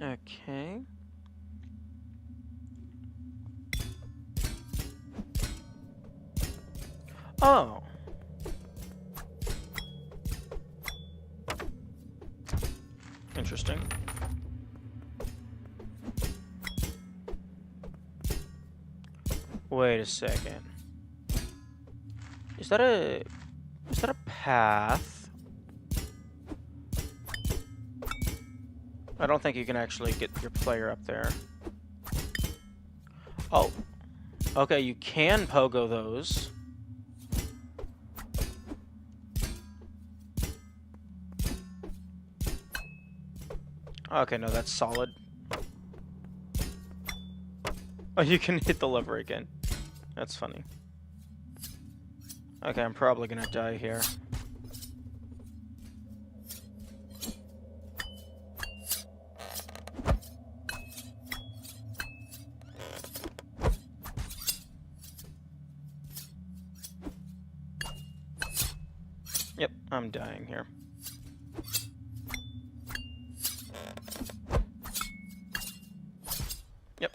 Okay. Oh. Interesting. Wait a second. Is that a path? I don't think you can actually get your player up there. Oh. Okay, you can pogo those. Okay, no, that's solid. Oh, you can hit the lever again. That's funny. Okay, I'm probably gonna die here. Yep, I'm dying here. Yep.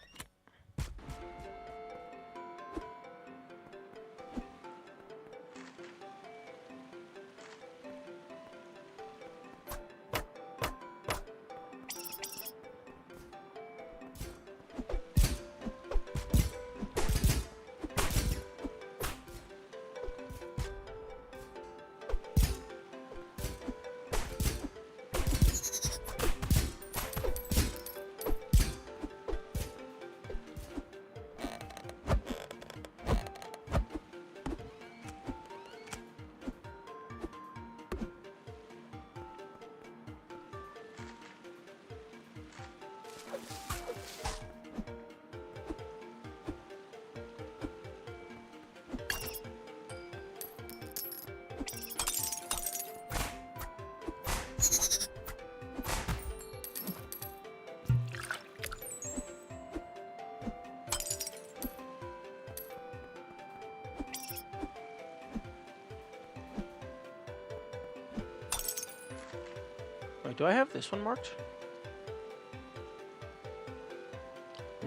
Wait, do I have this one marked?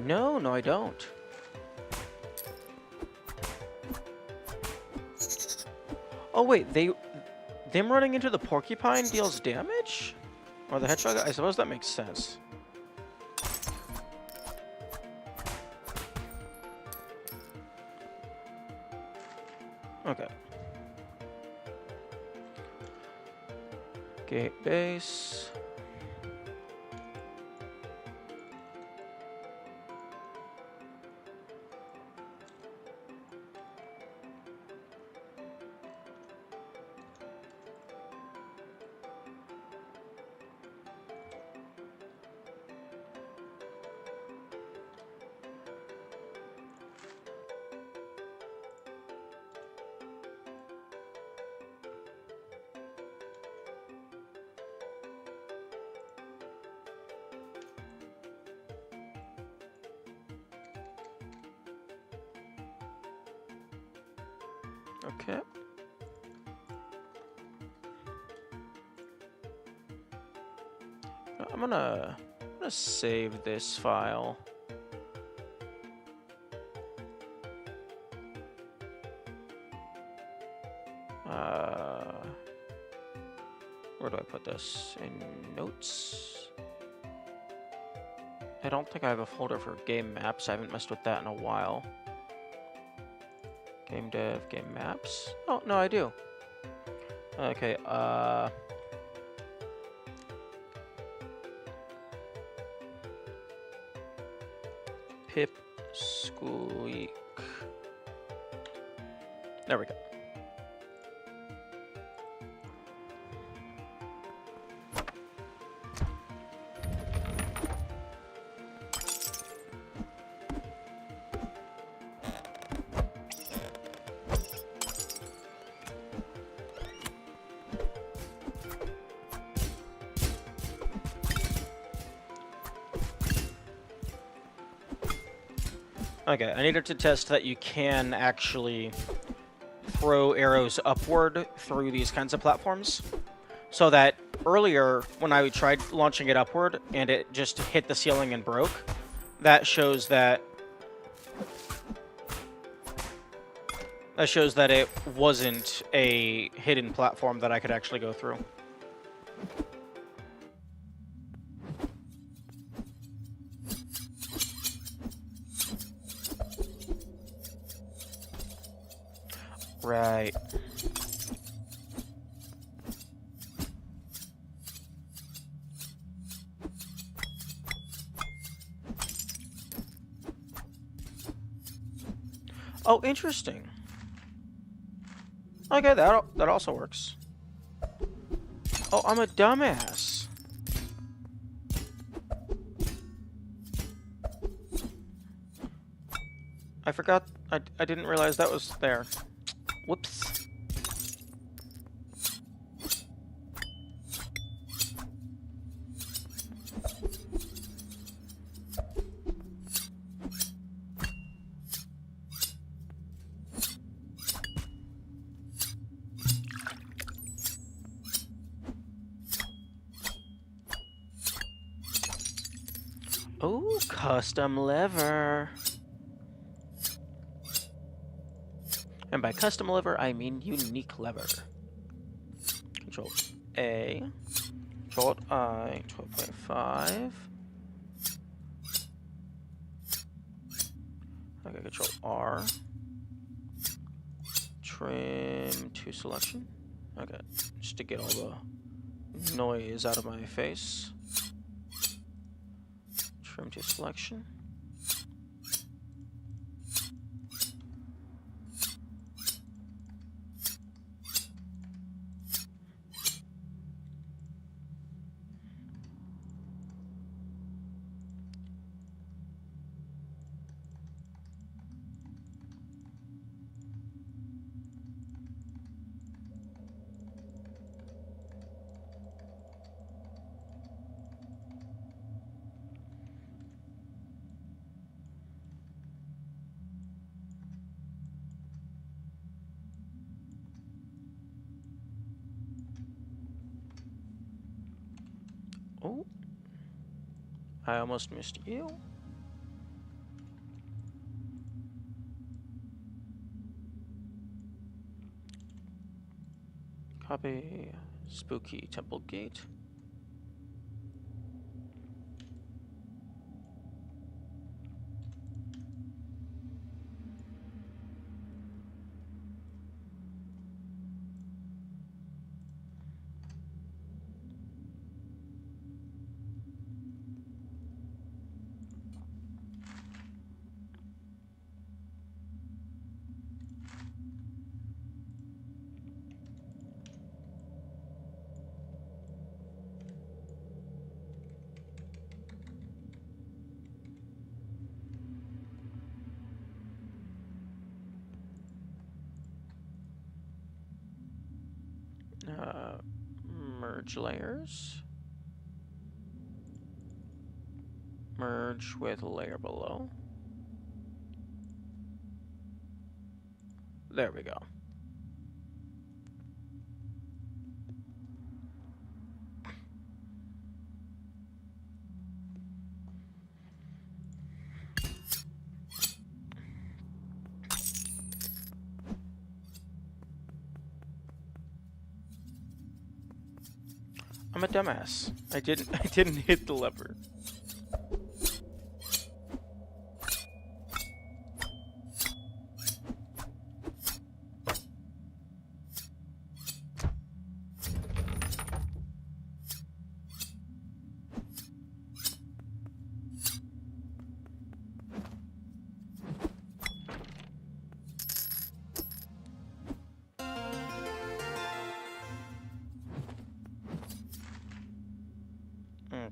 No, I don't. Oh wait, them running into the porcupine deals damage? Or the hedgehog? I suppose that makes sense. Okay. Gate base. Okay. I'm gonna save this file. Where do I put this? In notes? I don't think I have a folder for game maps. I haven't messed with that in a while. Game dev, game maps. Oh, no, I do. Okay, Pipsqueak. There we go. Okay, I needed to test that you can actually throw arrows upward through these kinds of platforms. So that earlier, when I tried launching it upward and it just hit the ceiling and broke, that shows that it wasn't a hidden platform that I could actually go through. Right. Oh, interesting. Okay, that also works. Oh, I'm a dumbass. I forgot. I didn't realize that was there. Whoops. Oh, custom lever. And by custom lever, I mean unique lever. Control A. Control I. 12.5. Okay, Control R. Trim to selection. Okay, just to get all the noise out of my face. Trim to selection. Oh. I almost missed you. Copy spooky temple gate. Merge layers. Merge with layer below. There we go. I'm a dumbass. I didn't hit the lever.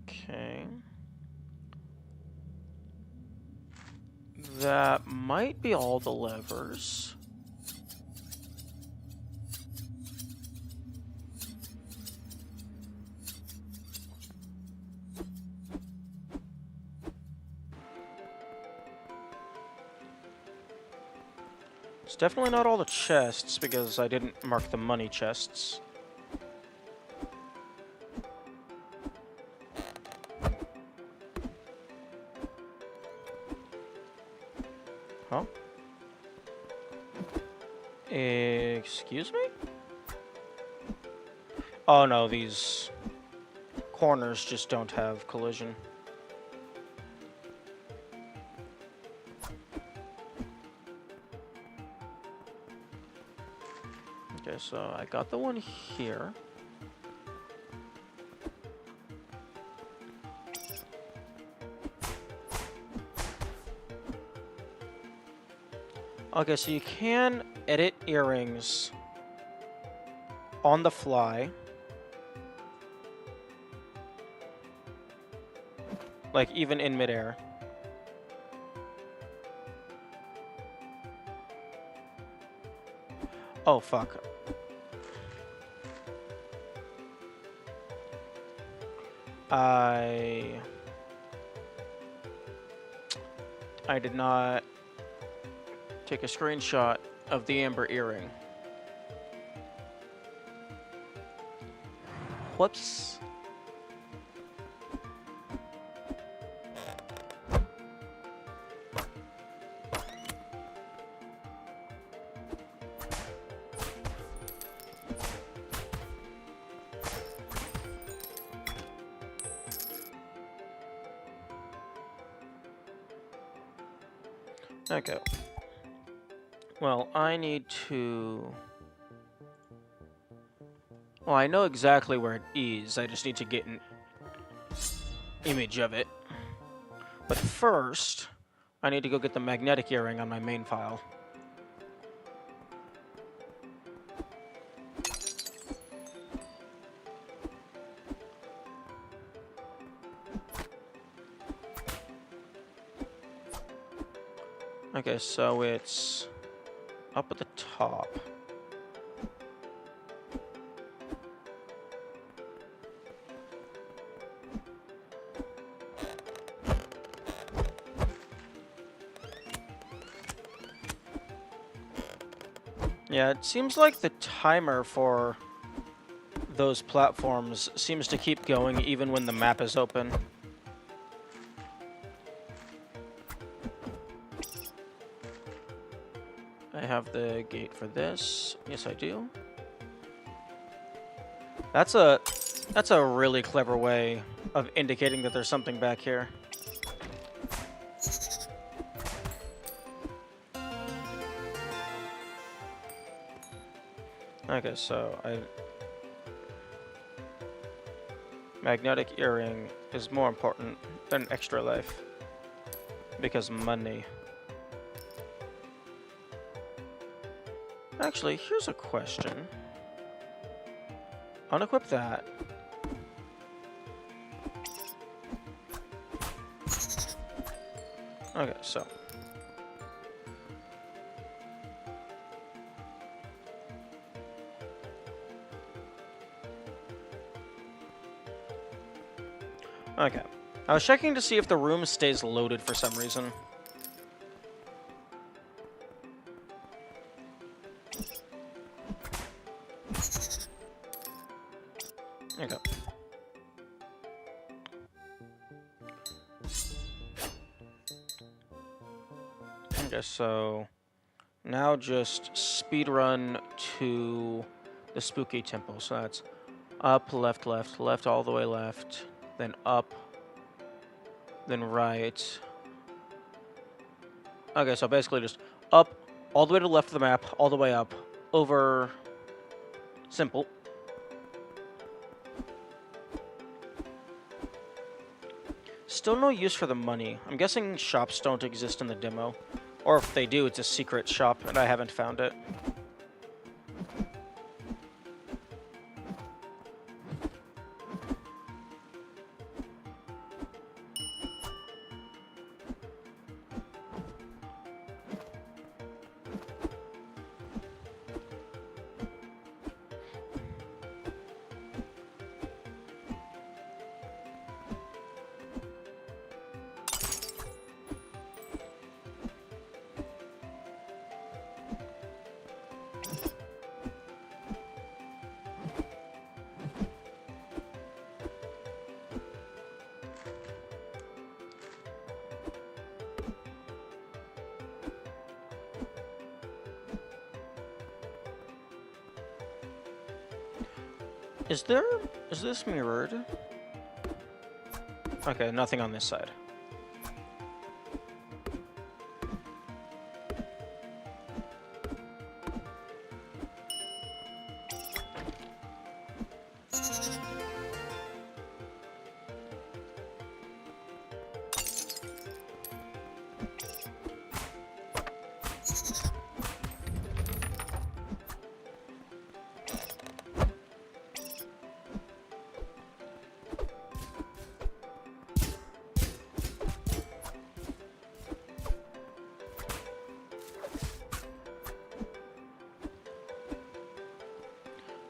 Okay. That might be all the levers. It's definitely not all the chests because I didn't mark the money chests. Huh? Excuse me? Oh no, these corners just don't have collision. Okay, so I got the one here. Okay, so you can edit earrings on the fly. Like, even in midair. Oh, fuck. I did not take a screenshot of the amber earring. Whoops. Okay. Well, I need to... Well, I know exactly where it is. I just need to get an image of it. But first, I need to go get the magnetic earring on my main file. Okay, so it's up at the top. Yeah, it seems like the timer for those platforms seems to keep going even when the map is open. I have the gate for this. Yes, I do. That's a really clever way of indicating that there's something back here. Okay, so magnetic earring is more important than extra life. Because money. Actually, here's a question. Unequip that. Okay, so. Okay. I was checking to see if the room stays loaded for some reason. Okay. Okay, so now just speedrun to the spooky temple. So that's up, left, left, left, all the way left, then up, then right. Okay, so basically just up, all the way to the left of the map, all the way up, over. Simple. Still no use for the money. I'm guessing shops don't exist in the demo. Or if they do, it's a secret shop and I haven't found it. Is this mirrored? Okay, nothing on this side.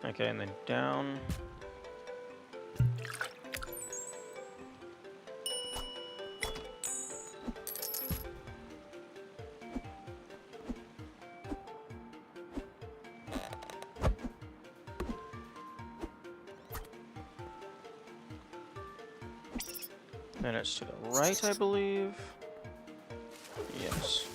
Okay, and then down. Then it's to the right, I believe. Yes.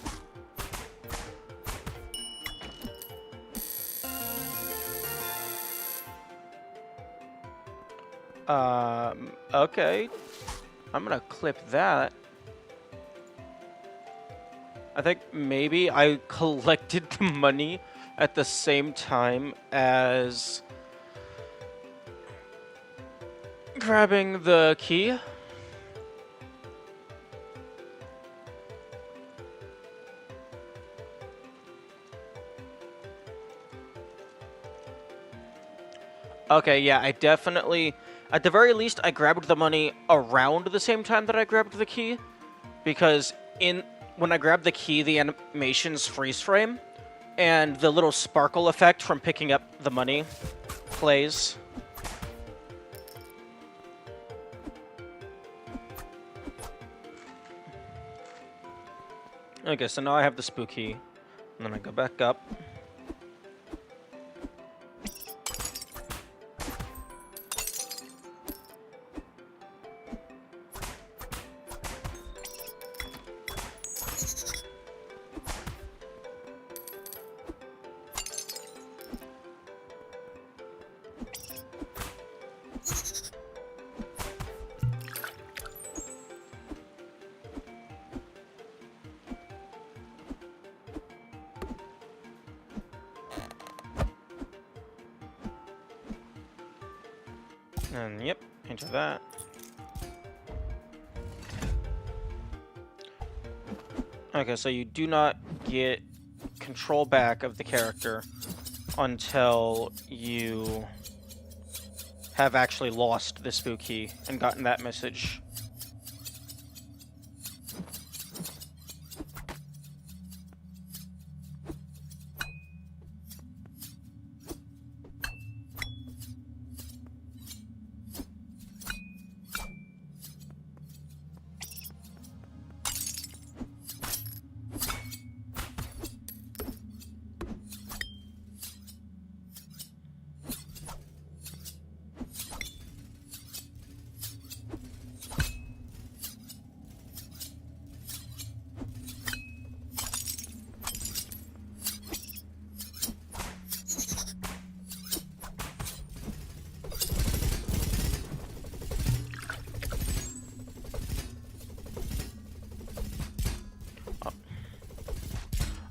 Okay. I'm gonna clip that. I think maybe I collected the money at the same time as grabbing the key. Okay, yeah, I definitely... At the very least, I grabbed the money around the same time that I grabbed the key. Because when I grabbed the key, the animations freeze frame. And the little sparkle effect from picking up the money plays. Okay, so now I have the spook key. And then I go back up. And yep, into that. Okay, so you do not get control back of the character until you have actually lost the spook key and gotten that message.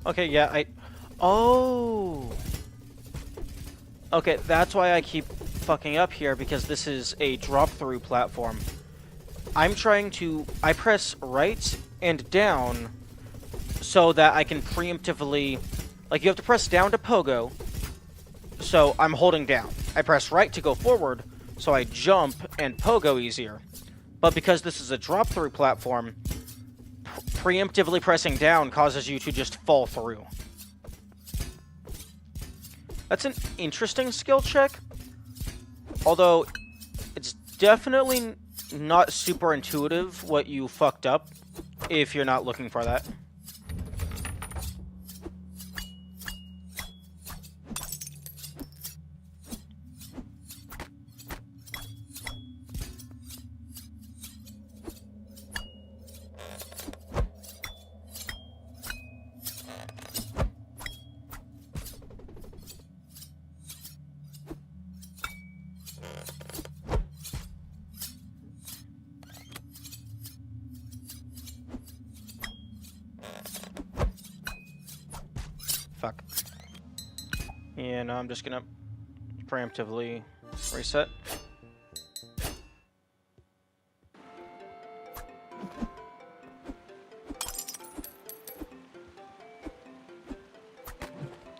Okay, yeah, Oh! Okay, that's why I keep fucking up here, because this is a drop-through platform. I press right and down so that I can preemptively... Like, you have to press down to pogo, so I'm holding down. I press right to go forward, so I jump and pogo easier. But because this is a drop-through platform, preemptively pressing down causes you to just fall through. That's an interesting skill check, although it's definitely not super intuitive what you fucked up if you're not looking for that. Fuck. Yeah, no, I'm just gonna preemptively reset.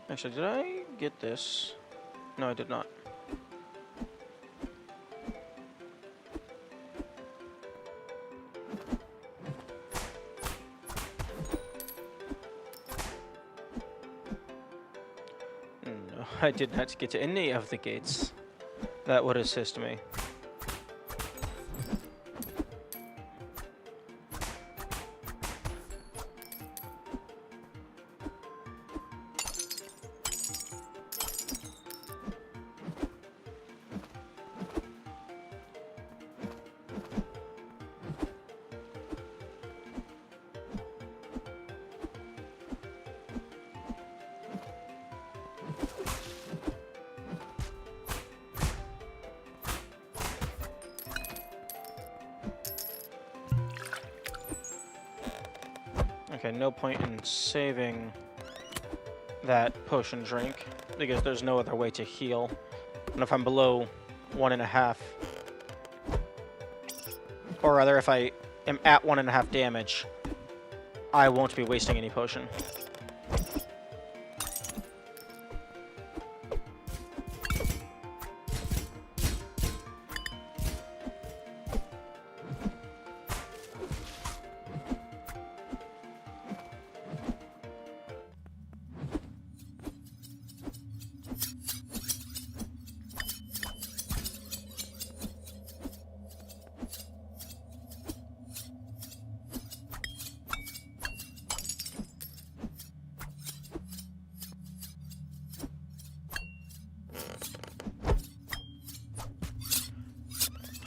Actually, did I get this? No, I did not. No, I did not get to any of the gates. That would assist me. Okay, no point in saving that potion drink, because there's no other way to heal. And if I'm below 1.5, or rather if I am at 1.5 damage, I won't be wasting any potion.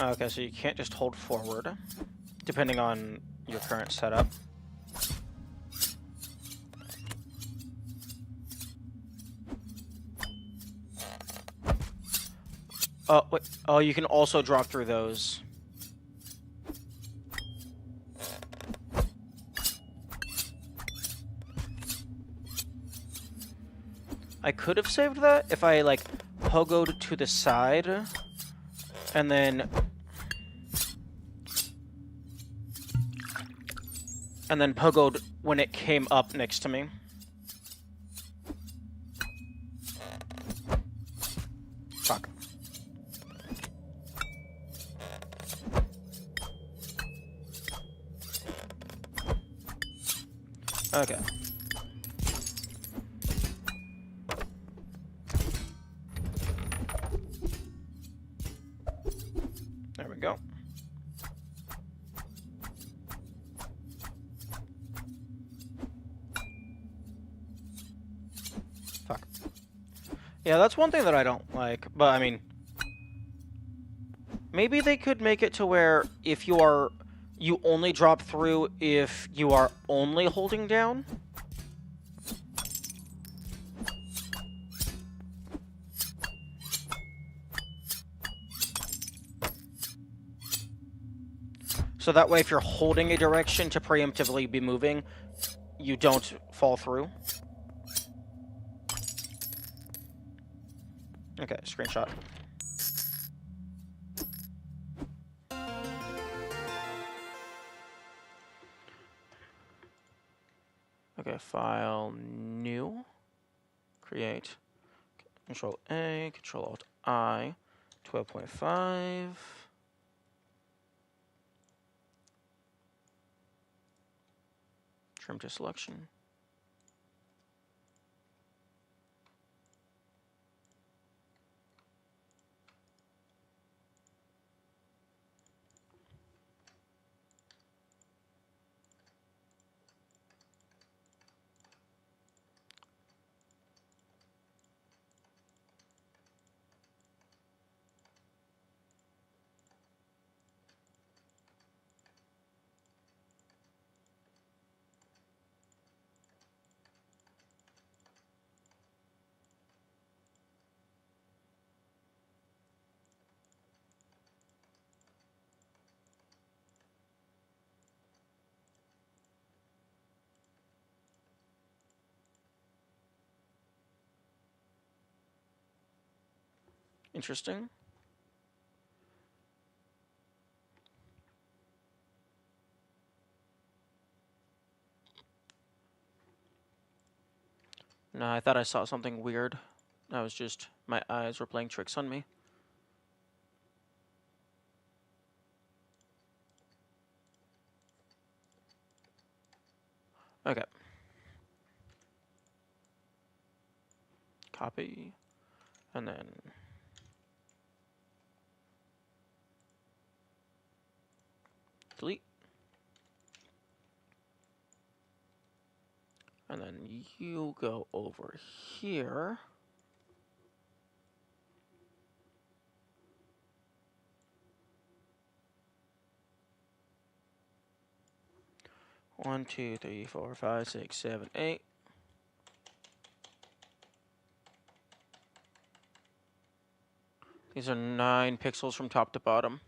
Okay, so you can't just hold forward, depending on your current setup. Oh, wait. Oh, you can also drop through those. I could have saved that if I, like, pogoed to the side And then pogoed when it came up next to me. Fuck. Okay. There we go. Fuck. Yeah, that's one thing that I don't like, but I mean, maybe they could make it to where if you only drop through if you are only holding down. So that way, if you're holding a direction to preemptively be moving, you don't fall through. Okay, screenshot. Okay, file, new, create, Control A, Control Alt I, 12.5. Trim to selection. Interesting. No, I thought I saw something weird. That was just my eyes were playing tricks on me. Okay. Copy. And then delete. And then you go over here. One, two, three, four, five, six, seven, 8. These are 9 pixels from top to bottom.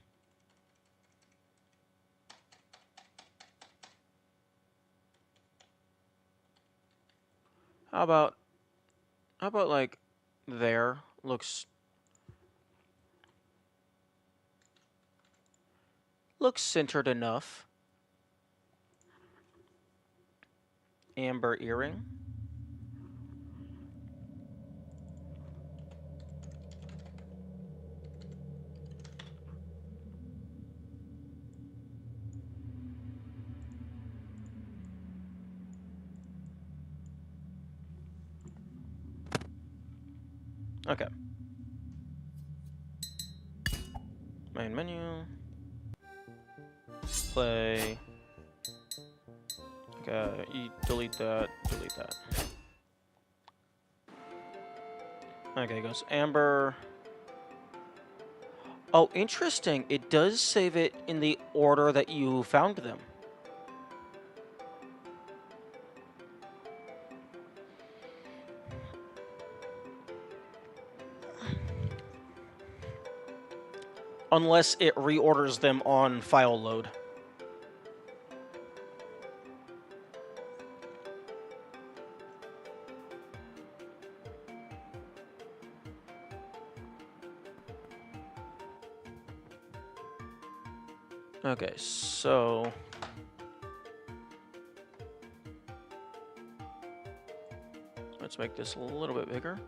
How about like there? Looks centered enough. Amber earring. Okay. Main menu. Play. Okay, delete that, delete that. Okay, it goes Amber. Oh, interesting. It does save it in the order that you found them. Unless it reorders them on file load. Okay, so... let's make this a little bit bigger.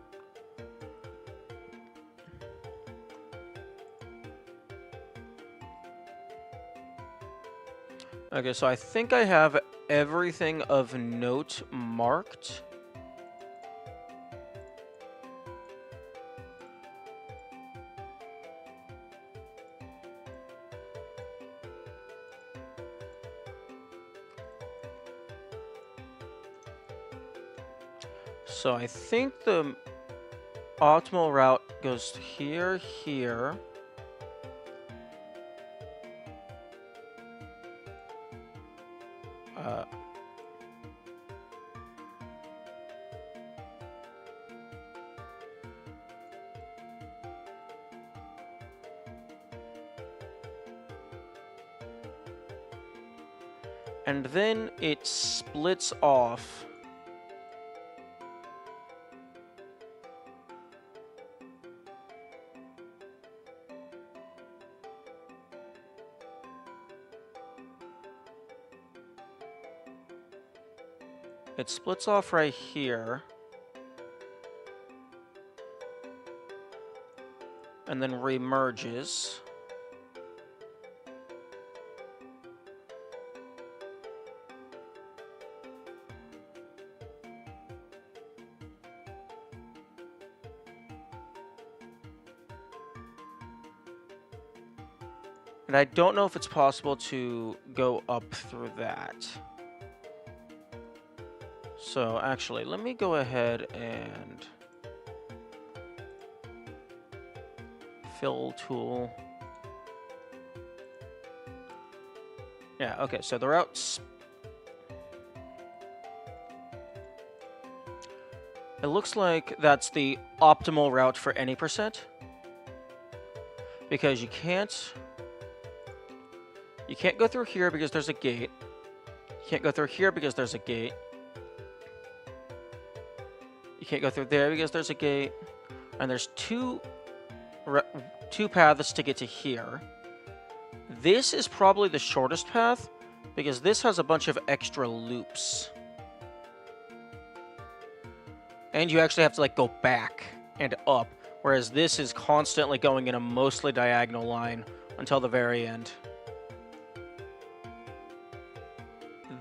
Okay, so I think I have everything of note marked. So I think the optimal route goes here, here. And then it splits off. It splits off right here. And then remerges. And I don't know if it's possible to go up through that. So actually, let me go ahead and fill tool. Yeah, okay, so the routes. It looks like that's the optimal route for any percent. Because you can't go through here because there's a gate. You can't go through here because there's a gate. You can't go through there because there's a gate. And there's two paths to get to here. This is probably the shortest path because this has a bunch of extra loops. And you actually have to like go back and up, whereas this is constantly going in a mostly diagonal line until the very end.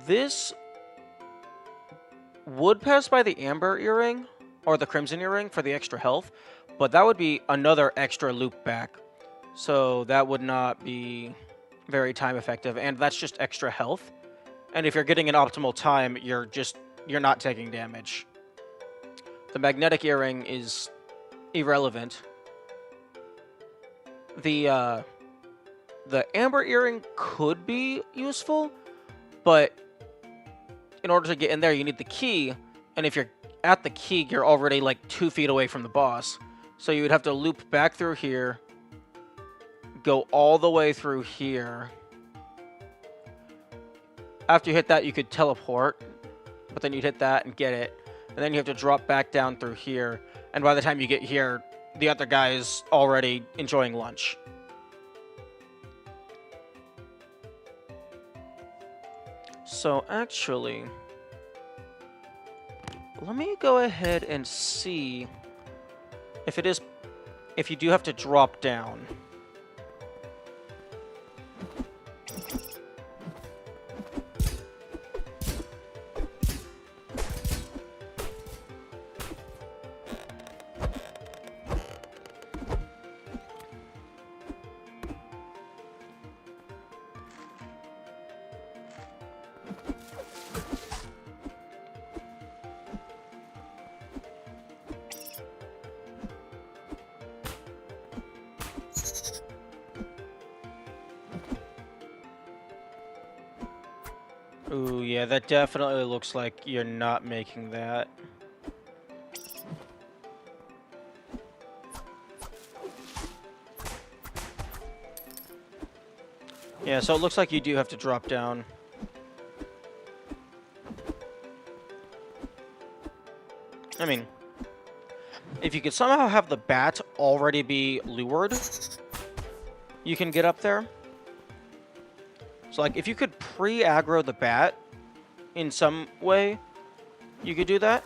This would pass by the amber earring or the crimson earring for the extra health, but that would be another extra loop back. So that would not be very time effective, and that's just extra health. And if you're getting an optimal time, you're not taking damage. The magnetic earring is irrelevant. The amber earring could be useful, but in order to get in there, you need the key, and if you're at the key, you're already like 2 feet away from the boss. So you would have to loop back through here, go all the way through here. After you hit that, you could teleport, but then you'd hit that and get it. And then you have to drop back down through here. And by the time you get here, the other guy is already enjoying lunch. So actually, let me go ahead and see if you do have to drop down. Ooh, yeah, that definitely looks like you're not making that. Yeah, so it looks like you do have to drop down. I mean, if you could somehow have the bat already be lured, you can get up there. So, like, if you could pre-aggro the bat in some way, you could do that.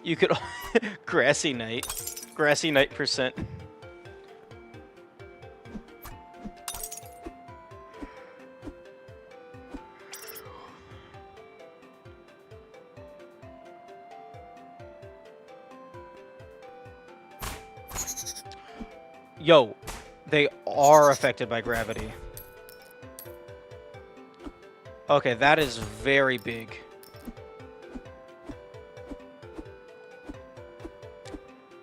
You could... Grassy Knight. Grassy Knight percent. Yo, they are affected by gravity. Okay, that is very big.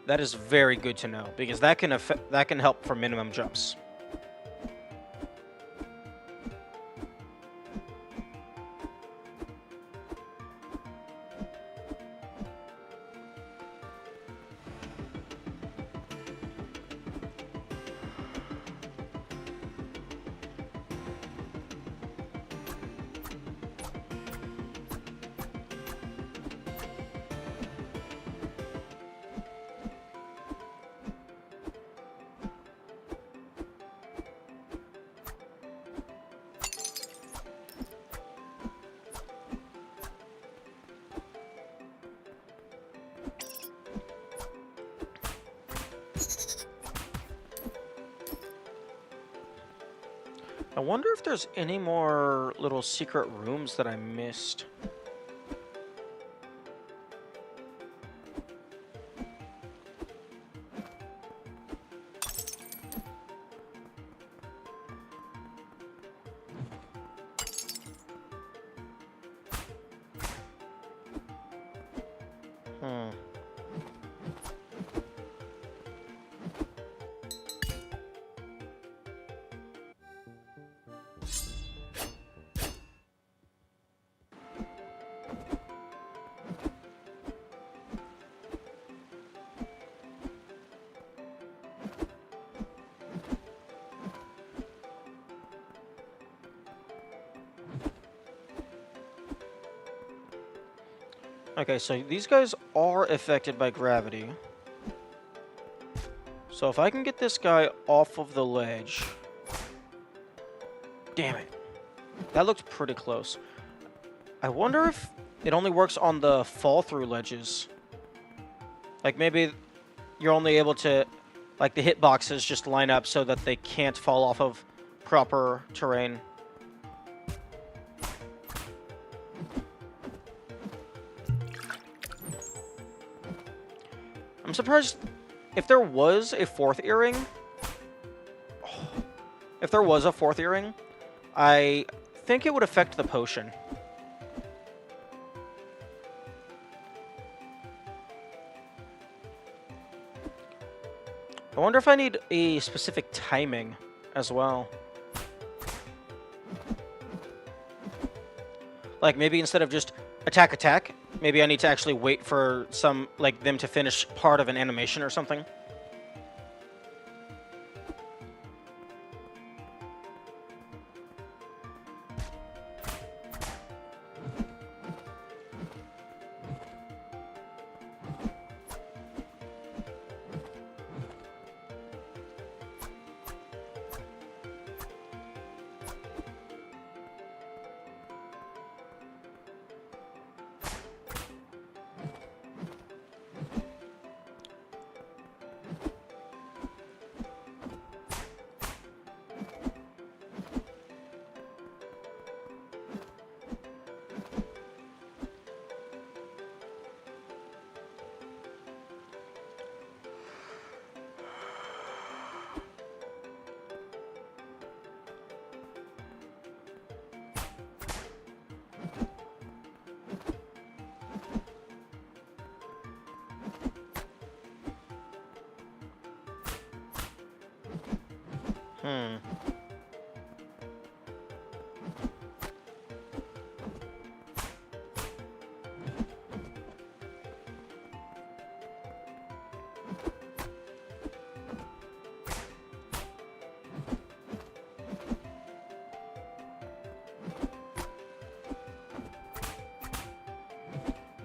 That is very good to know, because that can help for minimum jumps. I wonder if there's any more little secret rooms that I missed. Okay, so these guys are affected by gravity. So if I can get this guy off of the ledge... Damn it. That looked pretty close. I wonder if it only works on the fall-through ledges. Like, maybe you're only able to... Like, the hitboxes just line up so that they can't fall off of proper terrain. I'm surprised if there was a fourth earring. If there was a fourth earring, I think it would affect the potion. I wonder if I need a specific timing as well. Like, maybe instead of just attack, maybe I need to actually wait for some, like, them to finish part of an animation or something.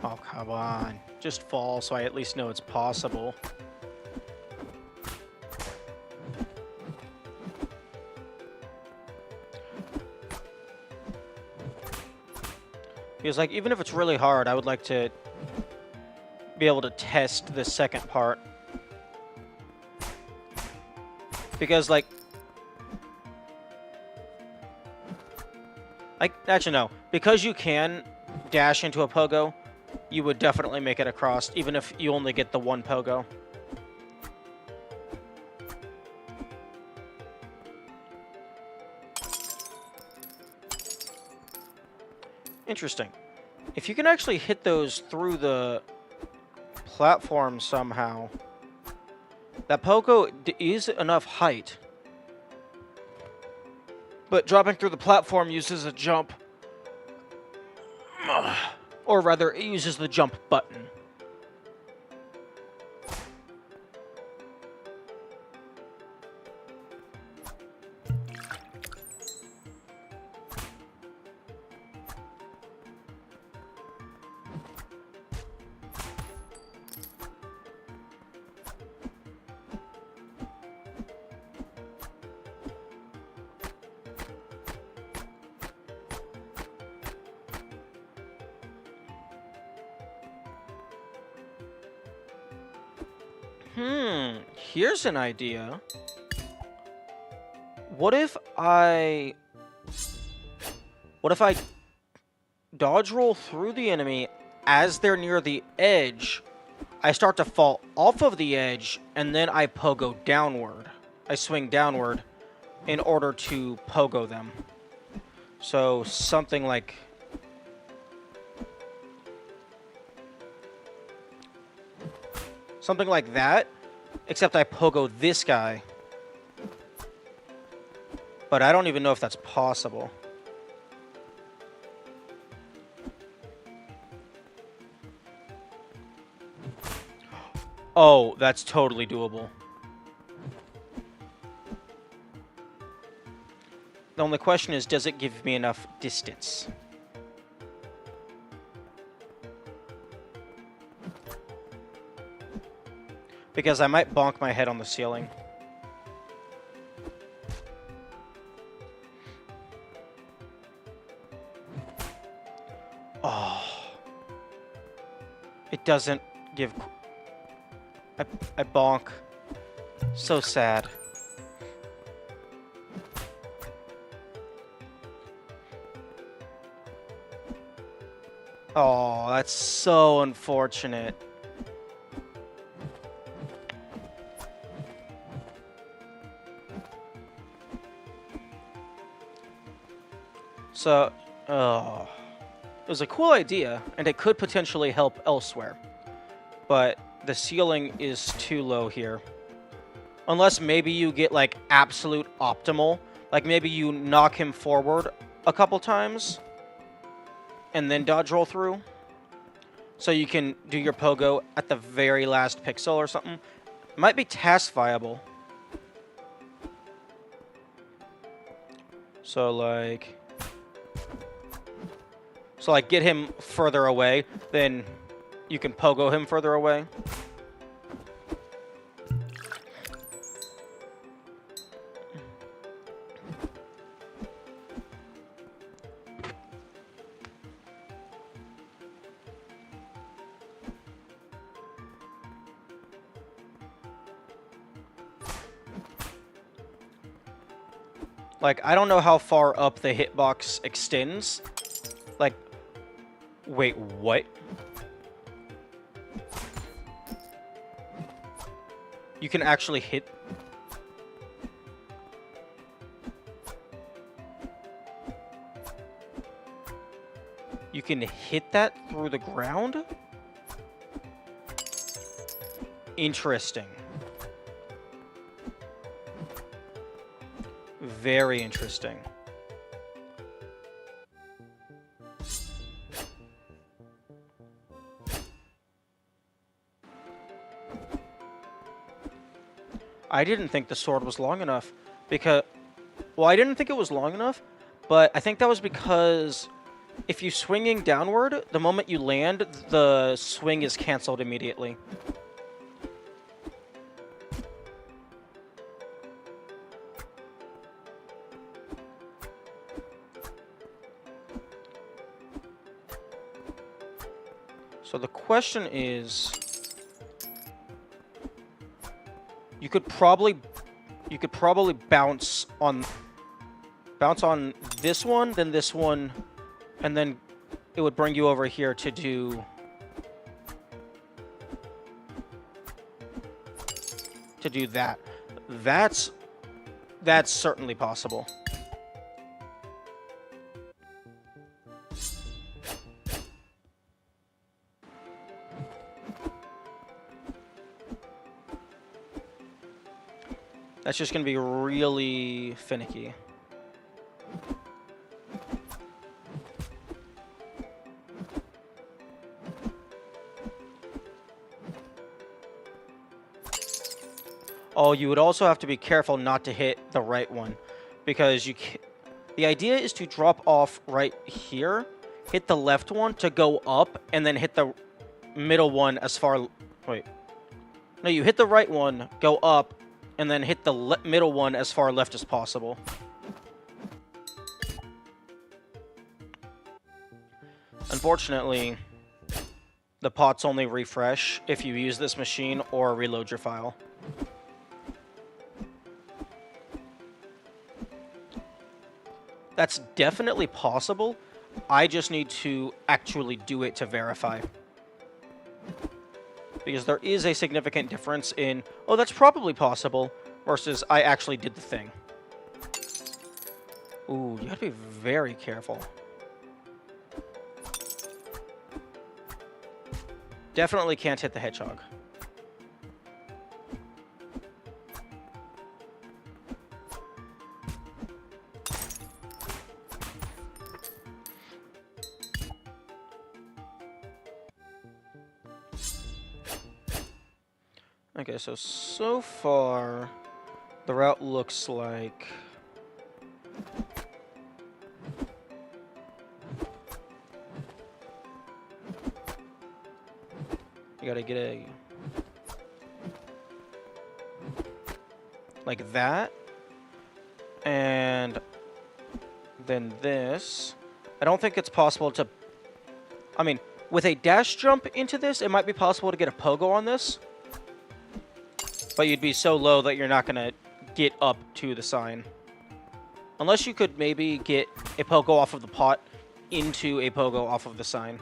Oh, come on. just fall so I at least know it's possible. Because, like, even if it's really hard, I would like to be able to test the second part. Because, like... Actually, no. Because you can dash into a pogo, you would definitely make it across, even if you only get the one pogo. Interesting. If you can actually hit those through the platform somehow, that pogo is enough height. But dropping through the platform uses a jump. Or rather, it uses the jump button. Here's an idea. What if I dodge roll through the enemy as they're near the edge? I start to fall off of the edge, and then I pogo downward. I swing downward in order to pogo them. So something like... something like that, except I pogo this guy. But I don't even know if that's possible. Oh, that's totally doable. The only question is, does it give me enough distance? Because I might bonk my head on the ceiling. Oh. It doesn't give... I bonk. So sad. Oh, that's so unfortunate. So, it was a cool idea, and it could potentially help elsewhere. But the ceiling is too low here. Unless maybe you get, like, absolute optimal. Like, maybe you knock him forward a couple times, and then dodge roll through. So you can do your pogo at the very last pixel or something. Might be task viable. So, like... So, like, get him further away, then you can pogo him further away. Like, I don't know how far up the hitbox extends. Like, wait, what? You can actually hit... You can hit that through the ground? Interesting. Very interesting. I didn't think the sword was long enough because... Well, I didn't think it was long enough, but I think that was because if you're swinging downward, the moment you land, the swing is canceled immediately. So the question is, you could probably bounce on this one, then this one, and then it would bring you over here to do that. That's certainly possible. That's just going to be really finicky. Oh, you would also have to be careful not to hit the right one, because the idea is to drop off right here, hit the left one to go up, and then hit the middle one as far... Wait. No, you hit the right one, go up, and then hit the middle one as far left as possible. Unfortunately, the pots only refresh if you use this machine or reload your file. That's definitely possible. I just need to actually do it to verify. Because there is a significant difference in, oh, that's probably possible, versus I actually did the thing. Ooh, you have to be very careful. Definitely can't hit the hedgehog. Okay, so far, the route looks like... You gotta get a... like that. And then this. I don't think it's possible to... I mean, with a dash jump into this, it might be possible to get a pogo on this. But you'd be so low that you're not going to get up to the sign. Unless you could maybe get a pogo off of the pot into a pogo off of the sign.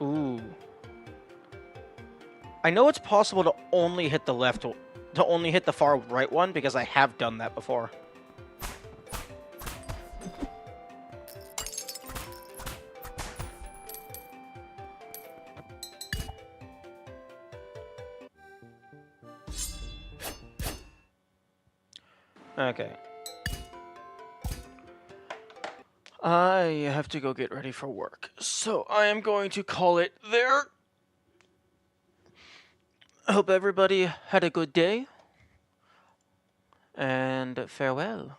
Ooh. I know it's possible to only hit the left, to only hit the far right one, because I have done that before. Okay. I have to go get ready for work, so I am going to call it there. I hope everybody had a good day, and farewell.